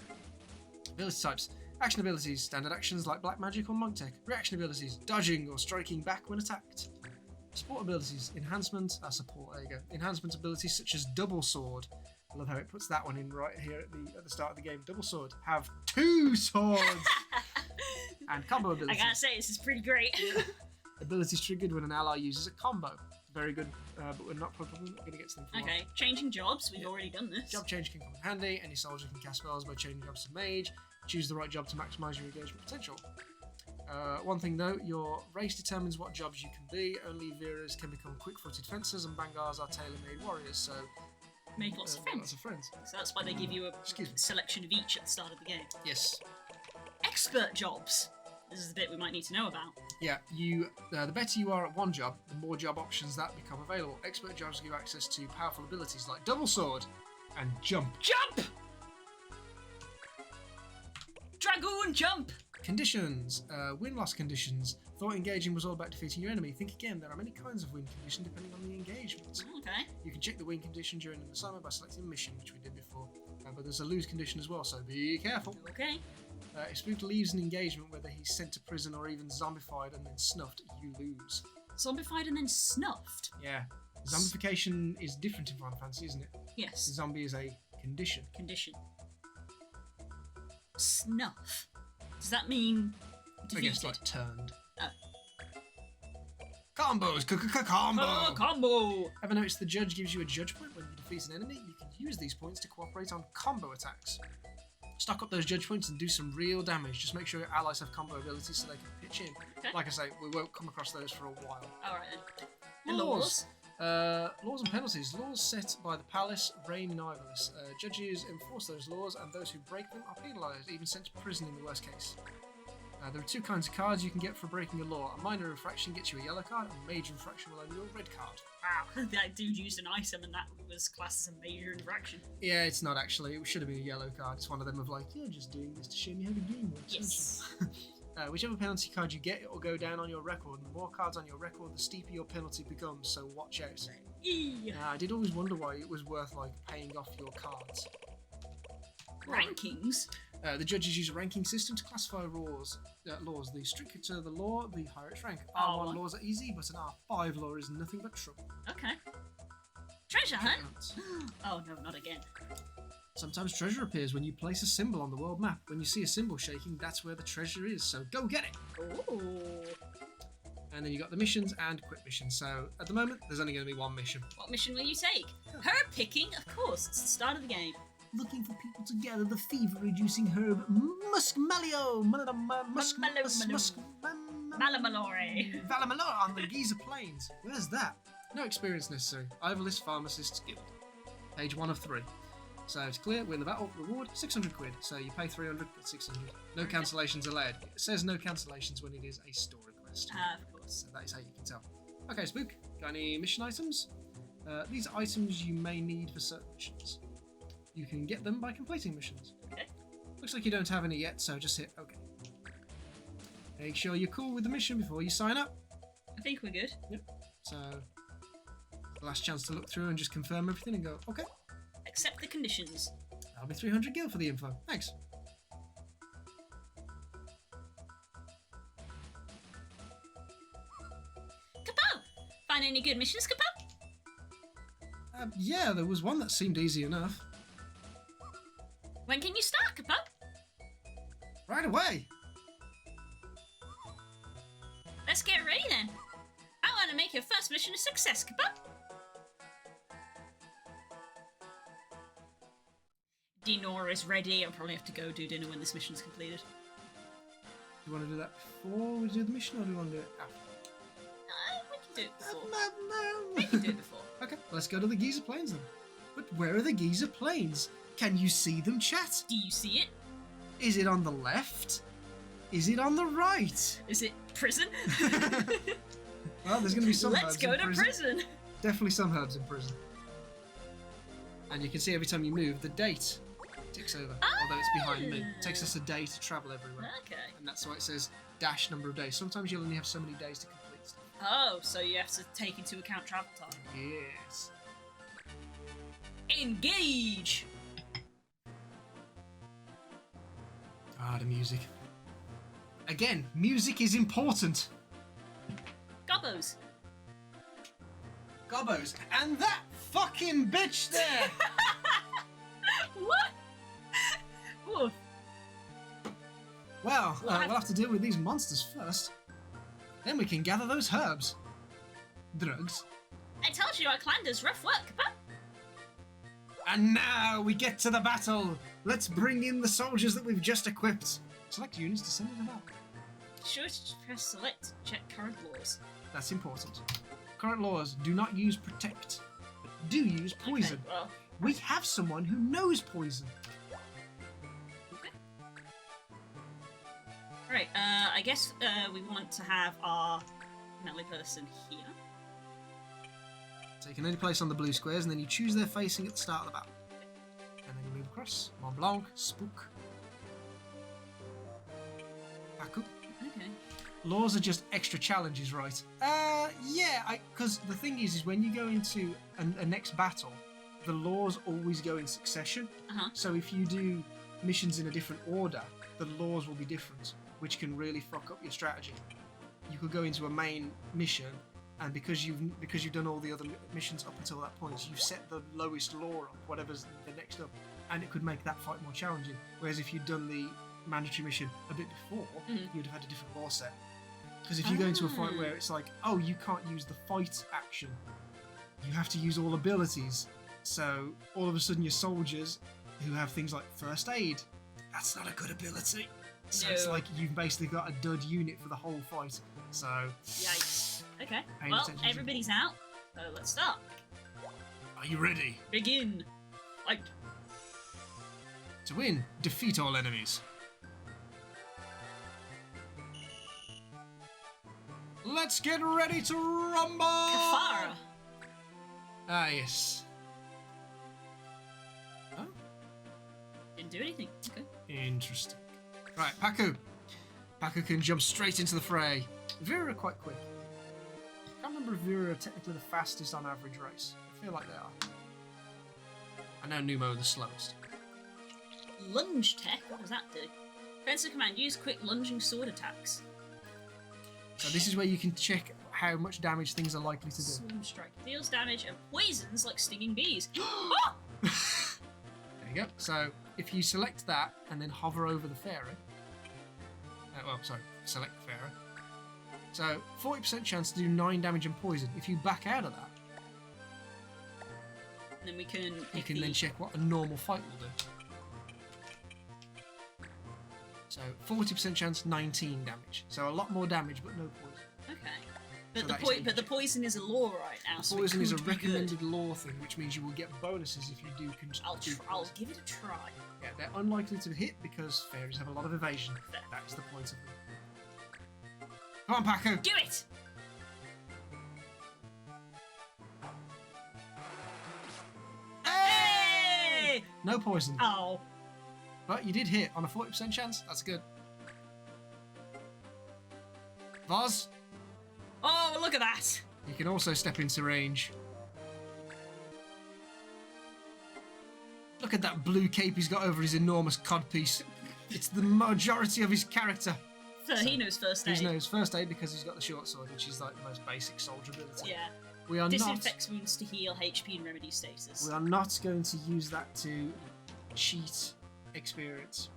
Speaker 2: Ability types. Action abilities, standard actions like black magic or monk tech. Reaction abilities, dodging or striking back when attacked. Support abilities, enhancement, support, there you go. Enhancement abilities such as double sword. I love how it puts that one in right here at the start of the game. Double sword, have 2 swords! And combo
Speaker 1: I
Speaker 2: abilities.
Speaker 1: gotta say, this is pretty great.
Speaker 2: Abilities triggered when an ally uses a combo. Very good, but we're not probably not going to get to them for a while.
Speaker 1: Okay, changing jobs. We've already done this.
Speaker 2: Job change can come in handy. Any soldier can cast spells by changing jobs to mage. Choose the right job to maximise your engagement potential. One thing though, your race determines what jobs you can be. Only Viras can become quick-footed fencers, and Bangars are tailor-made warriors. So
Speaker 1: Make lots of
Speaker 2: lots
Speaker 1: friends.
Speaker 2: of friends.
Speaker 1: So that's why they give you a
Speaker 2: Excuse me.
Speaker 1: selection of each at the start of the game.
Speaker 2: Yes.
Speaker 1: Expert jobs. This is the bit we might need to know about.
Speaker 2: Yeah. The better you are at one job, the more job options that become available. Expert jobs give you access to powerful abilities like double sword and jump.
Speaker 1: Jump! Dragoon jump!
Speaker 2: Conditions. Win-loss conditions. Thought engaging was all about defeating your enemy. Think again, there are many kinds of win condition depending on the engagement.
Speaker 1: Okay.
Speaker 2: You can check the win condition during an assignment by selecting a mission, which we did before. But there's a lose condition as well, so be careful.
Speaker 1: Okay.
Speaker 2: If Spook leaves an engagement, whether he's sent to prison or even zombified and then snuffed, you lose.
Speaker 1: Zombified and then snuffed.
Speaker 2: Yeah. Zombification is different in Final Fantasy, isn't it?
Speaker 1: Yes.
Speaker 2: Zombie is a condition.
Speaker 1: Condition. Snuff. Does that mean
Speaker 2: I
Speaker 1: defeated?
Speaker 2: guess like turned.
Speaker 1: Oh.
Speaker 2: Combos! Combo!
Speaker 1: Oh, combo!
Speaker 2: Ever noticed the judge gives you a judge point when you defeat an enemy? You can use these points to cooperate on combo attacks. Stock up those judge points and do some real damage. Just make sure your allies have combo abilities so they can pitch in.
Speaker 1: Okay.
Speaker 2: Like I say, we won't come across those for a while.
Speaker 1: Alright then. And laws.
Speaker 2: Laws and penalties. Laws set by the palace reign in Iverlis. Judges enforce those laws, and those who break them are penalised, even sent to prison in the worst case. There are two kinds of cards you can get for breaking a law. A minor infraction gets you a yellow card, a major infraction will earn you a red card.
Speaker 1: Wow, that dude used an item and that was classed as a major infraction.
Speaker 2: Yeah, it's not actually. It should have been a yellow card. It's one of them of like, you're just doing this to show me how the game works.
Speaker 1: Yes.
Speaker 2: Whichever penalty card you get, it will go down on your record. And the more cards on your record, the steeper your penalty becomes, so watch out. I did always wonder why it was worth like paying off your cards.
Speaker 1: Rankings?
Speaker 2: The judges use a ranking system to classify laws. The stricter the law, the higher its rank.
Speaker 1: Oh,
Speaker 2: R1 laws are easy, but an R5 law is nothing but trouble.
Speaker 1: Okay. Treasure hunt?
Speaker 2: Counts.
Speaker 1: Oh no, not again.
Speaker 2: Sometimes treasure appears when you place a symbol on the world map. When you see a symbol shaking, that's where the treasure is, so go get it!
Speaker 1: Ooh.
Speaker 2: And then you got the missions and quick missions. So at the moment, there's only going to be one mission.
Speaker 1: What mission will you take? Herb picking? Of course, it's the start of the game.
Speaker 2: Looking for people to gather the fever-reducing herb Muskmalio.
Speaker 1: Malamalore.
Speaker 2: Valamalore on the Giza Plains. Where's that? No experience necessary. Ivalist Pharmacist's Guild. Page 1 of 3. So to clear, win the battle, reward 600 quid. So you pay 300, get 600. No cancellations allowed. It says no cancellations when it is a store request.
Speaker 1: Of course.
Speaker 2: So that is how you can tell. Okay, Spook, got any mission items? These are items you may need for certain missions. You can get them by completing missions.
Speaker 1: Okay.
Speaker 2: Looks like you don't have any yet, so just hit OK. Make sure you're cool with the mission before you sign up.
Speaker 1: I think we're good.
Speaker 2: Yep. So, last chance to look through and just confirm everything and go, OK.
Speaker 1: Accept the conditions.
Speaker 2: That'll be 300 gil for the info. Thanks.
Speaker 1: Kapow! Find any good missions, Kapow?
Speaker 2: Yeah, there was one that seemed easy enough.
Speaker 1: When can you start, Kapow?
Speaker 2: Right away.
Speaker 1: Let's get ready then. I want to make your first mission a success, Kapow. Dinor is ready. I'll probably have to go do dinner when this mission's completed.
Speaker 2: Do you want to do that before we do the mission, or do you want to do it after?
Speaker 1: We can do it before. We can do it before.
Speaker 2: Okay, let's go to the Giza Plains then. But where are the Giza Plains? Can you see them, chat?
Speaker 1: Do you see it?
Speaker 2: Is it on the left? Is it on the right?
Speaker 1: Is it prison?
Speaker 2: Well, there's going to be some
Speaker 1: Let's
Speaker 2: herbs
Speaker 1: go
Speaker 2: in
Speaker 1: to prison.
Speaker 2: Definitely some herbs in prison. And you can see every time you move, the date ticks over. Although it's behind me. It takes us a day to travel everywhere.
Speaker 1: Okay.
Speaker 2: And that's why it says dash number of days. Sometimes you'll only have so many days to complete stuff.
Speaker 1: Oh, so you have to take into account travel time.
Speaker 2: Yes.
Speaker 1: Engage!
Speaker 2: Ah, the music. Again, music is important.
Speaker 1: Gobbos.
Speaker 2: Gobbos. And that fucking bitch there!
Speaker 1: What? Oof.
Speaker 2: Well, we'll have to deal with these monsters first. Then we can gather those herbs. Drugs.
Speaker 1: I told you our clan does rough work, Kapow.
Speaker 2: And now we get to the battle. Let's bring in the soldiers that we've just equipped. Select units to send them out.
Speaker 1: Sure to press select to check current laws.
Speaker 2: That's important. Current laws do not use protect, but do use poison.
Speaker 1: Okay, well,
Speaker 2: We have someone who knows poison.
Speaker 1: okay. Right, I guess we want to have our melee person here.
Speaker 2: So you can only place on the blue squares, and then you choose their facing at the start of the battle. And then you move across. Mont Blanc, Spook. Back up.
Speaker 1: Okay.
Speaker 2: Laws are just extra challenges, right? Yeah, because the thing is when you go into a next battle, the laws always go in succession.
Speaker 1: Uh-huh.
Speaker 2: So if you do missions in a different order, the laws will be different, which can really fuck up your strategy. You could go into a main mission, and because you've done all the other missions up until that point, you've set the lowest law up, whatever's the next up, and it could make that fight more challenging. Whereas if you'd done the mandatory mission a bit before, you'd have had a different law set. Because if you go into a fight where it's like, oh, you can't use the fight action, you have to use all abilities. So all of a sudden your soldiers who have things like first aid, that's not a good ability. So it's like you've basically got a dud unit for the whole fight. So
Speaker 1: Yikes. Okay.
Speaker 2: Paying
Speaker 1: Well,
Speaker 2: attention to-
Speaker 1: everybody's out. So let's start.
Speaker 2: are you ready?
Speaker 1: Begin. Like,
Speaker 2: To win, defeat all enemies. Let's get ready to rumble!
Speaker 1: Kafara.
Speaker 2: Ah, yes. Oh,
Speaker 1: Didn't do anything. Okay.
Speaker 2: interesting. Right, Paku. Paku can jump straight into the fray. Vera are quite quick. I can't remember if Vera are technically the fastest on average race. I feel like they are. I know Numo are the slowest.
Speaker 1: Lunge tech. What does that do? Offensive command. Use quick lunging sword attacks.
Speaker 2: So this is where you can check how much damage things are likely to do.
Speaker 1: Swarm strike deals damage and poisons like stinging bees. Ah!
Speaker 2: There you go. So if you select that and then hover over the fairy, select the fairy. So 40% chance to do 9 damage and poison. If you back out of that,
Speaker 1: And then we can.
Speaker 2: you can then check what a normal fight will do. So 40% chance, 19 damage. So a lot more damage, but no poison.
Speaker 1: Okay. But
Speaker 2: So
Speaker 1: the
Speaker 2: that is
Speaker 1: but the poison is a law right now. So
Speaker 2: Poison
Speaker 1: it
Speaker 2: is a
Speaker 1: could be good.
Speaker 2: recommended law thing, which means you will get bonuses if you do.
Speaker 1: I'll give it a try.
Speaker 2: Yeah, they're unlikely to hit because fairies have a lot of evasion.
Speaker 1: Fair.
Speaker 2: That is the point of them. Come on, Paco!
Speaker 1: Do it. Hey!
Speaker 2: No poison.
Speaker 1: Oh.
Speaker 2: But you did hit on a 40% chance. That's good. Voz,
Speaker 1: Oh, look at that.
Speaker 2: you can also step into range. Look at that blue cape he's got over his enormous codpiece. It's the majority of his character.
Speaker 1: So he knows first aid.
Speaker 2: He knows first aid because he's got the short sword, which is like the most basic soldier ability.
Speaker 1: Yeah.
Speaker 2: We are not.
Speaker 1: Disinfects wounds to heal HP and remedy status.
Speaker 2: We are not going to use that to cheat experience.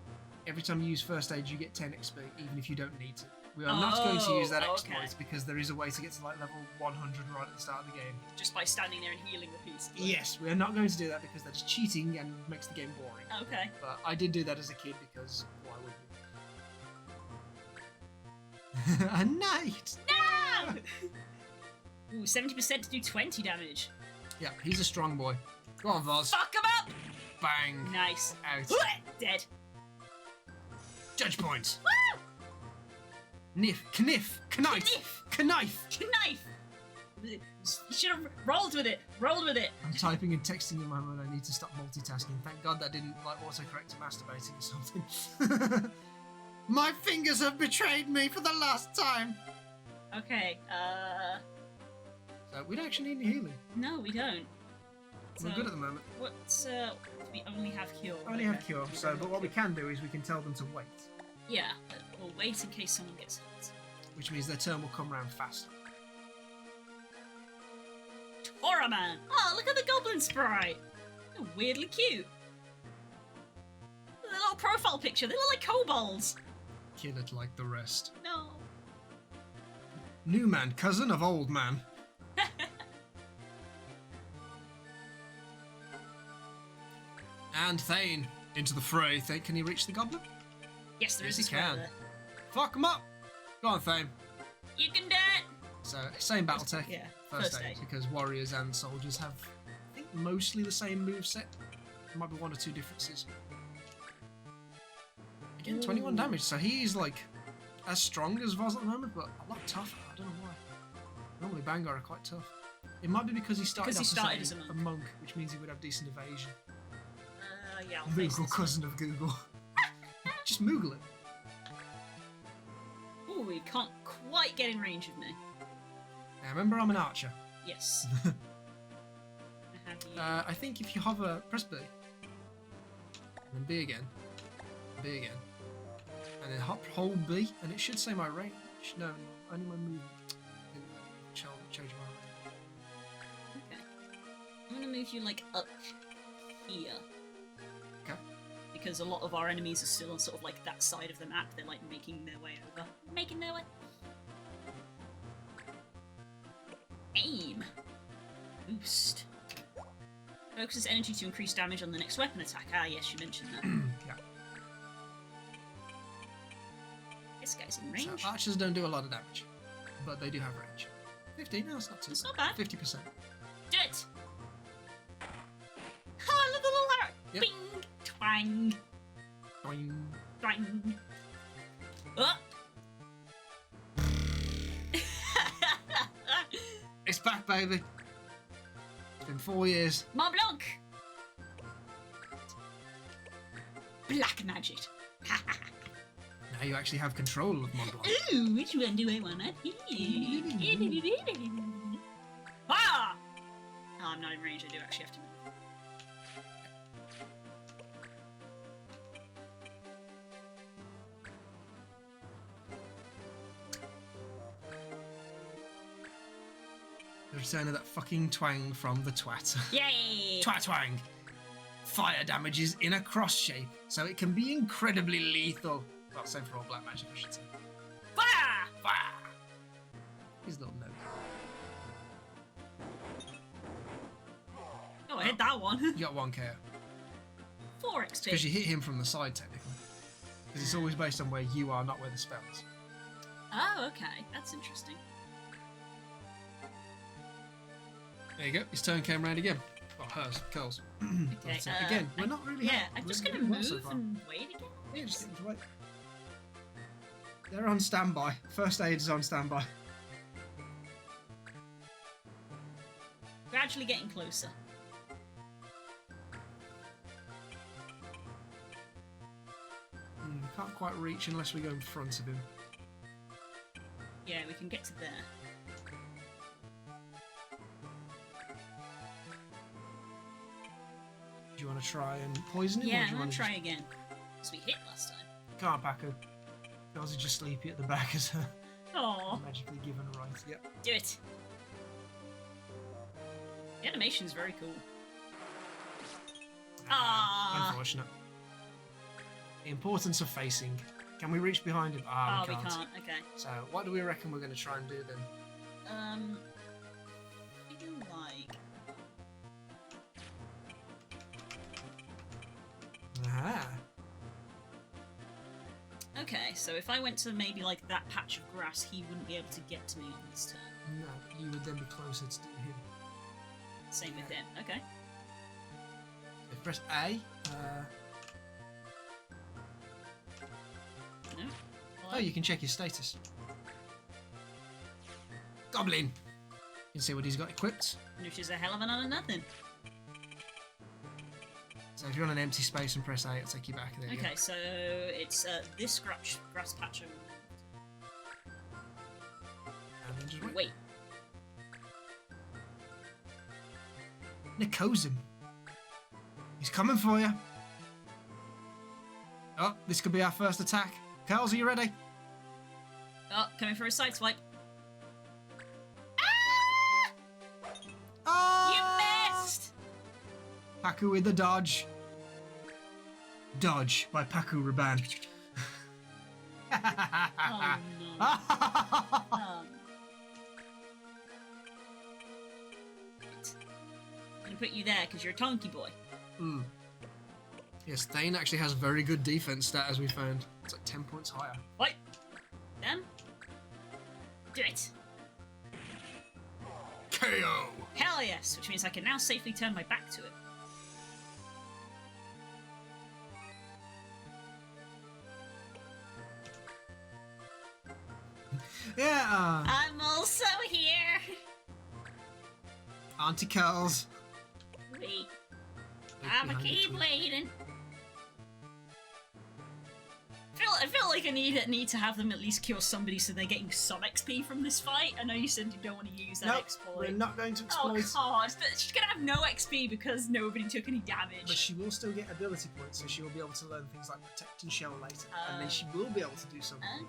Speaker 2: Every time you use first aid, you get 10 XP, even if you don't need to. We are not going to use that
Speaker 1: Oh,
Speaker 2: exploit
Speaker 1: okay.
Speaker 2: because there is a way to get to like level 100 right at the start of the game.
Speaker 1: Just by standing there and healing repeatedly.
Speaker 2: Yes, we are not going to do that because that is cheating and makes the game boring.
Speaker 1: Okay.
Speaker 2: But I did do that as a kid because why would you? A knight!
Speaker 1: No! Ooh, 70% to do 20 damage.
Speaker 2: Yeah, he's a strong boy. Go on, Voz.
Speaker 1: Fuck him up!
Speaker 2: Bang.
Speaker 1: Nice.
Speaker 2: Out.
Speaker 1: Dead.
Speaker 2: Judge points.
Speaker 1: Woo!
Speaker 2: Knife. Knife. Knife.
Speaker 1: Knife! You should have rolled with it. Rolled with it.
Speaker 2: I'm typing and texting in my mind. I need to stop multitasking. Thank God that didn't like autocorrect to masturbating or something. My fingers have betrayed me for the last time.
Speaker 1: Okay,
Speaker 2: So we don't actually need any healing.
Speaker 1: no, we don't.
Speaker 2: We're good at the moment.
Speaker 1: What's, we only have cure.
Speaker 2: I only have
Speaker 1: Okay.
Speaker 2: cure. So, but what we can do is we can tell them to wait,
Speaker 1: Yeah, but we'll wait in case someone gets hurt.
Speaker 2: which means their turn will come round faster.
Speaker 1: Toraman! Oh, look at the goblin sprite! They're weirdly cute. The little profile picture, they look like kobolds.
Speaker 2: Kill it like the rest.
Speaker 1: No.
Speaker 2: New man, cousin of old man. And Thane into the fray. Thane, can he reach the goblin?
Speaker 1: Yes, there is
Speaker 2: Yes,
Speaker 1: a
Speaker 2: he
Speaker 1: sprite
Speaker 2: can.
Speaker 1: there.
Speaker 2: Fuck him up. Go on, Thane.
Speaker 1: You can do it!
Speaker 2: So same battle tech.
Speaker 1: Yeah,
Speaker 2: First
Speaker 1: first
Speaker 2: aid,
Speaker 1: aid.
Speaker 2: because warriors and soldiers have, I think, mostly the same moveset. There might be one or two differences. Again, 21
Speaker 1: Ooh.
Speaker 2: damage, so he's like as strong as Voz at the moment, but a lot tougher. I don't know why. Normally Bangar are quite tough. It might be because he started
Speaker 1: Because he
Speaker 2: off
Speaker 1: started
Speaker 2: as
Speaker 1: as
Speaker 2: a monk, which means he would have decent evasion.
Speaker 1: Yeah, I'll face
Speaker 2: Moogle,
Speaker 1: this.
Speaker 2: cousin of Google. Just Moogle it.
Speaker 1: Ooh, he can't quite get in range of me.
Speaker 2: Now remember, I'm an archer.
Speaker 1: Yes. I have you.
Speaker 2: I think if you hover, press B, and then B again, and then hold B, and it should say my range. No, only my movement. Change my range.
Speaker 1: Okay. I'm gonna move you like up here.
Speaker 2: Okay.
Speaker 1: Because a lot of our enemies are still on sort of like that side of the map. They're like making their way over. Making their way. Aim. Boost. Focuses energy to increase damage on the next weapon attack. Ah, yes, you mentioned that.
Speaker 2: Yeah.
Speaker 1: This guy's in range.
Speaker 2: So archers don't do a lot of damage, but they do have range. 15. No, that's not too
Speaker 1: It's
Speaker 2: bad.
Speaker 1: not bad.
Speaker 2: 50%.
Speaker 1: Do it! Oh, I love the little arrow!
Speaker 2: Yep.
Speaker 1: Bing! Twang!
Speaker 2: Boing.
Speaker 1: Twang! Oh!
Speaker 2: back, baby. It's been 4 years.
Speaker 1: Mont Blanc! Black magic.
Speaker 2: Now you actually have control of Mont Blanc.
Speaker 1: Ooh, which one do I want up here? Ah! Oh, I'm not in range, I do actually have to move.
Speaker 2: The return of that fucking twang from the twat.
Speaker 1: Yay!
Speaker 2: Twat twang. Fire damages in a cross shape, so it can be incredibly lethal. Well, same for all black magic, I should say.
Speaker 1: Fire!
Speaker 2: Fire! His little note.
Speaker 1: Oh, I hit that one.
Speaker 2: You got 1 KO.
Speaker 1: 4 XP.
Speaker 2: Because you hit him from the side, technically. Because it's always based on where you are, not where the spell is.
Speaker 1: Oh, okay. That's interesting.
Speaker 2: There you go. His turn came round again. Well, hers, Curls.
Speaker 1: Okay,
Speaker 2: But, again, we're not really.
Speaker 1: Yeah, I'm just gonna
Speaker 2: doing well
Speaker 1: move
Speaker 2: so far.
Speaker 1: and wait again.
Speaker 2: Yeah, just get them to wait. They're on standby. First aid is on standby.
Speaker 1: Gradually getting closer.
Speaker 2: Can't quite reach unless we go in front of him.
Speaker 1: Yeah, we can get to there.
Speaker 2: Do you want to try and poison him?
Speaker 1: Yeah,
Speaker 2: or do
Speaker 1: I'm
Speaker 2: you
Speaker 1: gonna
Speaker 2: want to
Speaker 1: try again. Because we hit last time.
Speaker 2: Can't, Paco. Girls are just sleepy at the back as her
Speaker 1: Oh,
Speaker 2: magically given right. Yep.
Speaker 1: do it. The animation's very cool. Ah.
Speaker 2: Unfortunate. The importance of facing. Can we reach behind him?
Speaker 1: Oh,
Speaker 2: we
Speaker 1: we
Speaker 2: can't.
Speaker 1: can't. Okay.
Speaker 2: So, what do we reckon we're going to try and do then?
Speaker 1: Feel like.
Speaker 2: Aha.
Speaker 1: Okay, so if I went to maybe like that patch of grass, he wouldn't be able to get to me on this turn.
Speaker 2: No, but you would then be closer to him.
Speaker 1: Same with him. Okay.
Speaker 2: If press A.
Speaker 1: No.
Speaker 2: Oh, you can check his status. Goblin. You can see what he's got equipped.
Speaker 1: Which is a hell of an honor nothing.
Speaker 2: So if you're on an empty space and press A, it'll take you back. There you
Speaker 1: Okay, so it's this grass patch.
Speaker 2: go. And then just wait.
Speaker 1: Wait.
Speaker 2: Nicos him. He's coming for you. Oh, this could be our first attack. Carls, are you ready?
Speaker 1: Oh, coming for a side swipe. Ah!
Speaker 2: Oh!
Speaker 1: You missed!
Speaker 2: Paku with the dodge. Dodge by Paku Raban.
Speaker 1: Oh no. I'm gonna put you there because you're a tonky boy.
Speaker 2: Mm. Yes, Thane actually has a very good defense stat, as we found. It's like 10 points higher.
Speaker 1: What? Then? Do it.
Speaker 2: KO!
Speaker 1: Hell yes, which means I can now safely turn my back to it.
Speaker 2: Yeah!
Speaker 1: I'm also here.
Speaker 2: Auntie Carls.
Speaker 1: Wait. I'm a keyblade. I feel like I need to have them at least kill somebody so they're getting some XP from this fight. I know you said you don't want to use that
Speaker 2: Nope,
Speaker 1: exploit.
Speaker 2: we're not going to
Speaker 1: Oh
Speaker 2: exploit.
Speaker 1: god, she's gonna have no XP because nobody took any damage.
Speaker 2: But she will still get ability points, so she will be able to learn things like Protect and Shell later. And then she will be able to do something.
Speaker 1: Okay.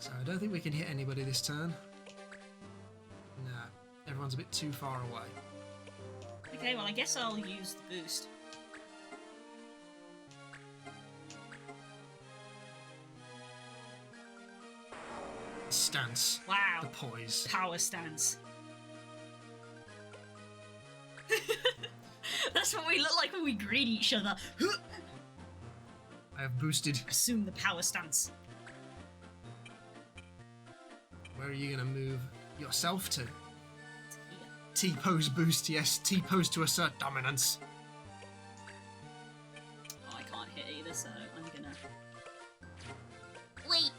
Speaker 2: So I don't think we can hit anybody this turn. Nah, everyone's a bit too far away.
Speaker 1: Okay, well I guess I'll use the boost.
Speaker 2: Stance.
Speaker 1: Wow.
Speaker 2: The poise.
Speaker 1: Power stance. That's what we look like when we greet each other.
Speaker 2: I have boosted.
Speaker 1: Assume the power stance.
Speaker 2: Where are you going to move yourself to?
Speaker 1: Here.
Speaker 2: T-pose boost, yes. T-pose to assert dominance.
Speaker 1: Oh, I can't hit either, so I'm gonna... wait.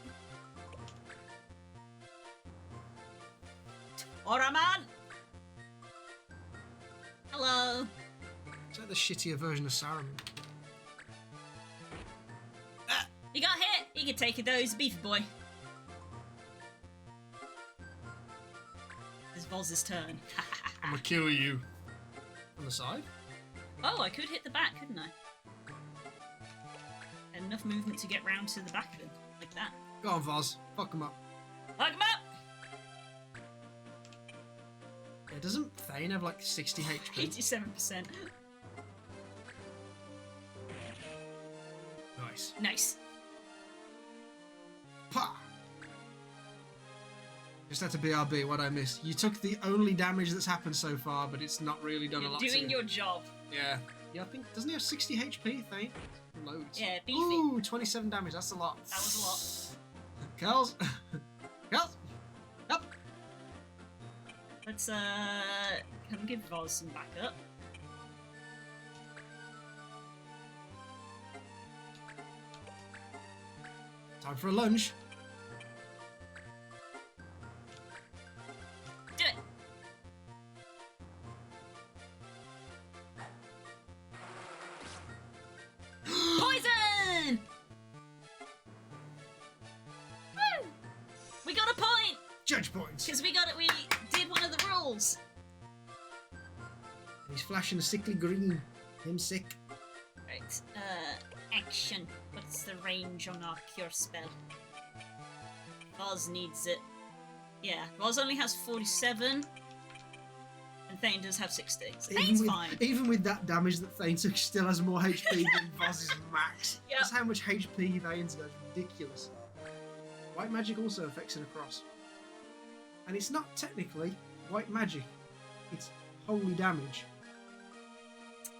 Speaker 1: Oraman! Hello.
Speaker 2: It's like the shittier version of Saruman.
Speaker 1: He got hit! He can take it though, he's a beefy boy. It's Voz's turn.
Speaker 2: I'm gonna kill you. On the side?
Speaker 1: Oh, I could hit the back, couldn't I? Had enough movement to get round to the back of him, like that.
Speaker 2: Go on, Voz. Fuck him up.
Speaker 1: Fuck him up!
Speaker 2: Yeah, doesn't Thane have like 60 HP?
Speaker 1: 87%.
Speaker 2: Nice.
Speaker 1: Nice.
Speaker 2: Pa! Just had to BRB, what I missed. You took the only damage that's happened so far, but it's not really done a
Speaker 1: You're
Speaker 2: lot
Speaker 1: doing
Speaker 2: to
Speaker 1: your job.
Speaker 2: Yeah. Yeah, I think, doesn't he have 60 HP, Thane? Loads.
Speaker 1: Yeah, beefy.
Speaker 2: Ooh, 27 damage, that's a lot.
Speaker 1: That was a lot.
Speaker 2: Curls! Curls! Up!
Speaker 1: Let's, come give Voz some backup.
Speaker 2: Time for a lunge.
Speaker 1: Do it! Poison! Woo! We got a point!
Speaker 2: Judge points.
Speaker 1: Because we did one of the rules.
Speaker 2: He's flashing a sickly green. Him sick.
Speaker 1: Right, action. What's the range on our cure spell? Voz needs it. Yeah, Voz only has 47. And Thane does have 60. So Thane's fine.
Speaker 2: Even with that damage that Thane took, still has more HP than Voz's max.
Speaker 1: Yep.
Speaker 2: That's how much HP Thane's got. It's ridiculous. White magic also affects it across. And it's not technically white magic. It's holy damage.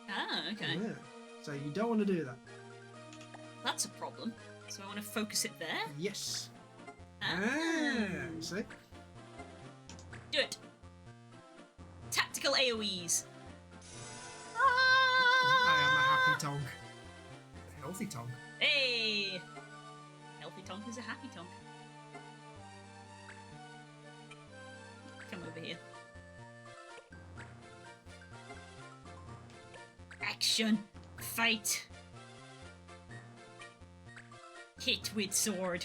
Speaker 1: Ah, okay.
Speaker 2: Yeah. So you don't want to do that.
Speaker 1: That's a problem. So I want to focus it there.
Speaker 2: Yes.
Speaker 1: Ah.
Speaker 2: See?
Speaker 1: Do it. Tactical AoEs.
Speaker 2: I am a happy tonk. A healthy tonk.
Speaker 1: Hey! Healthy Tonk is a happy Tonk. Come over here. Action! Fight! Hit with sword.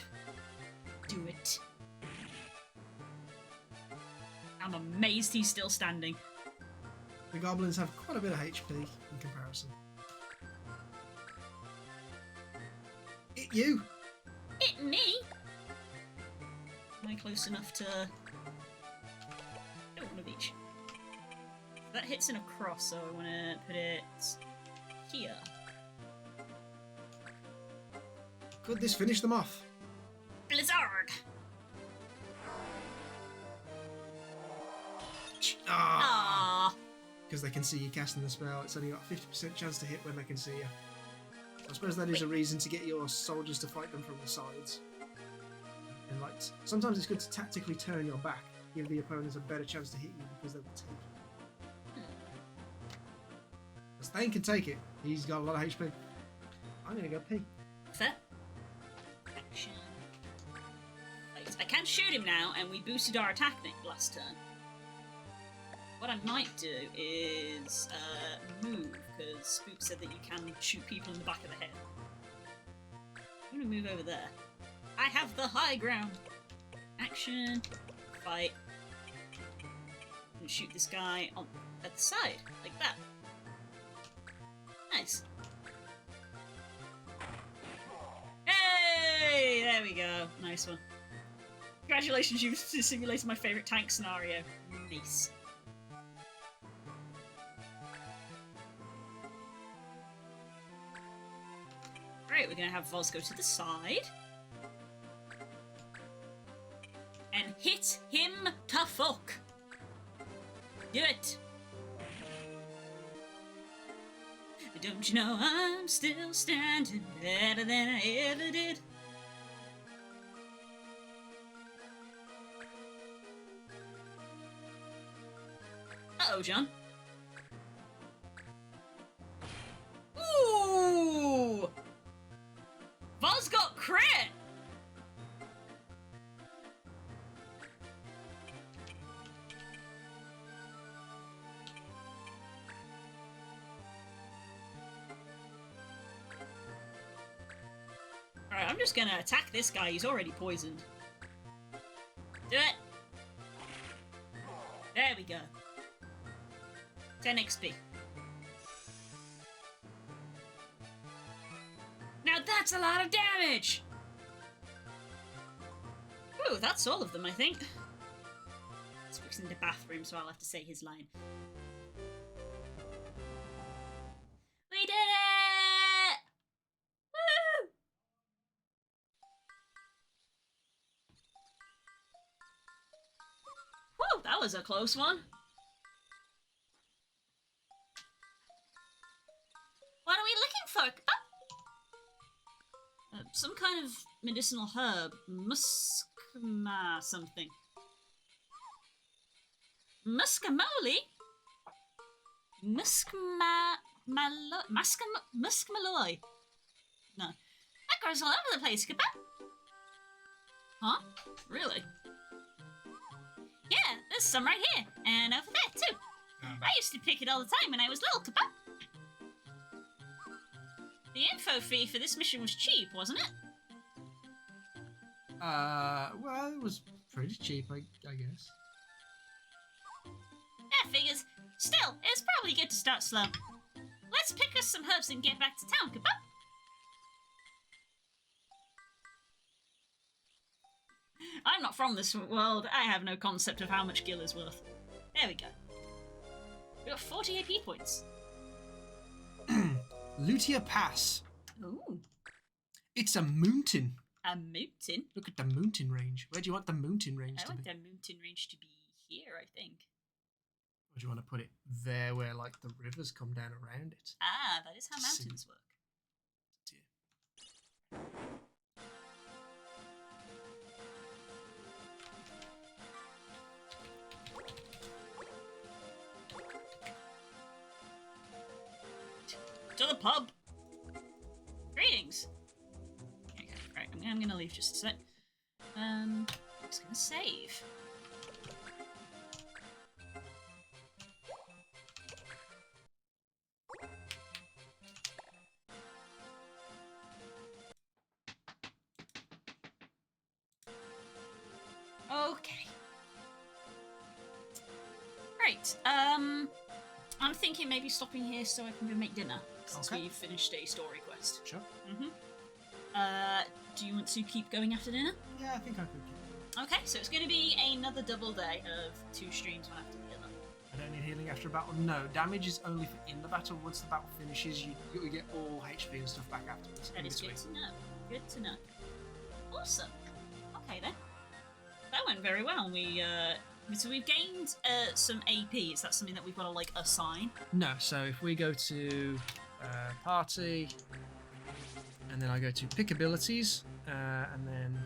Speaker 1: Do it. I'm amazed he's still standing.
Speaker 2: The goblins have quite a bit of HP in comparison. Hit you!
Speaker 1: Hit me? Am I close enough to... Oh, one of each. That hits in a cross, so I want to put it here.
Speaker 2: Could this finish them off?
Speaker 1: Blizzard!
Speaker 2: Ah!
Speaker 1: Ah!
Speaker 2: Because they can see you casting the spell, it's only got a 50% chance to hit when they can see you. I suppose that is a reason to get your soldiers to fight them from the sides. And like, sometimes it's good to tactically turn your back, give the opponents a better chance to hit you because they will take it. As Thane can take it, he's got a lot of HP. I'm gonna go pee.
Speaker 1: Fair. Action. Right, I can shoot him now, and we boosted our attack last turn. What I might do is move, because Spook said that you can shoot people in the back of the head. I'm going to move over there. I have the high ground! Action, fight, and shoot this guy on at the side, like that. Nice. Hey! There we go. Nice one. Congratulations, you've simulated my favourite tank scenario. Nice. Right, we're going to have Voz go to the side. And hit him to fuck. Do it. Don't you know I'm still standing better than I ever did? Uh-oh, John. Ooh! Voz got crit! Alright, I'm just gonna attack this guy. He's already poisoned. Do it! There we go. 10 XP. Now that's a lot of damage! Ooh, that's all of them, I think. This works in the bathroom, so I'll have to say his line. We did it! Woo! Whoa, that was a close one. What are we looking for? Some kind of medicinal herb. Muskma something. Muskamoli? Muskmaloi. No. That grows all over the place, Kaba. Huh? Really? Yeah, there's some right here. And over there, too. I used to pick it all the time when I was little, Kaba. The info fee for this mission was cheap, wasn't it?
Speaker 2: Well, it was pretty cheap, I guess.
Speaker 1: That figures. Still, it's probably good to start slow. Let's pick us some herbs and get back to town, Kaba. I'm not from this world. I have no concept of how much Gil is worth. There we go. We got 40 AP points.
Speaker 2: Lutia Pass.
Speaker 1: Ooh,
Speaker 2: It's a mountain.
Speaker 1: a mountain.
Speaker 2: Look at the mountain range. Where do you want the mountain range
Speaker 1: I
Speaker 2: to
Speaker 1: want
Speaker 2: be?
Speaker 1: the mountain range to be here, I think.
Speaker 2: Or do you want to put it there where, like, the rivers come down around it?
Speaker 1: Ah, that is how mountains work. To the pub. Greetings. Okay, right, I'm gonna leave just a sec. I'm just gonna save. Okay. Right, I'm thinking maybe stopping here so I can go make dinner, since
Speaker 2: Okay.
Speaker 1: we've finished a story quest.
Speaker 2: Sure.
Speaker 1: Mm-hmm. Do you want to keep going after dinner?
Speaker 2: Yeah, I think I could keep it.
Speaker 1: Okay, so it's going to be another double day of 2 streams one after the other.
Speaker 2: I don't need healing after a battle. No, damage is only for in the battle. Once the battle finishes, you get all HP and stuff back afterwards.
Speaker 1: That
Speaker 2: in
Speaker 1: is
Speaker 2: between.
Speaker 1: good to know. Good to know. Awesome. Okay then. That went very well. So we've gained some AP. Is that something that we've got to like assign?
Speaker 2: No, so if we go to party, and then I go to pick abilities, and then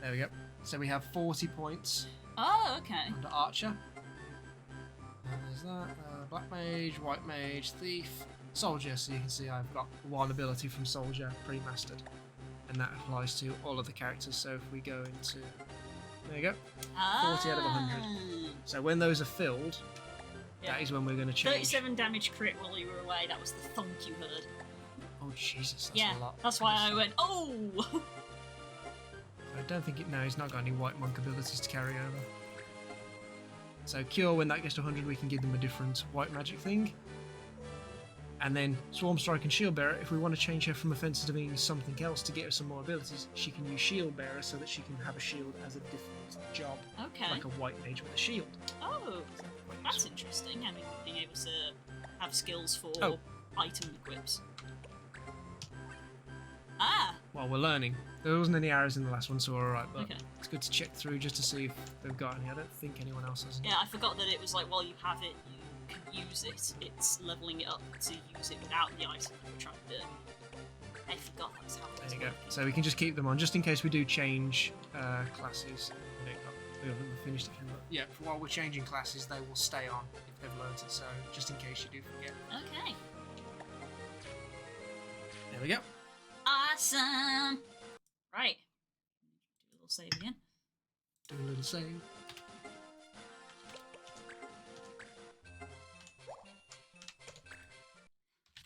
Speaker 2: there we go. So we have 40 points
Speaker 1: Oh, okay.
Speaker 2: under Archer. And there's that. Black Mage, White Mage, Thief, Soldier. So you can see I've got one ability from Soldier pre-mastered. And that applies to all of the characters. So if we go into... There you go. 40 out of 100. So when those are filled,
Speaker 1: Yeah.
Speaker 2: that is when we're going to change.
Speaker 1: 37 damage crit while you were away. That was the thunk you heard.
Speaker 2: Oh, Jesus, that's
Speaker 1: Yeah,
Speaker 2: a lot.
Speaker 1: that's why I went, oh!
Speaker 2: I don't think it... No, he's not got any White Monk abilities to carry over. So Cure, when that gets to 100, we can give them a different White Magic thing. And then Swarm Strike and Shield Bearer, if we want to change her from Offensive to being something else to get her some more abilities, she can use Shield Bearer so that she can have a shield as a different job.
Speaker 1: Okay.
Speaker 2: Like a White Mage with a shield.
Speaker 1: Oh, that's interesting. I mean, being able to have skills for
Speaker 2: Oh.
Speaker 1: item equips. Ah!
Speaker 2: Well, we're learning. There wasn't any arrows in the last one, so we're alright, but
Speaker 1: Okay.
Speaker 2: it's good to check through just to see if they've got any. I don't think anyone else has any.
Speaker 1: Yeah, I forgot that it was like while you have it, you can use it. It's leveling it up to use it without the item that you're trying to do. I forgot that's how it was
Speaker 2: There you go.
Speaker 1: working.
Speaker 2: So we can just keep them on, just in case we do change classes. We haven't finished it, but yeah, while we're changing classes, they will stay on if they've learned it, so just in case you do forget.
Speaker 1: Okay.
Speaker 2: There we go.
Speaker 1: Awesome! Right. Do a little save again.
Speaker 2: Do a little save.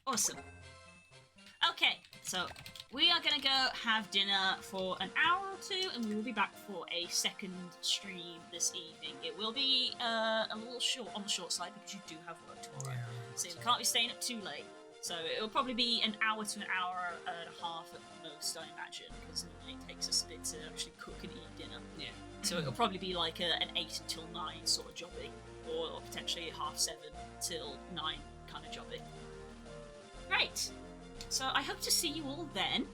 Speaker 1: Awesome. Okay, So we are going to go have dinner for an hour or two, and we will be back for a second stream this evening. It will be a little short on the short side because you do have work tomorrow. So you can't be staying up too late. So it will probably be an hour to an hour and a half at most, I imagine, because normally it takes us a bit to actually cook and eat dinner.
Speaker 2: Yeah.
Speaker 1: So it'll probably be like an 8 until 9 sort of jobbing, or potentially 7:30 till 9 kind of jobbing. Great. So I hope to see you all then.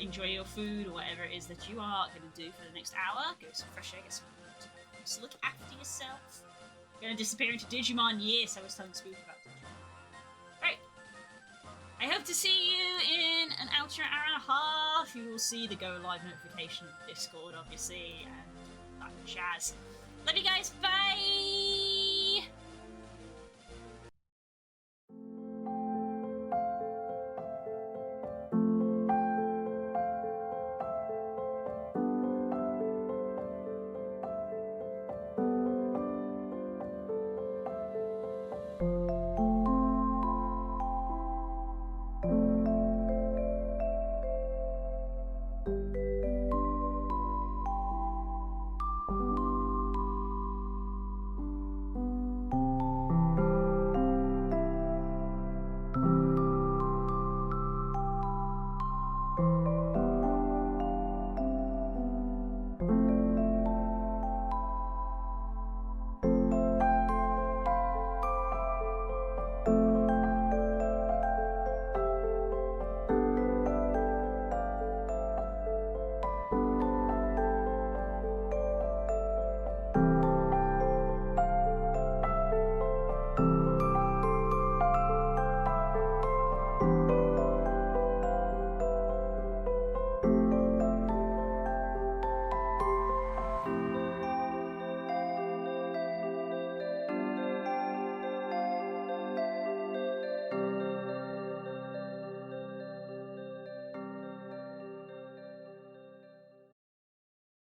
Speaker 1: Enjoy your food or whatever it is that you are going to do for the next hour. Go some fresh air, get some water. Just look after yourself. You're going to disappear into Digimon. Yes, I was telling Spook about Digimon. Right. I hope to see you in an hour and a half. You will see the go live notification on Discord, obviously, and that jazz. Love you guys. Bye.